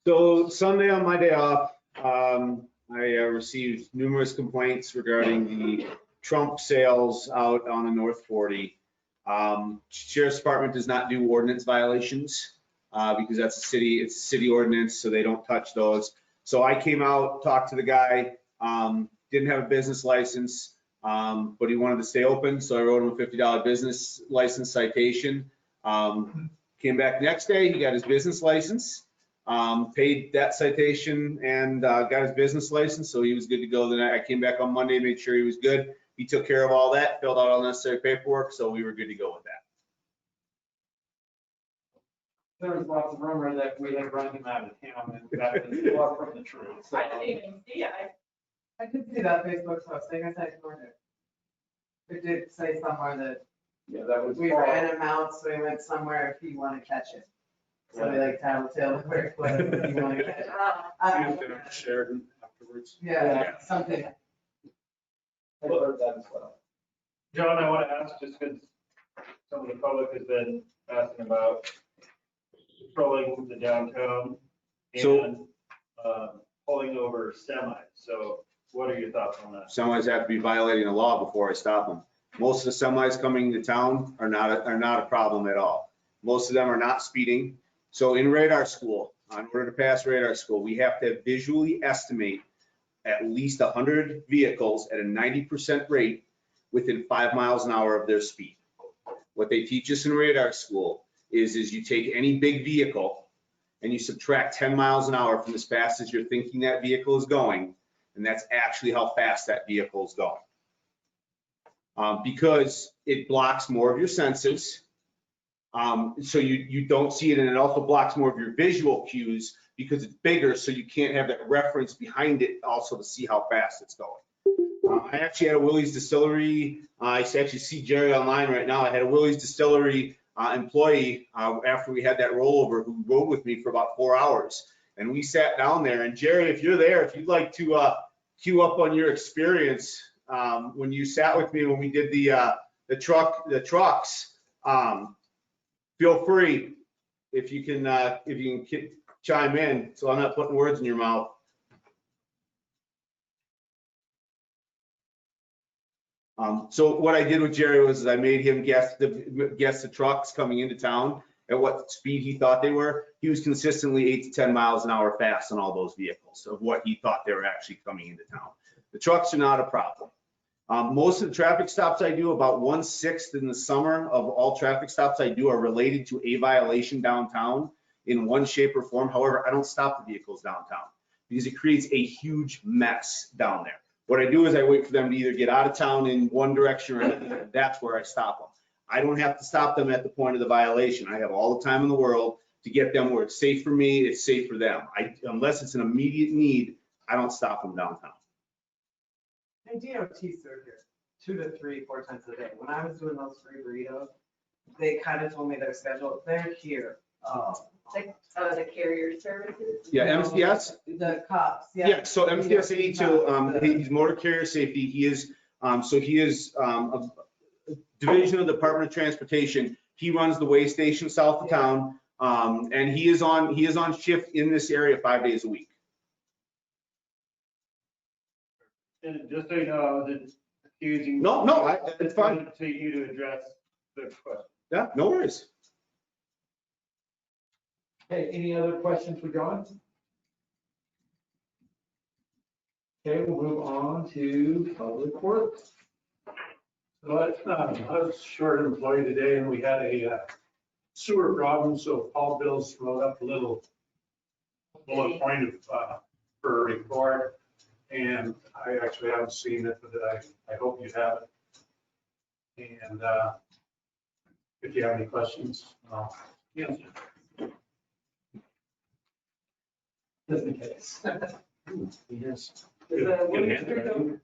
So Sunday on my day off, I received numerous complaints regarding the Trump sales out on the North 40. Sheriff's Department does not do ordinance violations because that's it's a city ordinance, so they don't touch those. So I came out, talked to the guy, didn't have a business license, but he wanted to stay open, so I wrote him a $50 business license citation. Came back next day, he got his business license. Paid that citation and got his business license, so he was good to go. Then I came back on Monday, made sure he was good. He took care of all that, filled out all necessary paperwork, so we were good to go with that. There was lots of rumor that we had run him out of town, and that was far from the truth. So, I didn't even see it. I did see that Facebook posting, I said, ignored it. It did say somewhere that yeah, that was we far. ran him out, so we went somewhere if you want to catch it. So we like tattletale where if you want to catch it. Sheridan afterwards. Yeah, something. I heard that as well. John, I want to ask, just because some of the public has been asking about patrolling the downtown So- and pulling over semis. So what are your thoughts on that? Semis have to be violating the law before I stop them. Most of the semis coming to town are not a problem at all. Most of them are not speeding. So in radar school, in order to pass radar school, we have to visually estimate at least 100 vehicles at a 90% rate within 5 miles an hour of their speed. What they teach us in radar school is you take any big vehicle and you subtract 10 miles an hour from as fast as you're thinking that vehicle is going, and that's actually how fast that vehicle is going. Because it blocks more of your senses. So you don't see it, and it also blocks more of your visual cues because it's bigger, so you can't have that reference behind it also to see how fast it's going. I actually had a Willie's Distillery, I actually see Jerry online right now. I had a Willie's Distillery employee after we had that rollover who rode with me for about 4 hours. And we sat down there, and Jerry, if you're there, if you'd like to queue up on your experience when you sat with me when we did the trucks, feel free if you can chime in, so I'm not putting words in your mouth. So what I did with Jerry was I made him guess the trucks coming into town at what speed he thought they were. He was consistently 8 to 10 miles an hour fast on all those vehicles of what he thought they were actually coming into town. The trucks are not a problem. Most of the traffic stops I do, about 1/6 in the summer of all traffic stops I do are related to a violation downtown in one shape or form. However, I don't stop the vehicles downtown because it creates a huge mess down there. What I do is I wait for them to either get out of town in one direction or another. That's where I stop them. I don't have to stop them at the point of the violation. I have all the time in the world to get them where it's safe for me, it's safe for them. Unless it's an immediate need, I don't stop them downtown. And DOT's are here 2 to 3, 4 times a day. When I was doing those free burritos, they kind of told me their schedule. They're here. The carrier services? Yeah, MCS. The cops, yeah. Yeah, so MCS 82, he's motor carrier safety. He is a division of the Department of Transportation. He runs the weigh station south of town, and he is on shift in this area 5 days a week. And just so you know, I was accusing. No, it's fine. To you to address the question. Yeah, no worries. Okay, any other questions for John? Okay, we'll move on to Public Works. So I was short employed today and we had a sewer problem, so Paul Bills wrote up a little bullet point for a report. And I actually haven't seen it, but I hope you have it. And if you have any questions, I'll answer. Just in case. Yes. Is the William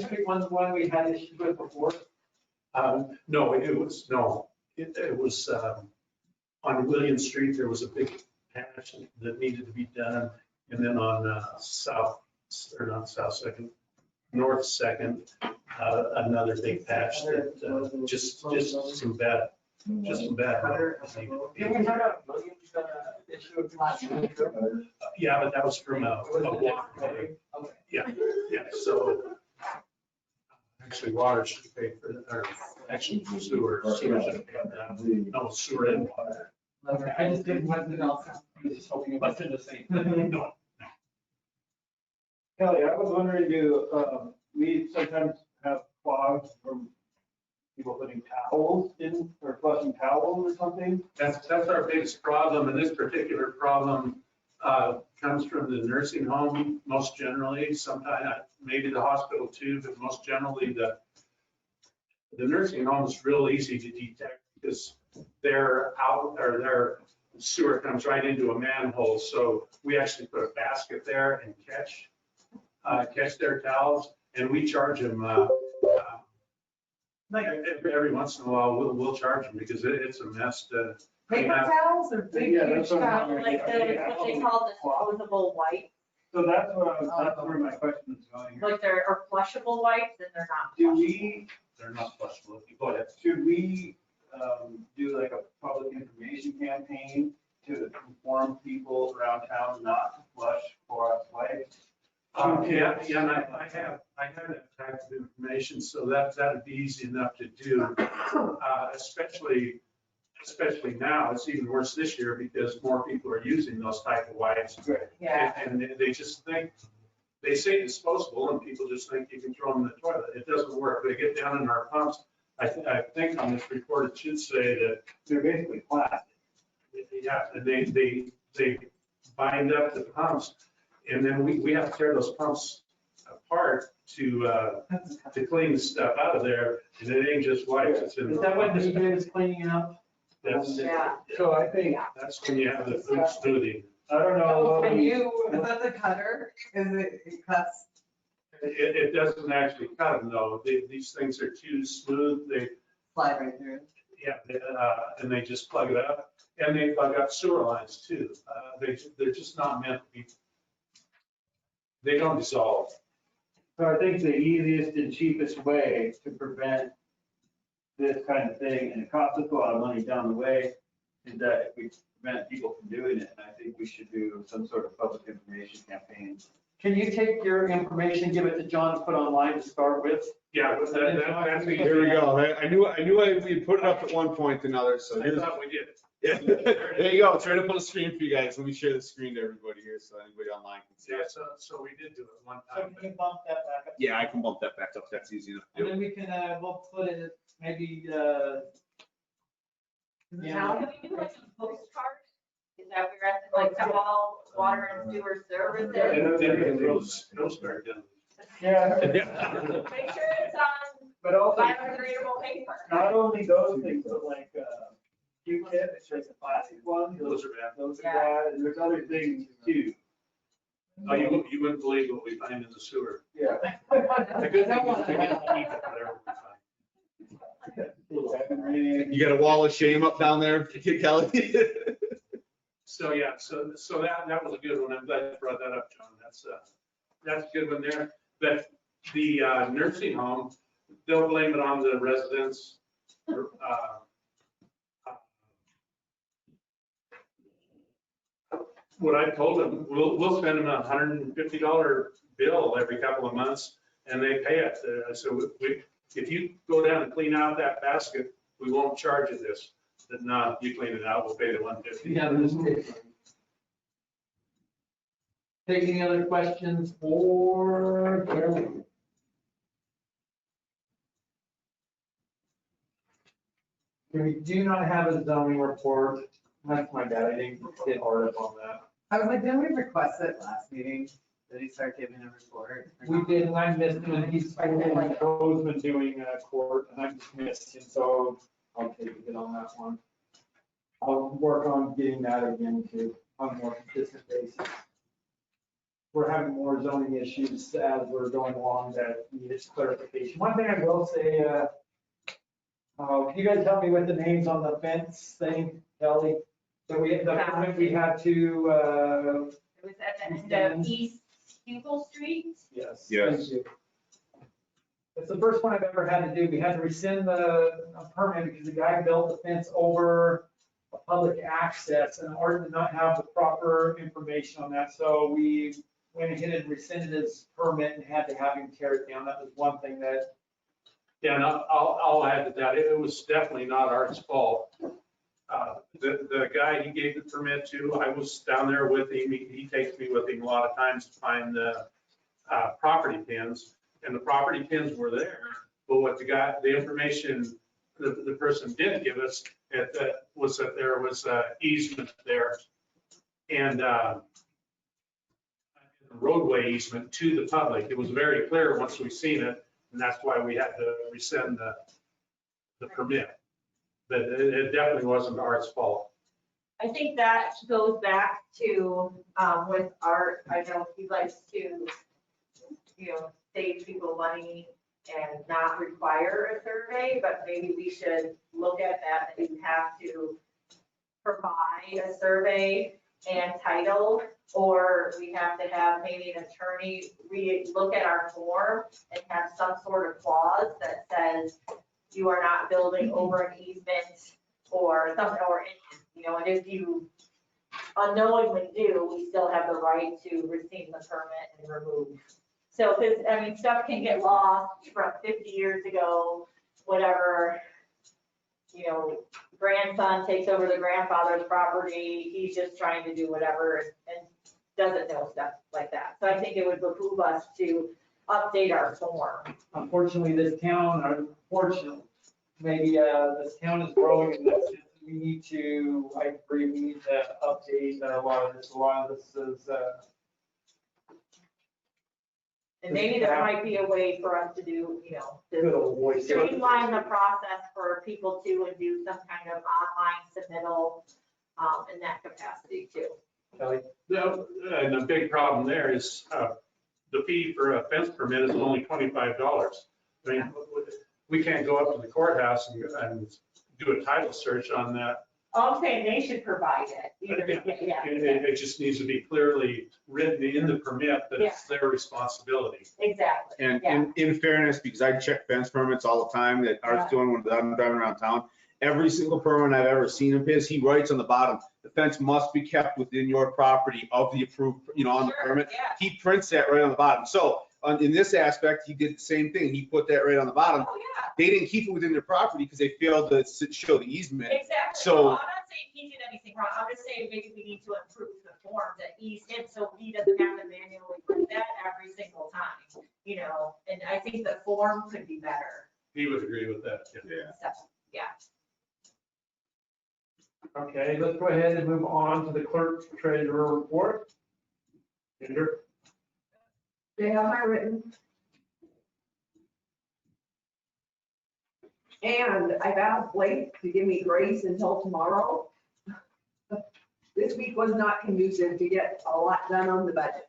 Street one the one we had issues with before? No, it was on William Street, there was a big patch that needed to be done. And then on North Second, another big patch that, just some bad. Just some bad. Yeah, but that was from a water. Yeah, so actually water should pay for the, or actually sewer should pay for that. No, sewer and water. Okay, I just didn't want to know. I was just hoping it wasn't the same. No. Kelly, I was wondering, do we sometimes have clogs from people putting towels in or flushing towels or something? That's our biggest problem, and this particular problem comes from the nursing home most generally, sometimes maybe the hospital too, but most generally the nursing home is real easy to detect because their sewer comes right into a manhole. So we actually put a basket there and catch their towels, and we charge them. Like every once in a while, we'll charge them because it's a mess to clean Paper up. towels or big, Yeah, huge that's what I'm towels? Like what they call disposable wipes, So that's where my question is going here. like they're or flushable wipes and they're not. Do we, They're not flushable. Go ahead. should we do like a public information campaign to inform people around town not to flush Clorox wipes? Yeah, and I have that type of information, so that'd be easy enough to do. Especially now, it's even worse this year because more people are using those type of wipes. Yeah. And they just think, they say disposable and people just think you can throw them in the toilet. It doesn't work. They get down in our pumps. I think on this report, it should say that They're basically plastic. yeah, and they bind up the pumps, and then we have to tear those pumps apart to clean the stuff out of there, and it ain't just wipes, it's in. Is that what the is cleaning up? That's, Yeah. So I think, that's when you have the food smoothie. I don't know. Can you, is that the cutter? Is it cuts? It doesn't actually cut them though. These things are too smooth. They, Slide right through. yeah, and they just plug it up, and they plug up sewer lines too. They're just not meant to be, they don't dissolve. So I think the easiest and cheapest way to prevent this kind of thing, and it costs us a lot of money down the way, is that if we prevent people from doing it, and I think we should do some sort of public information campaign. Can you take your information, give it to John to put online to start with? Yeah, but that's. There we go. I knew we put it up at one point or another, so I here's. thought we did. Yeah, there you go. Try to put a screen for you guys. Let me share the screen to everybody here so anybody online can see Yeah, it. so we did do it one So time. can you bump that back up? Yeah, I can bump that back up. That's easy enough to And do. then we can, we'll put it, maybe, Now, can we do like a postcard? Is that what you're asking, like to all water and sewer services? And those are done. Yeah. Make sure it's on But also, biodegradable paper. not only those things, but like Q-tips, like the plastic ones, Those are bad. those are bad, and there's other things too. Oh, you wouldn't believe what we find in the sewer. Yeah. The good thing is we can keep it whatever we find. You got a wall of shame up down there, Kelly? So, yeah, so that was a good one. I'm glad you brought that up, John. That's a good one there. But the nursing home, they'll blame it on the residents. What I told them, we'll send them a $150 bill every couple of months and they pay it. So if you go down and clean out that basket, we won't charge you this. But no, you clean it out, we'll pay the $150. yeah, there's. Take any other questions for Kelly? We do not have a zoning report. That's my bad. I didn't get hard up on that. I was like, didn't we request it last meeting? Did he start giving a report? We did, and I missed him, and he's, Joe's been doing court, and I just missed him, so I'll take it on that one. I'll work on getting that again too, on a more consistent basis. We're having more zoning issues as we're going along that needs clarification. One thing I will say, can you guys help me with the names on the fence thing, Kelly? So we had to, It was at the end of East Hubel Street. Yes. Yes. Thank you. It's the first one I've ever had to do. We had to rescind a permit because the guy built the fence over a public access and Art did not have the proper information on that. So we went ahead and rescinded his permit and had to have him tear it down. That was one thing that. Yeah, and I'll add to that. It was definitely not Art's fault. The guy he gave the permit to, I was down there with him. He takes me with him a lot of times to find the property pins, and the property pins were there. But what the information the person did give us was that there was easement there, and roadway easement to the public. It was very clear once we seen it, and that's why we had to rescind the permit. But it definitely wasn't Art's fault. I think that goes back to, with Art, I know he likes to, save people money and not require a survey, but maybe we should look at that you have to provide a survey and title, or we have to have maybe an attorney look at our form and have some sort of clause that says you are not building over an easement or something, and if you unknowingly do, we still have the right to rescind the permit and remove. So, because, stuff can get lost from 50 years ago, whatever, grandson takes over the grandfather's property, he's just trying to do whatever and doesn't know stuff like that. So I think it would behoove us to update our form. Unfortunately, this town, maybe this town is growing and we need to, I agree, we need to update a lot of this. A lot of this is. And maybe there might be a way for us to do, to streamline the process for people to and do some kind of online submittal in that capacity too. And the big problem there is the fee for a fence permit is only $25. I mean, we can't go up to the courthouse and do a title search on that. I'm saying they should provide it. It just needs to be clearly written in the permit that it's their responsibility. Exactly. And in fairness, because I check fence permits all the time that Art's doing when I'm driving around town, every single permit I've ever seen of his, he writes on the bottom, the fence must be kept within your property of the approved, on the permit. He prints that right on the bottom. So in this aspect, he did the same thing. He put that right on the bottom. They didn't keep it within their property because they failed to show the easement. Exactly. So I'm not saying he did anything wrong. I'm just saying maybe we need to improve the form that ease him so he doesn't have to manually do that every single time, and I think the form could be better. He would agree with that. Yeah. Okay, let's go ahead and move on to the clerk treasurer report. Ginger? They have my written. And I've asked Blake to give me grace until tomorrow. This week was not conducive to get a lot done on the budget.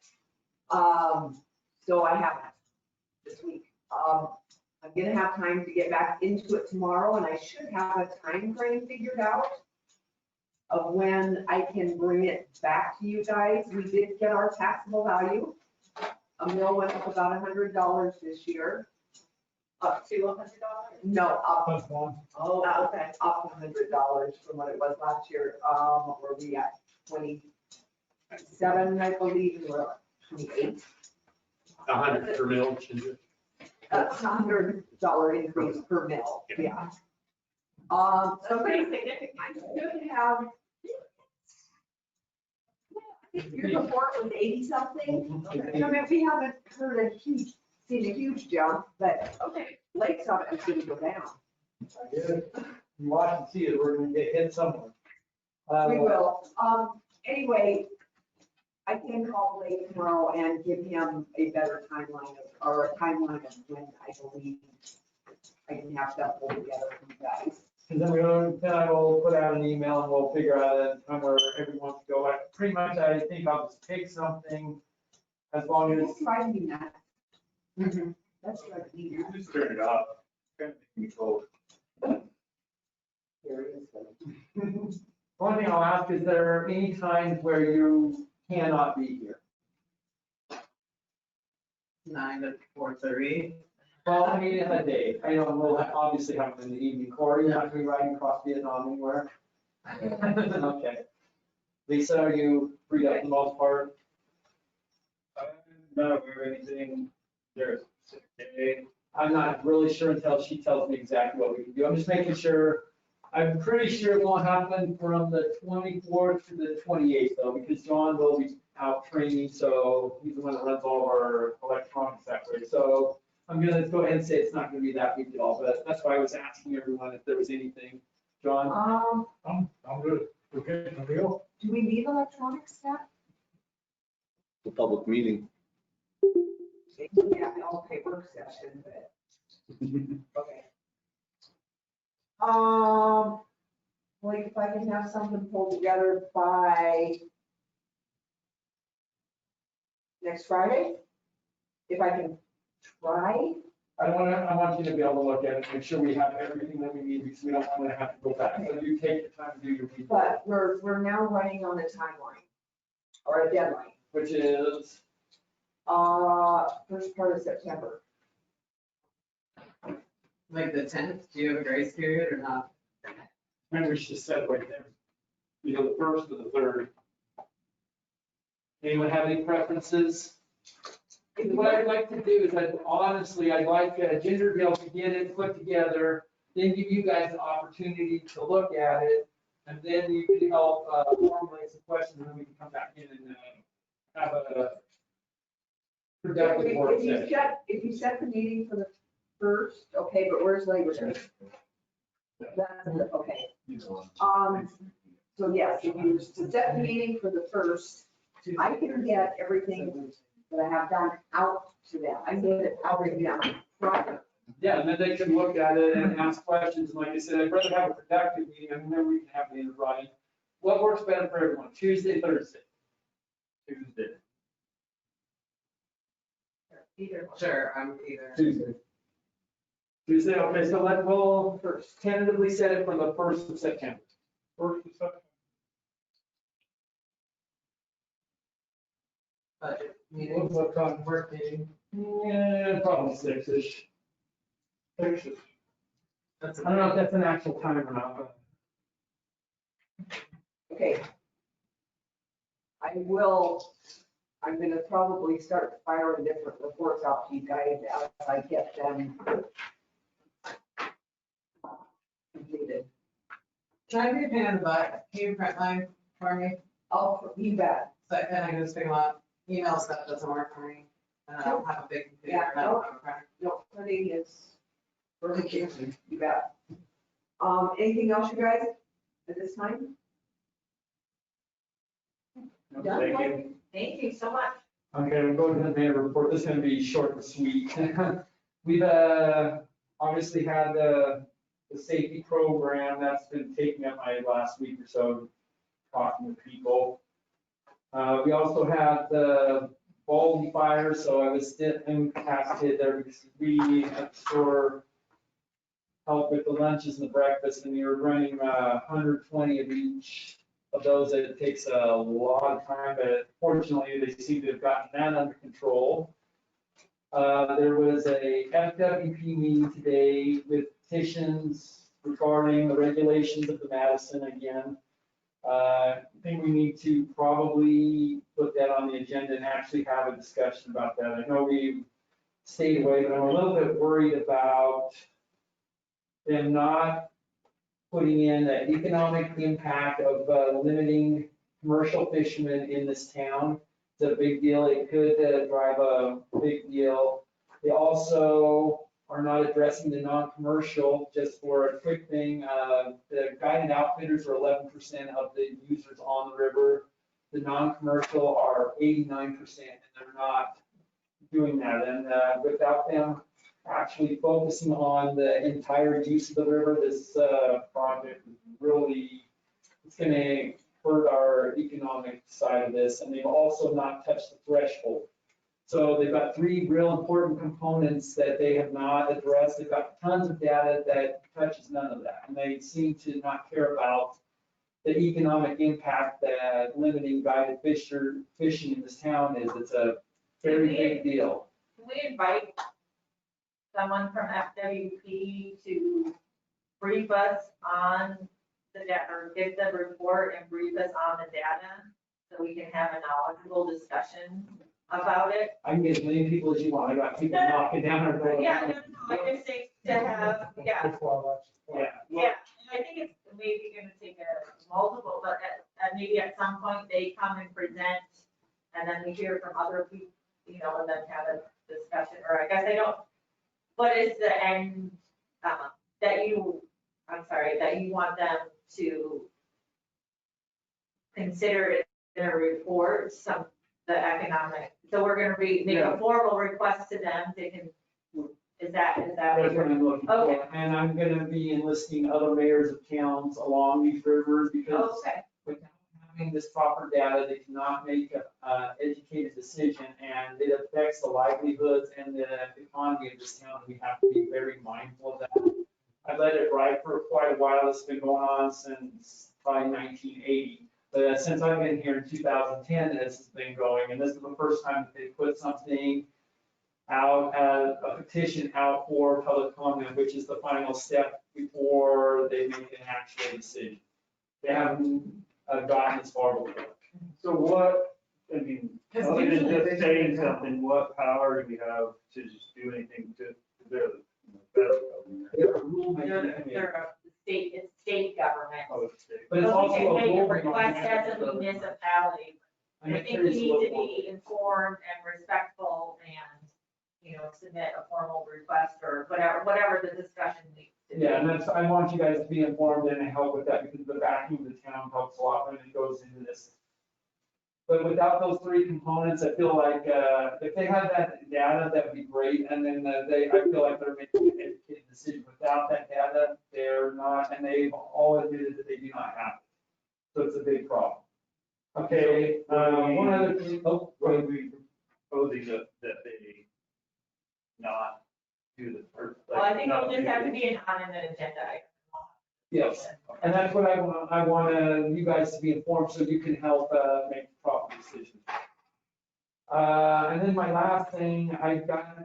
So I haven't this week. I'm gonna have time to get back into it tomorrow, and I should have a time frame figured out of when I can bring it back to you guys. We did get our taxable value. A mill went up about $100 this year. Up to $100? No, up. Oh, okay. Up $100 from what it was last year. What were we at? 27, I believe, we're at 28. 100 per mill, Ginger. That's $100 increase per mill, yeah. So pretty significant. I should have. Your report was 80 something. I mean, we haven't seen a huge jump, but okay, Lake's obviously going to go down. You watch and see it, we're gonna get hit somewhere. We will. Anyway, I can call Lake tomorrow and give him a better timeline or a timeline of when I believe I can have that pulled together for you guys. And then I will put out an email and we'll figure out a time where everyone can go. Pretty much, I think I'll just pick something as long as. That's driving me nuts. That's driving me nuts. Just turn it off. Kind of control. One thing I'll ask, is there any times where you cannot be here? 9 to 4:30. Well, I mean, in a day, I know we'll obviously have them in the evening. Corey, you're not gonna be riding across Vietnam anywhere? Okay. Lisa, are you free up for the most part? I'm not aware of anything there's today. I'm not really sure until she tells me exactly what we can do. I'm just making sure. I'm pretty sure it won't happen from the 24th to the 28th though, because John will be out training, so he's the one that runs all of our electronics that way. So I'm gonna go ahead and say it's not gonna be that big deal, but that's why I was asking everyone if there was anything. John? I'm good. Okay, Emil? Do we need electronics yet? The public meeting. Yeah, okay, work session, but, okay. Like if I can have something pulled together by next Friday, if I can try. I want you to be able to look at it, make sure we have everything that we need, because we don't want to have to go back. So you take your time to do your research. But we're now running on a timeline or a deadline, Which is, first part of September. Like the 10th, do you have a grace period or not? remember she just said right there, either the first or the third. Anyone have any preferences? What I'd like to do is I'd like Ginger to be able to get it put together, then give you guys an opportunity to look at it, and then you can help formulate some questions, and then we can come back in and have a productive work session. If you set the meeting for the first, okay, but where's Labor Day? That's, okay. So yes, if you set the meeting for the first, I can get everything that I have done out to them. I can get it out to them. Right. Yeah, and then they can look at it and ask questions, and like I said, I'd rather have a productive meeting, and then we can have the end running. What works better for everyone, Tuesday, Thursday? Tuesday. Either one. Sure, I'm either. Tuesday. Tuesday, okay, so we'll first tentatively set it for the 1st of September. 1st of September. Budget meeting. What time work meeting? Yeah, probably 6-ish. 6-ish. I don't know if that's an actual time or not, but. Okay. I'm gonna probably start firing different reports out to you guys as I get them completed. Can I be a pain in the butt? Can you print mine for me? You bet. So then I can just pick them up. Email stuff doesn't work for me. And I don't have a big computer. Yeah, and I don't have a printer. No, printing is, you bet. Anything else, you guys, at this time? No, Done? thank you. Thank you so much. Okay, we'll go to the mayor report. This is gonna be short and sweet. We've obviously had the safety program that's been taking up my last week or so, talking with people. We also had the Baldy fire, so I was still incapacitated there because we at the store helped with the lunches and the breakfast, and we were running 120 of each of those. It takes a lot of time, but fortunately they seem to have gotten that under control. There was a FWP meeting today with petitions regarding the regulations of the Madison again. I think we need to probably put that on the agenda and actually have a discussion about that. I know we stayed away, but I'm a little bit worried about them not putting in the economic impact of limiting commercial fishermen in this town. It's a big deal. It could drive a big deal. They also are not addressing the non-commercial. Just for a quick thing, the guided outfitters are 11% of the users on the river. The non-commercial are 89%, and they're not doing that. And without them actually focusing on the entire use of the river, this project is really, it's going to hurt our economic side of this. And they've also not touched the threshold. So they've got 3 real important components that they have not addressed. They've got tons of data that touches none of that. And they seem to not care about the economic impact that limiting guided fishing in this town is. It's a very big deal. Can we invite someone from FWP to brief us on the data, or get the report and brief us on the data, so we can have a knowledgeable discussion about it. I can get as many people as you want. I got people knocking down our door. Yeah, no, I just think to have, yeah, Yeah. yeah, and I think it's maybe gonna take a multiple, but maybe at some point they come and present, and then we hear from other people, you know, and then have a discussion, or I guess I don't, what is the end, that you want them to consider it in a report, the economic, so we're gonna make a formal request to them, they can, is that what That's you're? what I'm looking Okay. for. And I'm gonna be enlisting other mayors of towns along these rivers because Okay. without having this proper data, they cannot make a educated decision, and it affects the livelihoods and the economy of this town. We have to be very mindful of that. I've let it ride for quite a while. It's been going on since probably 1980. But since I've been here in 2010, this has been going, and this is the first time that they put something out, a petition out for public comment, which is the final step before they make an actual decision. They haven't gotten as far before. So what, I mean, Because other than usually just they- saying something, what power do we have to just do anything to the federal government? They're a rulemaking committee. They're it's state government. Oh, it's state. But it's So also we can a make a rulemaking request as a committee. municipality. I'm I think we curious need what- to be informed and respectful and, you know, submit a formal request or whatever the discussion needs to be. Yeah, and that's, I want you guys to be informed and help with that because the backing of the town helps a lot when it goes into this. But without those three components, I feel like, if they had that data, that'd be great. And then I feel like they're making an educated decision. Without that data, they're not, and they've all admitted that they do not have it. So it's a big problem. Okay, one other thing, What are we proposing that they not do the first? Well, I think not it'll just do have to this? be on an agenda item. yes, and that's what I want you guys to be informed so you can help make proper decisions. And then my last thing, I got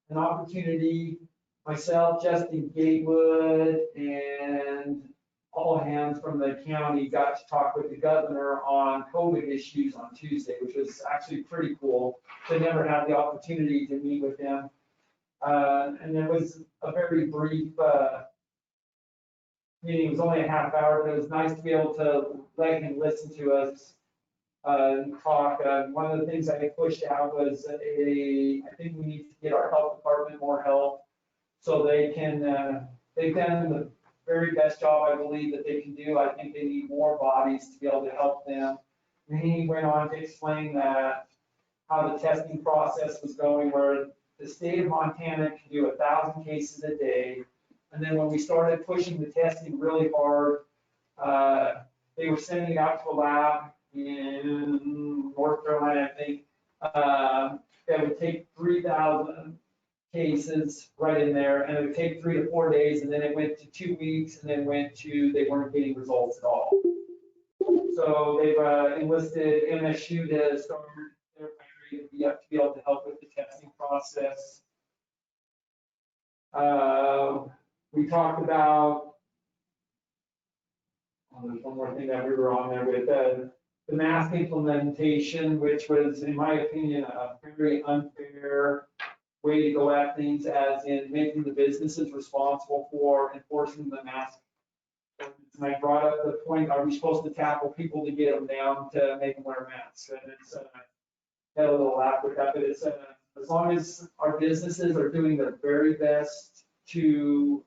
an opportunity, myself, Justin Gatewood, and all hands from the county got to talk with the governor on COVID issues on Tuesday, which was actually pretty cool. They never had the opportunity to meet with him. And it was a very brief meeting. It was only a half hour, but it was nice to be able to let him listen to us and talk. One of the things I pushed out was I think we need to get our health department more help so they can, they've done the very best job I believe that they can do. I think they need more bodies to be able to help them. And he went on to explain that how the testing process was going, where the state of Montana can do 1,000 cases a day. And then when we started pushing the testing really hard, they were sending it out to a lab in North Carolina, I think, that would take 3,000 cases right in there, and it would take 3 to 4 days, and then it went to 2 weeks, and then they weren't getting results at all. So they've enlisted MSU to start their primary to be able to help with the testing process. We talked about, there's one more thing that we were on there with, the mask implementation, which was, in my opinion, a very unfair way to go at things, as in making the businesses responsible for enforcing the mask. And I brought up the point, are we supposed to tackle people to get them down to make them wear masks? And it's, had a little laugh with that, but it's, as long as our businesses are doing their very best to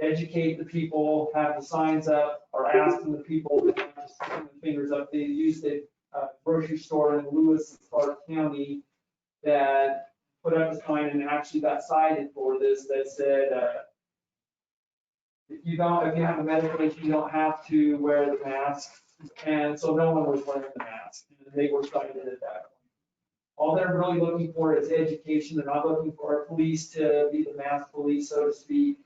educate the people, have the signs up, or asking the people to have just put the fingers up. They used a grocery store in Lewis, Clark County, that put up a sign and actually got cited for this that said, if you have a medical issue, you don't have to wear the mask. And so no one was wearing the mask, and they were cited at that point. All they're really looking for is education. They're not looking for our police to be the mask police, so to speak,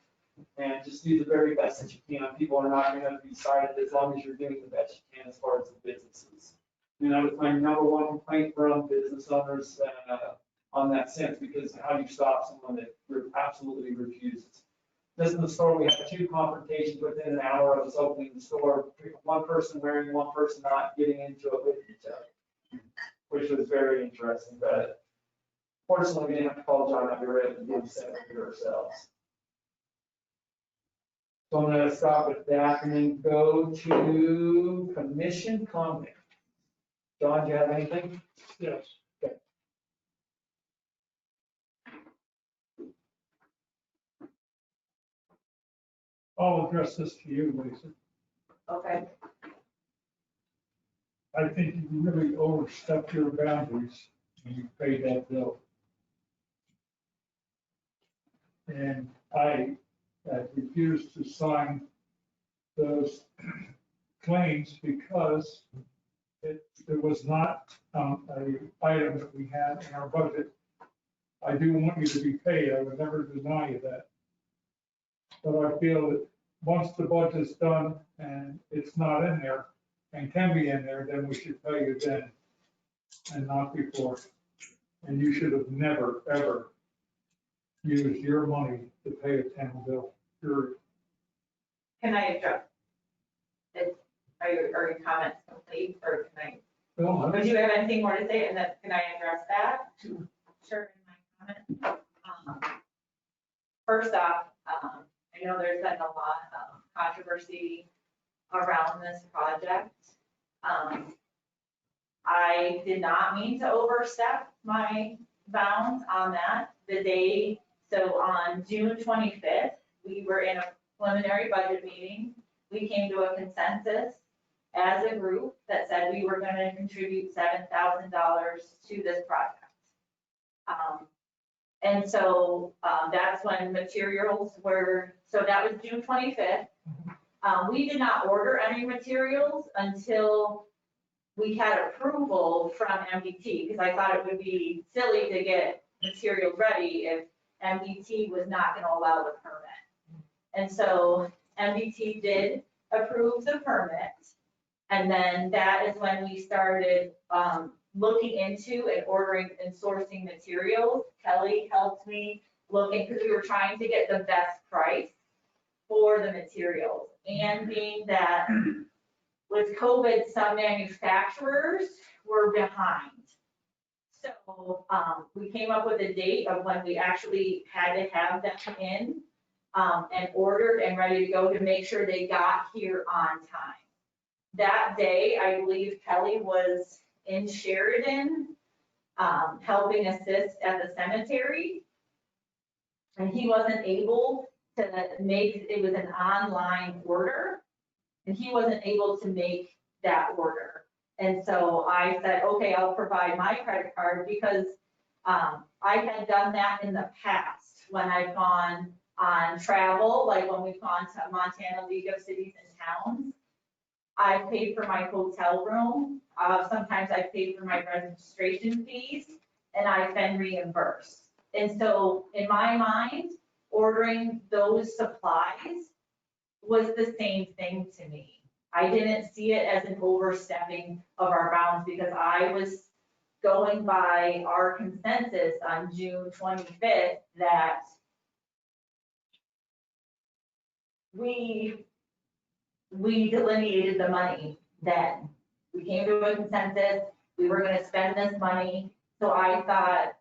and just do the very best that you can. People are not going to be cited as long as you're doing the best you can as far as the businesses. And that was my number one complaint from business owners on that sense, because how do you stop someone that absolutely refuses? This is the store, we had 2 confrontations within an hour of us opening the store, one person wearing, one person not, getting into it with each other, which was very interesting, but fortunately, we didn't have to call John, we were able to get set up here ourselves. So I'm gonna stop with that and then go to commission comment. John, do you have anything? Yes. Okay. I'll address this to you, Lisa. Okay. I think you really overstepped your boundaries when you paid that bill. And I refused to sign those claims because it was not a item that we had in our budget. I do want you to be paid. I would never deny you that. But I feel that once the budget's done and it's not in there and can be in there, then we should pay you then and not before. And you should have never, ever used your money to pay a town bill, period. Can I address? Are your comments complete, or can I? Well, Would you have anything more to say, and then can I address that? Sure, in my comment. First off, I know there's been a lot of controversy around this project. I did not mean to overstep my bounds on that. So on June 25th, we were in a preliminary budget meeting. We came to a consensus as a group that said we were going to contribute $7,000 to this project. And so that's when materials were, so that was June 25th. We did not order any materials until we had approval from MDT, because I thought it would be silly to get materials ready if MDT was not going to allow the permit. And so MDT did approve the permit. And then that is when we started looking into and ordering and sourcing materials. Kelly helped me looking, because we were trying to get the best price for the materials. And being that with COVID, some manufacturers were behind. So we came up with a date of when we actually had to have them come in and ordered and ready to go to make sure they got here on time. That day, I believe Kelly was in Sheridan, helping assist at the cemetery. And he wasn't able to make, it was an online order, and he wasn't able to make that order. And so I said, okay, I'll provide my credit card, because I had done that in the past when I've gone on travel, like when we've gone to Montana League of Cities and Towns. I've paid for my hotel room. Sometimes I've paid for my registration fees, and I've been reimbursed. And so in my mind, ordering those supplies was the same thing to me. I didn't see it as an overstepping of our bounds, because I was going by our consensus on June 25th that we delineated the money then. We came to a consensus, we were gonna spend this money. So I thought,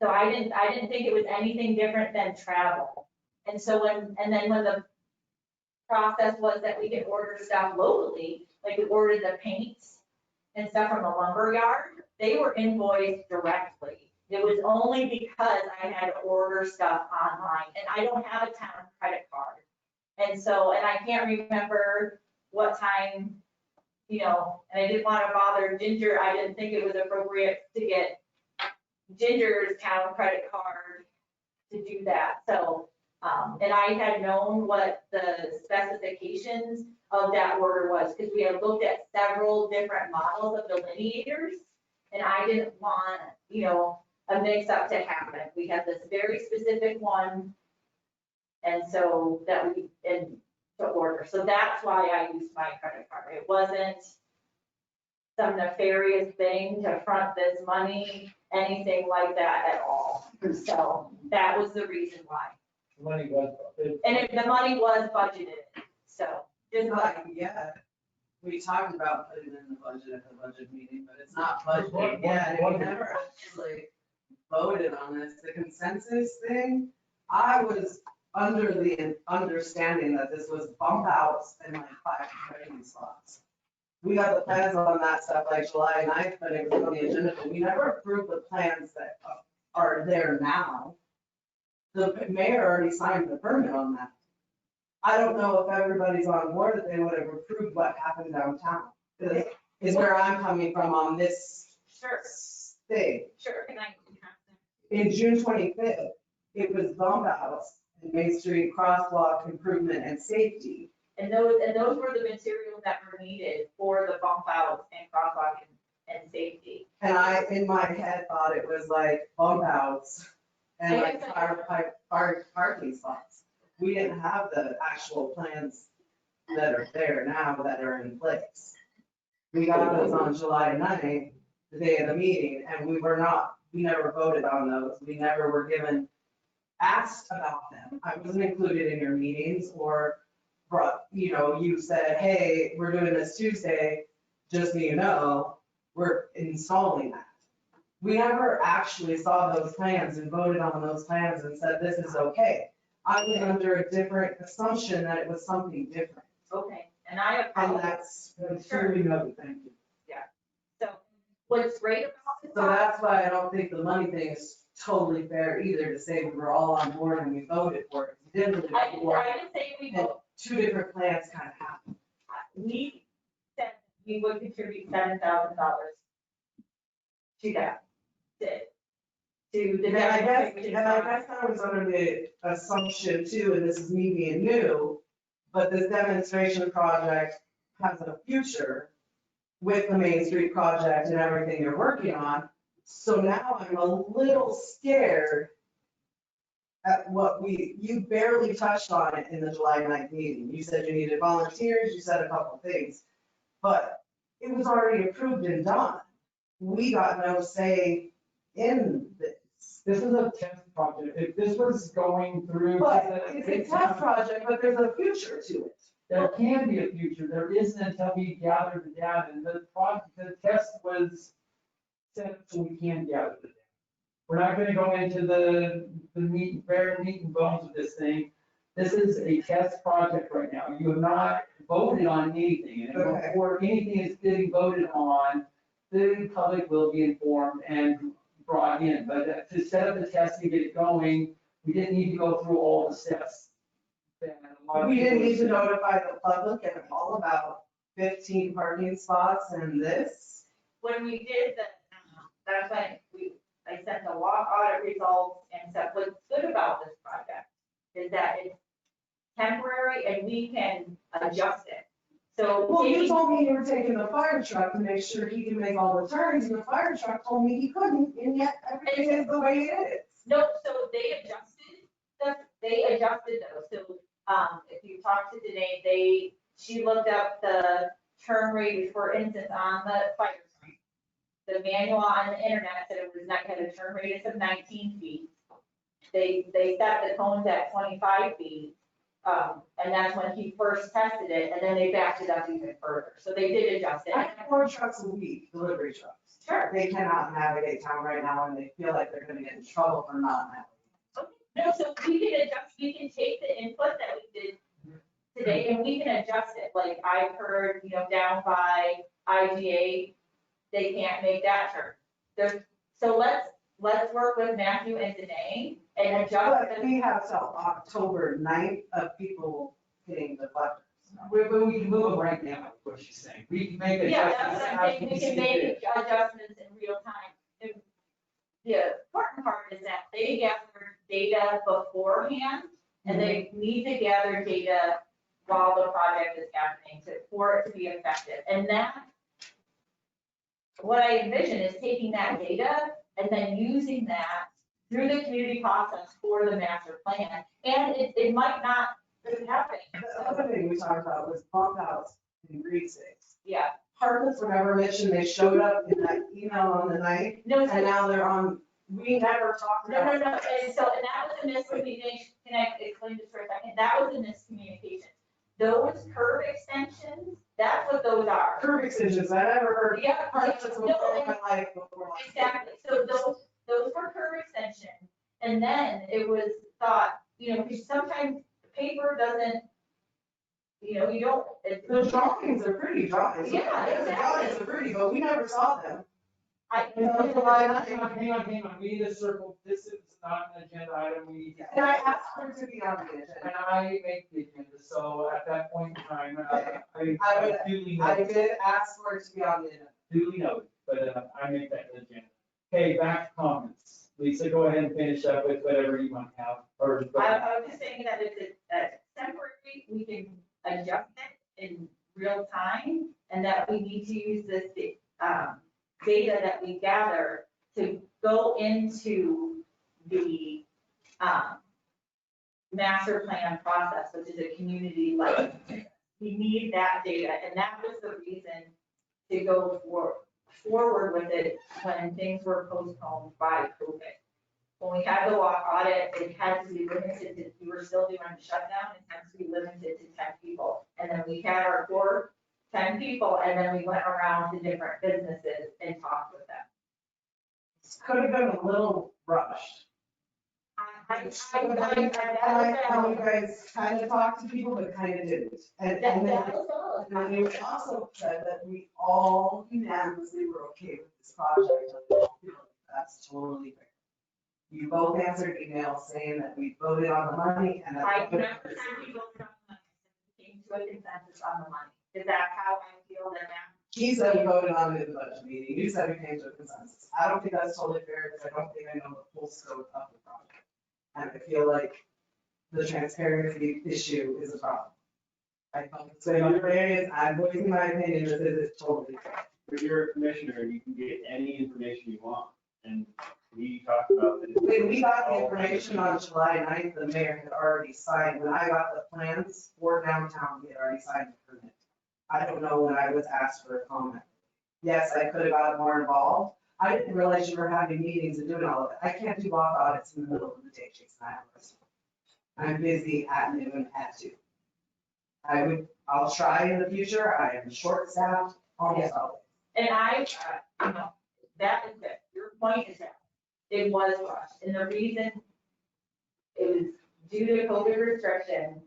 so I didn't think it was anything different than travel. And so when the process was that we could order stuff locally, like we ordered the paints and stuff from the lumber yard, they were invoiced directly. It was only because I had to order stuff online, and I don't have a town credit card. And so, and I can't remember what time, and I didn't want to bother Ginger. I didn't think it was appropriate to get Ginger's town credit card to do that. So, and I had known what the specifications of that order was, because we had looked at several different models of delineators, and I didn't want, a mix up to happen. We had this very specific one, and so that we, and to order. So that's why I used my credit card. It wasn't some nefarious thing to front this money anything like that at all. So that was the reason why. Money was. The money was budgeted, so just like, Yeah, we talked about putting it in the budget at the budget meeting, but it's not budgeted yet. And we never actually voted on this. The consensus thing, I was under the understanding that this was bump outs and like 5 parking slots. We got the plans on that stuff like July 9th, but it was on the agenda, but we never approved the plans that are there now. The mayor already signed the permit on that. I don't know if everybody's on board that they would have approved what happened downtown. Is where I'm coming from on this sure, thing. sure, can I? In June 25th, it was bump outs and Main Street crosswalk improvement and safety. And those were the materials that were needed for the bump outs and crosswalk and safety. And I, in my head, thought it was like bump outs and like parking spots. We didn't have the actual plans that are there now that are in place. We got those on July 9th, the day of the meeting, and we never voted on those. We never were asked about them. I wasn't included in your meetings or you said, hey, we're doing this Tuesday, just so you know, we're installing that. We never actually saw those plans and voted on those plans and said, this is okay. I was under a different assumption that it was something different. Okay, and I apologize. That's truly noted, thank you. Yeah, so what's great about this. So that's why I don't think the money thing is totally fair either, to say we were all on board and we voted for it. We didn't really I vote for it. didn't say we And voted. 2 different plans kind of happened. We said we would contribute $7,000 to that. To the. And I guess I was under the assumption too, and this is me being new, but this demonstration project has a future with the Main Street project and everything you're working on. So now I'm a little scared at what you barely touched on it in the July 9th meeting. You said you needed volunteers, you said a couple things, but it was already approved and done. We got no say in this. This is a test project. If this was going through. But it's a test project, but there's a future to it. There can be a future. There isn't until we gather the data. And the test was set up so we can gather the data. We're not going to go into the meat and bones of this thing. This is a test project right now. You have not voted on anything. And before anything is getting voted on, the public will be informed and brought in. But to set up the test and get it going, we didn't need to go through all the steps. We didn't need to notify the public at all about 15 parking spots and this. When we did that's when I sent the audit results and said, what's good about this project is that it's temporary and we can adjust it. So. Well, you told me you were taking the fire truck to make sure he could make all the turns, and the fire truck told me he couldn't, and yet everything is the way it is. No, so they adjusted those. So, if you talk to Danae, she looked up the turn radius, for instance, on the fire truck. The manual on the internet said it was not, had a turn radius of 19 feet. They set the cones at 25 feet. And that's when he first tested it, and then they backed it up even further. So they did adjust it. I have 4 trucks a week, delivery trucks. Sure. They cannot navigate town right now, and they feel like they're gonna get in trouble for not navigating. No, so we can adjust, we can take the input that we did today and we can adjust it. Like I've heard, down by IGA, they can't make that turn. So let's work with Matthew and Danae and adjust. But we have till October 9th of people hitting the buttons. We can move them right now, is what she's saying. We can make adjustments. Yeah, that's what I'm saying. We can make adjustments in real time. The important part is that they gather data beforehand and they need to gather data while the project is happening for it to be effective. And that, what I envision is taking that data and then using that through the community process for the master plan. And it might not happen. The other thing we talked about was bump outs in precincts. Yeah. Parklets were never mentioned. They showed up in that email on the night, No, and now they're on, we never talked No, about. and that was a miscommunication. Can I explain this for a second? That was a miscommunication. Those curb extensions, that's what those are. Curb extensions, I never heard. Yeah. Parklets No, before in and- my life, before. Exactly, so those were curb extensions, and then it was thought, because sometimes paper doesn't, you don't. The drawings are pretty drawings. Yeah, The exactly. drawings are pretty, but we never saw them. Hang on, we need to circle, this is not an agenda item, we need to. And I asked for it to be on the agenda. And I make the agenda, so at that point in time, I duly I noted, did ask for it to be on the agenda. duly noted, but I make that agenda. Okay, back to comments. Lisa, go ahead and finish up with whatever you want to have, or. I was just saying that it's temporary, we can adjust it in real time, and that we need to use this, data that we gather to go into the, master plan process, which is a community like. We need that data, and that was the reason to go forward with it when things were postponed by COVID. When we had the walk audit, it had to be limited to, we were still doing the shutdown, it had to be limited to 10 people. And then we had our core 10 people, and then we went around to different businesses and talked with them. Could have been a little rushed. I how you guys kind of talked to people, but kind of didn't. And then you also said that we all unanimously were okay with this project. That's totally fair. You both answered emails saying that we voted on the money and that. I never said we voted on the money, we came to a consensus on the money. Is that how I feel that now? He said we voted on it in the budget meeting. You said we came to a consensus. I don't think that's totally fair because I don't think I know the full scope of the project. And I feel like the transparency issue is a problem. I felt the same other areas. I'm voicing my opinion. This is totally fair. If you're a commissioner, you can get any information you want. And we talked about this. When we got the information on July 9th, the mayor had already signed. When I got the plans for downtown, he had already signed the permit. I don't know when I was asked for a comment. Yes, I could have got more involved. I didn't realize you were having meetings and doing all of it. I can't do walk audits in the middle of the day, Jason. I'm busy at noon at 2. I'll try in the future. I am short-staffed almost always. And that is it. Your point is that it was rushed. And the reason it was due to COVID restriction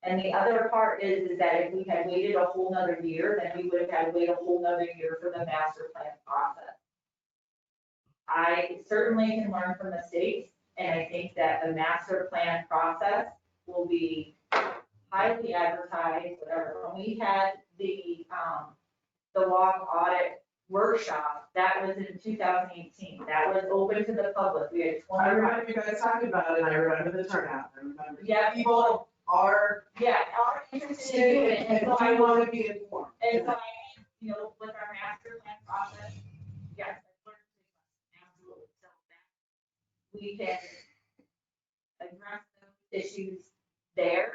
and the other part is that if we had waited a whole nother year, then we would have had to wait a whole nother year for the master plan process. I certainly can learn from mistakes, and I think that the master plan process will be highly advertised, whatever. When we had the walk audit workshop, that was in 2018. That was open to the public. We had 20. I remember you guys talking about it, and I remember the turnout. I remember. Yeah, People are interested in doing it. And so I want to be informed. And so with our master plan process, yes, absolutely. So that we can address those issues there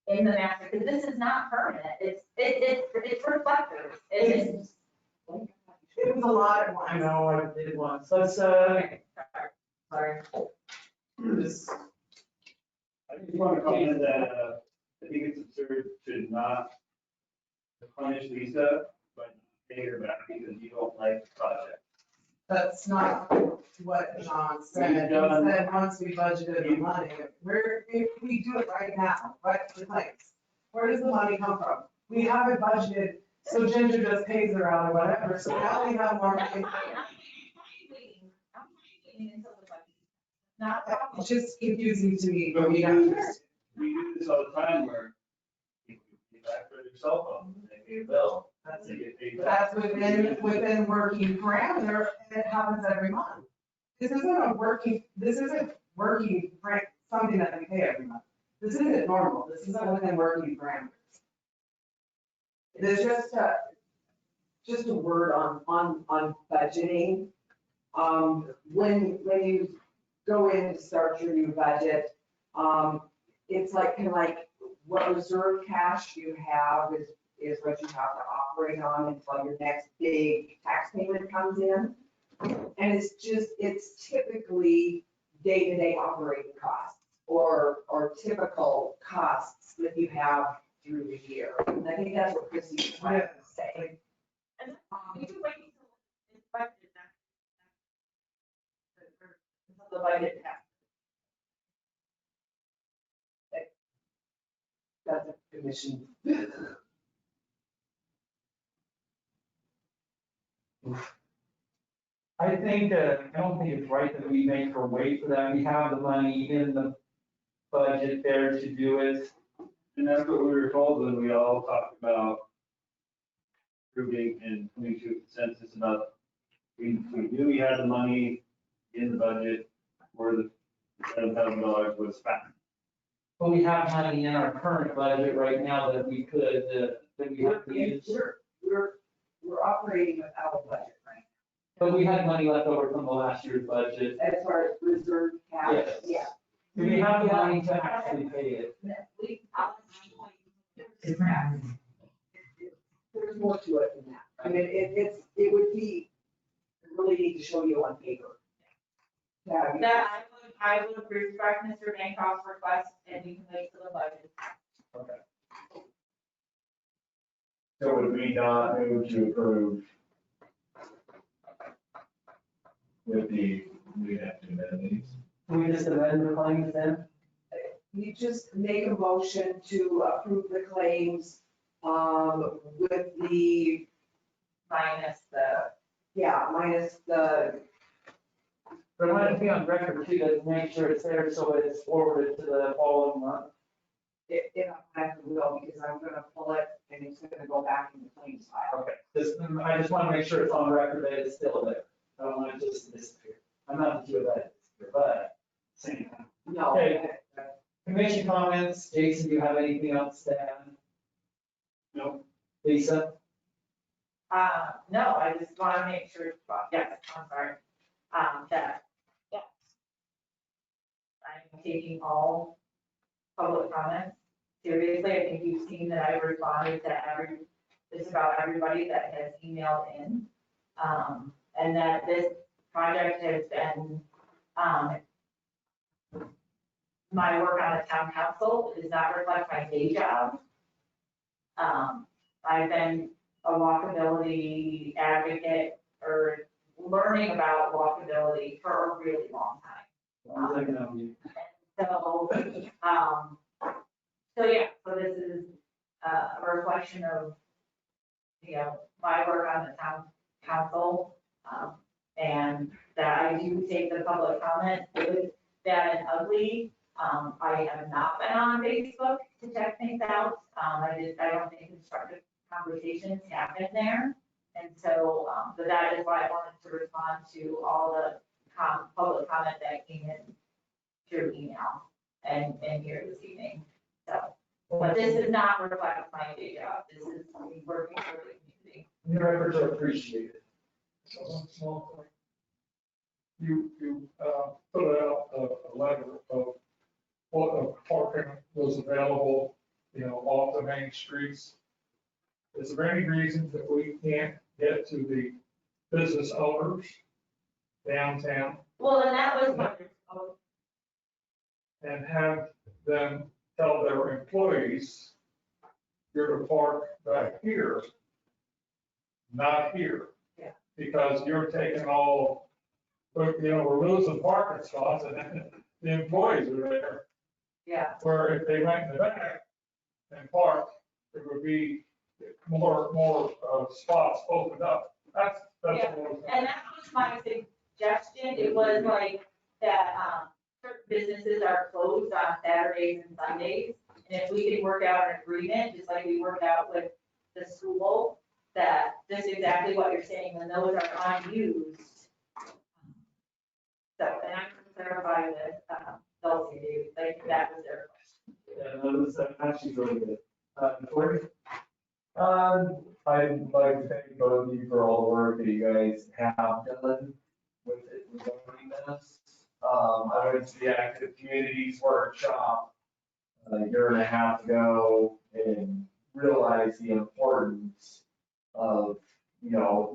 in the master, because this is not permanent. It's reflective. It was a lot of I know, I did it once. Let's, sorry. I just want to comment that I think it's absurd to not punish Lisa, but pay her back because you don't like the project. That's not what John said. He said, once we budgeted the money, if we do it right now, right, the claims, where does the money come from? We haven't budgeted, so Ginger just pays her out or whatever, so now we have more money. It's just confusing to me. But we do this all the time where people get back for their cell phone, they pay a bill. They get paid back. That's within working parameter, and it happens every month. This isn't working, something that we pay every month. This isn't normal, this isn't within working parameters. There's just a word on budgeting. When you go in to start your new budget, it's like kind of like what reserve cash you have is what you have to operate on until your next big tax payment comes in. And it's typically day-to-day operating costs or typical costs that you have through the year. And I think that's what Chrissy was trying to say. And we do wait until it's budgeted until the budget passes. That's a commission. I think that, I don't think it's right that we make her wait for that. We have the money in the budget there to do it. And that's what we were told when we all talked about approving and coming to a consensus about, we knew we had the money in the budget where the $7,000 was spent. But we have money in our current budget right now that we could, that we have to use. We're operating without a budget right But we had money left over from the last year's budget. now. As far as reserve cash, Yes. yeah. Do we have the money to actually pay it? There's more to it than that. I mean, it would be, really need to show you on paper. Yeah. That I would approve Mr. Bancroft's request and we can wait till the budget. Okay. So would we not move to approve with the, we have to amend these? Can we just amend the claims then? You just make a motion to approve the claims, with the, Minus minus the, But I want to be on record too, to make sure it's there so it's forwarded to the following month. I will, because I'm gonna pull it and it's gonna go back in the claims file. Okay, I just want to make sure it's on record that it's still there. I don't want it just to disappear. I'm not to do that, but same time. No. Okay. Commission comments. Jason, do you have anything else to add? No. Lisa? No, I just want to make sure, yes, I'm sorry, that, yes. I'm taking all public comments seriously. I think you've seen that I responded to just about everybody that has emailed in. And that this project has been, my work on the town council does not reflect my day job. I've been a walkability advocate or learning about walkability for a really long time. So yeah, so this is a reflection of, my work on the town council. And that I do take the public comment, good, bad, and ugly. I have not been on Facebook to check things out. I don't think constructive conversations happen there. And so, but that is why I wanted to respond to all the public comment that came in through email and here this evening. So, but this does not reflect my day job. This is me working for the community. Your efforts are appreciated. One small thing. You put out a letter of what parking was available, off the main streets. Is there any reason that we can't get to the business owners downtown Well, and that was my, and have them tell their employees, you're to park back here, not here? Yeah. Because you're taking all, we're losing parking spots and then the employees are there. yeah. Where if they went in the back and parked, there would be more spots opened up. That's Yeah, what and that was my suggestion. It was like that, certain businesses are closed on Saturdays and Sundays. And if we could work out an agreement, just like we worked out with the school, that this is exactly what you're saying, when those are unused. So, and I can clarify with, Dulcie, like, that was their question. Yeah, that was actually really good. Tori? I'd like to thank both of you for all the work that you guys have done with it regarding this. I went to the Active Communities Workshop a year and a half ago, and realize the importance of,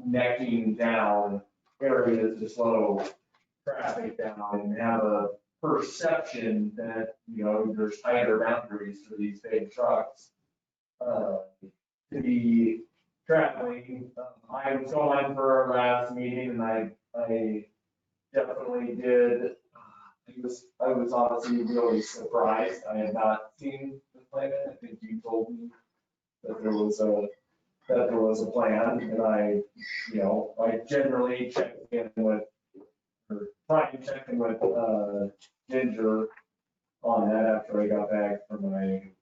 necking down areas to slow traffic down and have a perception that, there's tighter boundaries for these big trucks to be traveling. I was gone for our last meeting and I definitely did. I was honestly really surprised. I had not seen the plan. I think you told me that there was a plan, and I generally check in with, or try to check in with Ginger on that after I got back from my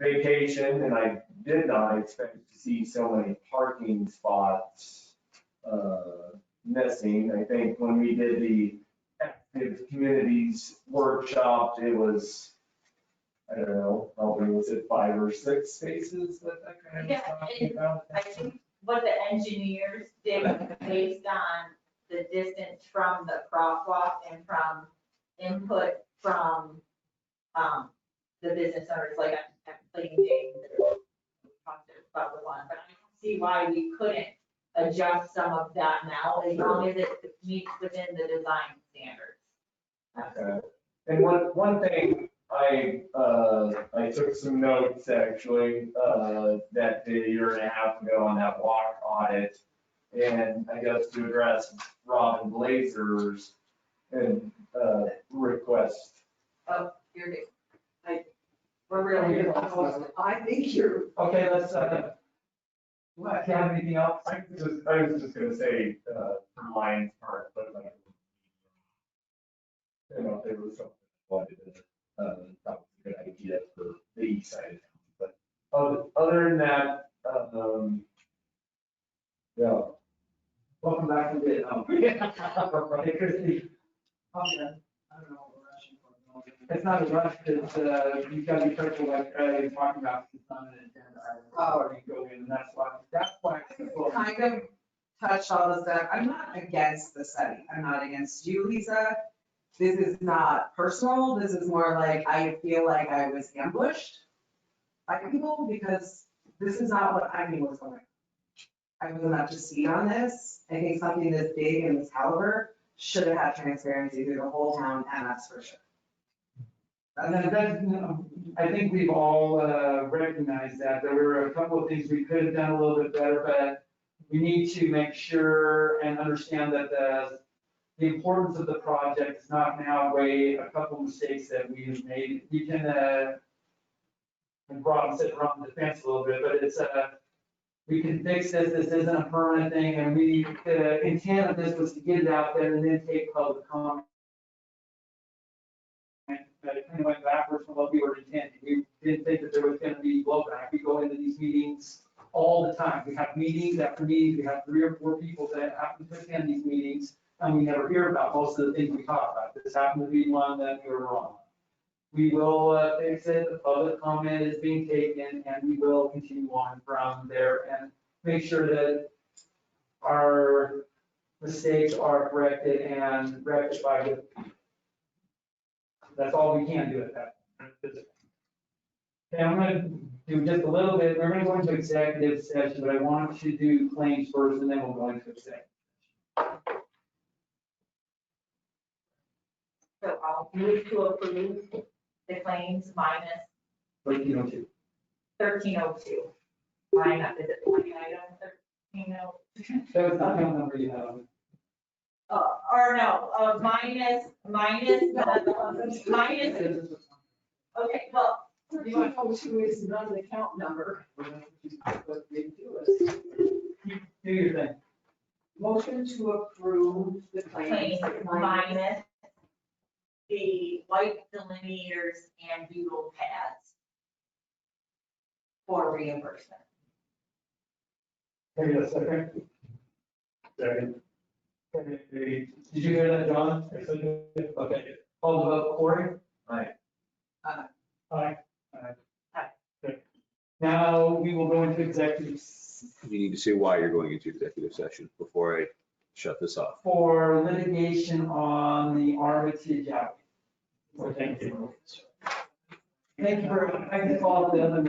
vacation, and I did not expect to see so many parking spots missing. I think when we did the Active Communities workshop, it was, I don't know, how many was it, 5 or 6 spaces that kind of was talking about? I think what the engineers did based on the distance from the crosswalk and from input from the business owners, like I'm playing James, we talked about the one, but I don't see why we couldn't adjust some of that now, as long as it meets within the design standards. Okay. And one thing I took some notes actually, that day, 1.5 years ago on that walk audit. And I guess to address Robin Blazer's request. Oh, you're good. We're really good. I think you're. Okay, let's, What? do you have anything else? I was just gonna say, for Lions part, but like, if there was something I wanted to, that was a good idea for the east side of town. But other than that, yeah. Welcome back to Vietnam. Hey, Christie. I don't know what we're rushing for. It's not a rush, it's, you've got to be careful, like, you're talking about, it's not an agenda item. Oh. You go in, and that's why. Kind of touched all the stuff. I'm not against the study. I'm not against you, Lisa. This is not personal. This is more like, I feel like I was ambushed by people because this is not what I knew was going on. I wasn't up to speed on this. I think something this big and this caliber should have had transparency through the whole town, and that's for sure. And then I think we've all recognized that there were a couple of things we could have done a little bit better, but we need to make sure and understand that the importance of the project does not now outweigh a couple of mistakes that we have made. We can, and Rob said we're on the defense a little bit, but it's, we can fix this. This isn't a permanent thing, and the intent of this was to get it out there and then take public comment. But it kind of went backwards from what we were intending. We didn't think that there was going to be blowback. We go into these meetings all the time. We have meetings after meetings. We have 3 or 4 people that happen to attend these meetings, and we never hear about most of the things we talk about. This happened to be one that we were wrong. We will fix it. The public comment is being taken, and we will continue on from there and make sure that our mistakes are corrected and rectified. That's all we can do at that point. Okay, I'm going to do just a little bit. We're going to go into executive session, but I want to do claims first, and then we'll go into executive. So I'll move to approve the claims minus 1302. 1302. Line up, is it line item 1302? That was not the number you had on it. Or no, minus, okay, well. 1302 is not an account number. Do your thing. Motion to approve the claims. Minus the white delineators and doodle pads for reimbursement. Can I get a second? Second. Okay, did you hear that, John? Okay, call the vote, Corey? Aye. Aye. Aye. Aye. Okay. Now we will go into executive You need to say why you're going into executive session before I shut this off. for litigation on the Armitage Alley. Thank you. Thank you for, I can call the other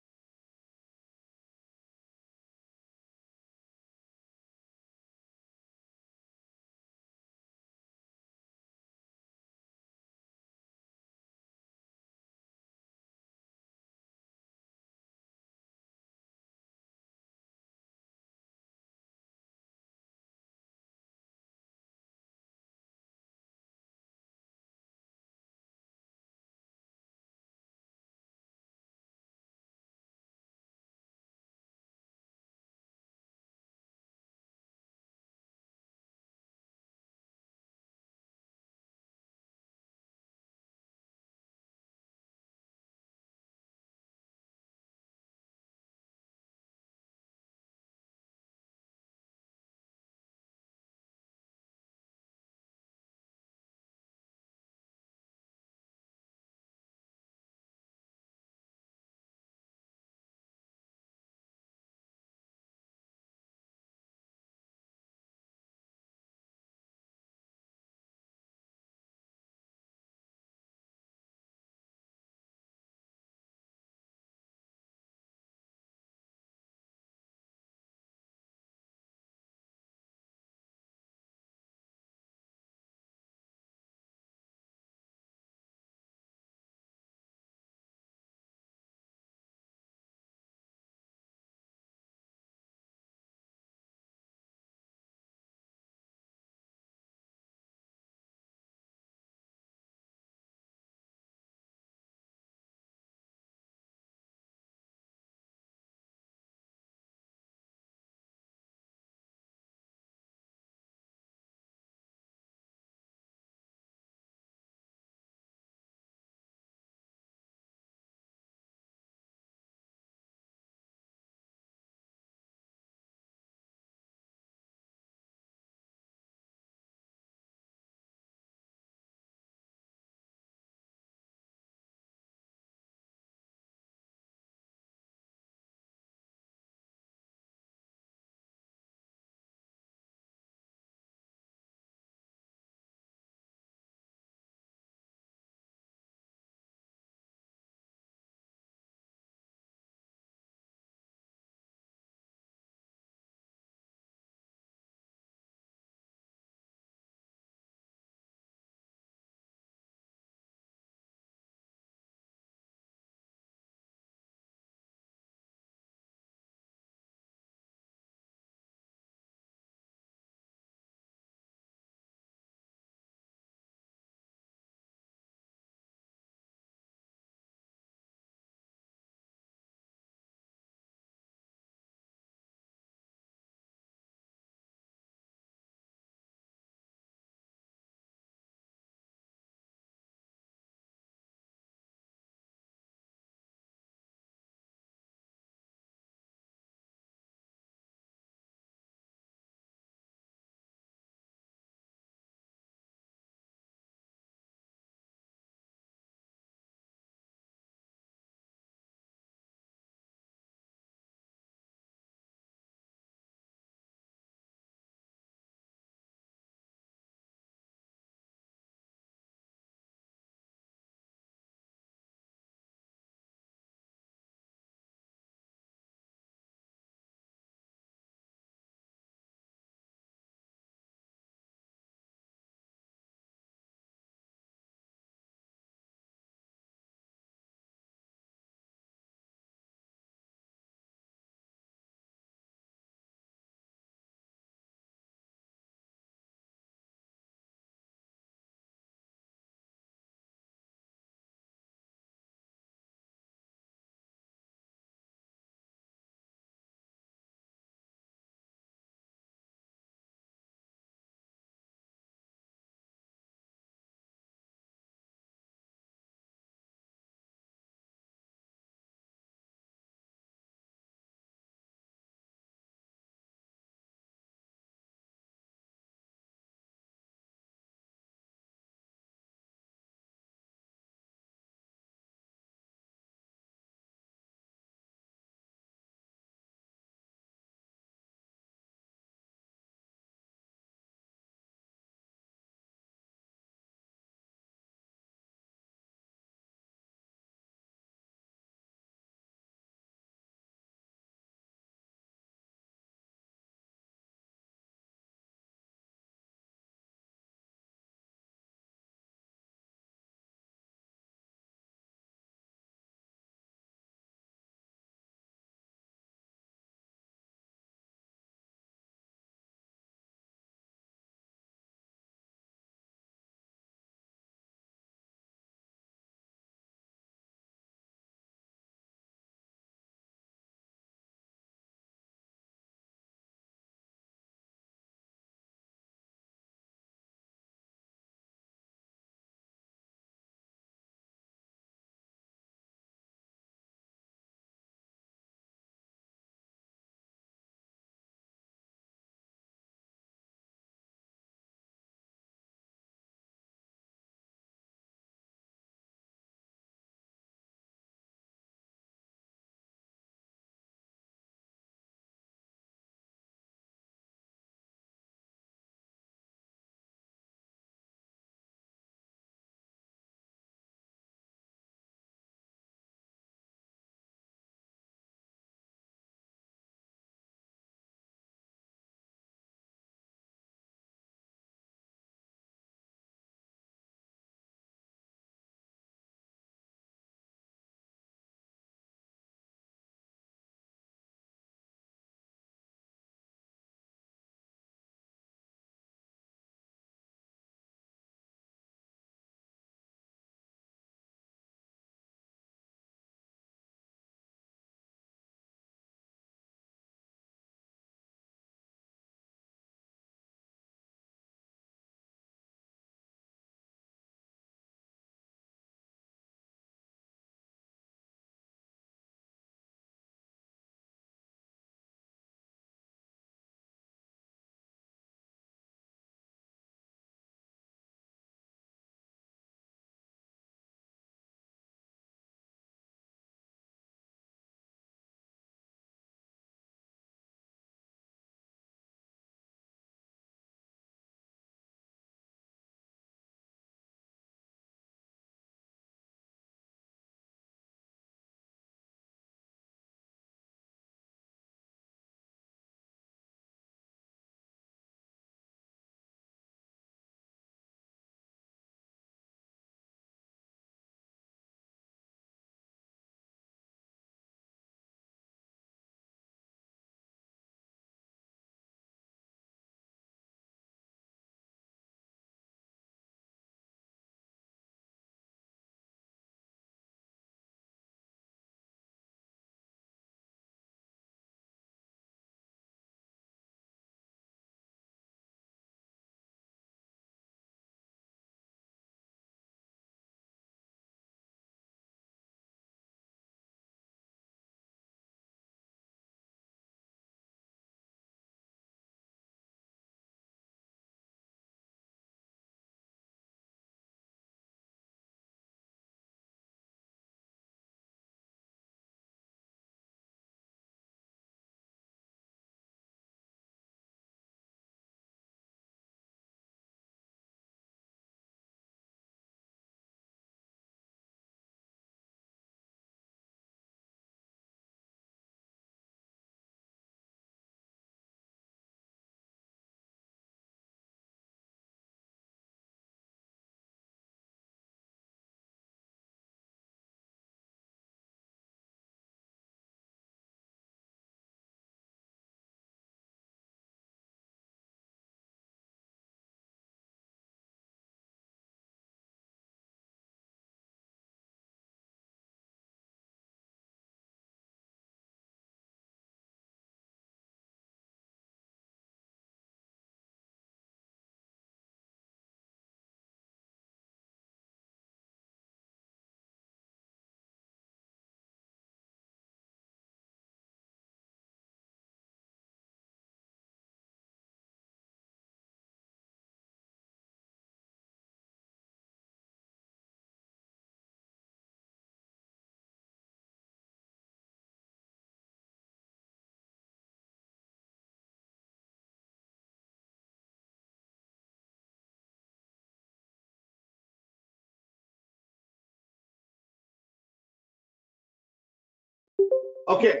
Okay,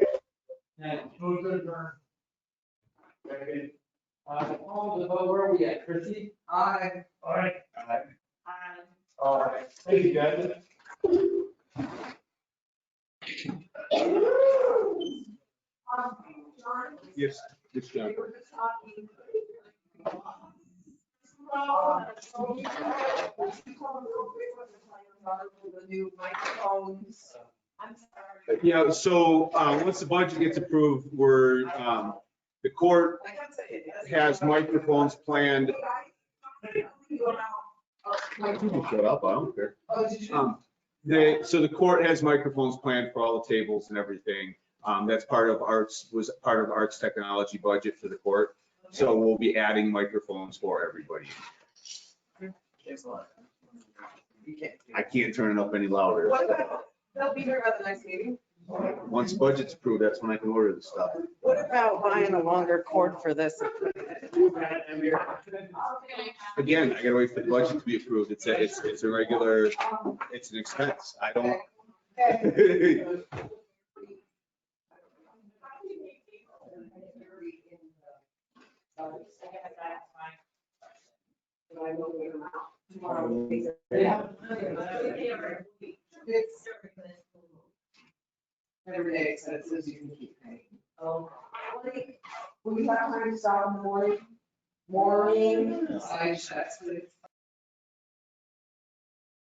Move to adjourn. Second. Call the vote, where are we at, Chrissy? Aye. Aye. All right. Thank you, guys. yes, yes, John. The new microphones. I'm sorry. Yeah, so, once the budget gets approved, the court has microphones planned. You can shut up, I don't care. So the court has microphones planned for all the tables and everything. That's was part of Art's technology budget for the court. So we'll be adding microphones for everybody. I can't turn it up any louder. What about, they'll be here at the next meeting? Once budget's approved, that's when I can order the stuff. What about buying a longer cord for this? Again, I gotta wait for the budget to be approved. It's a regular, it's an expense. I don't. Every day expenses you can keep paying. Oh. We have time to stop in the morning. I just,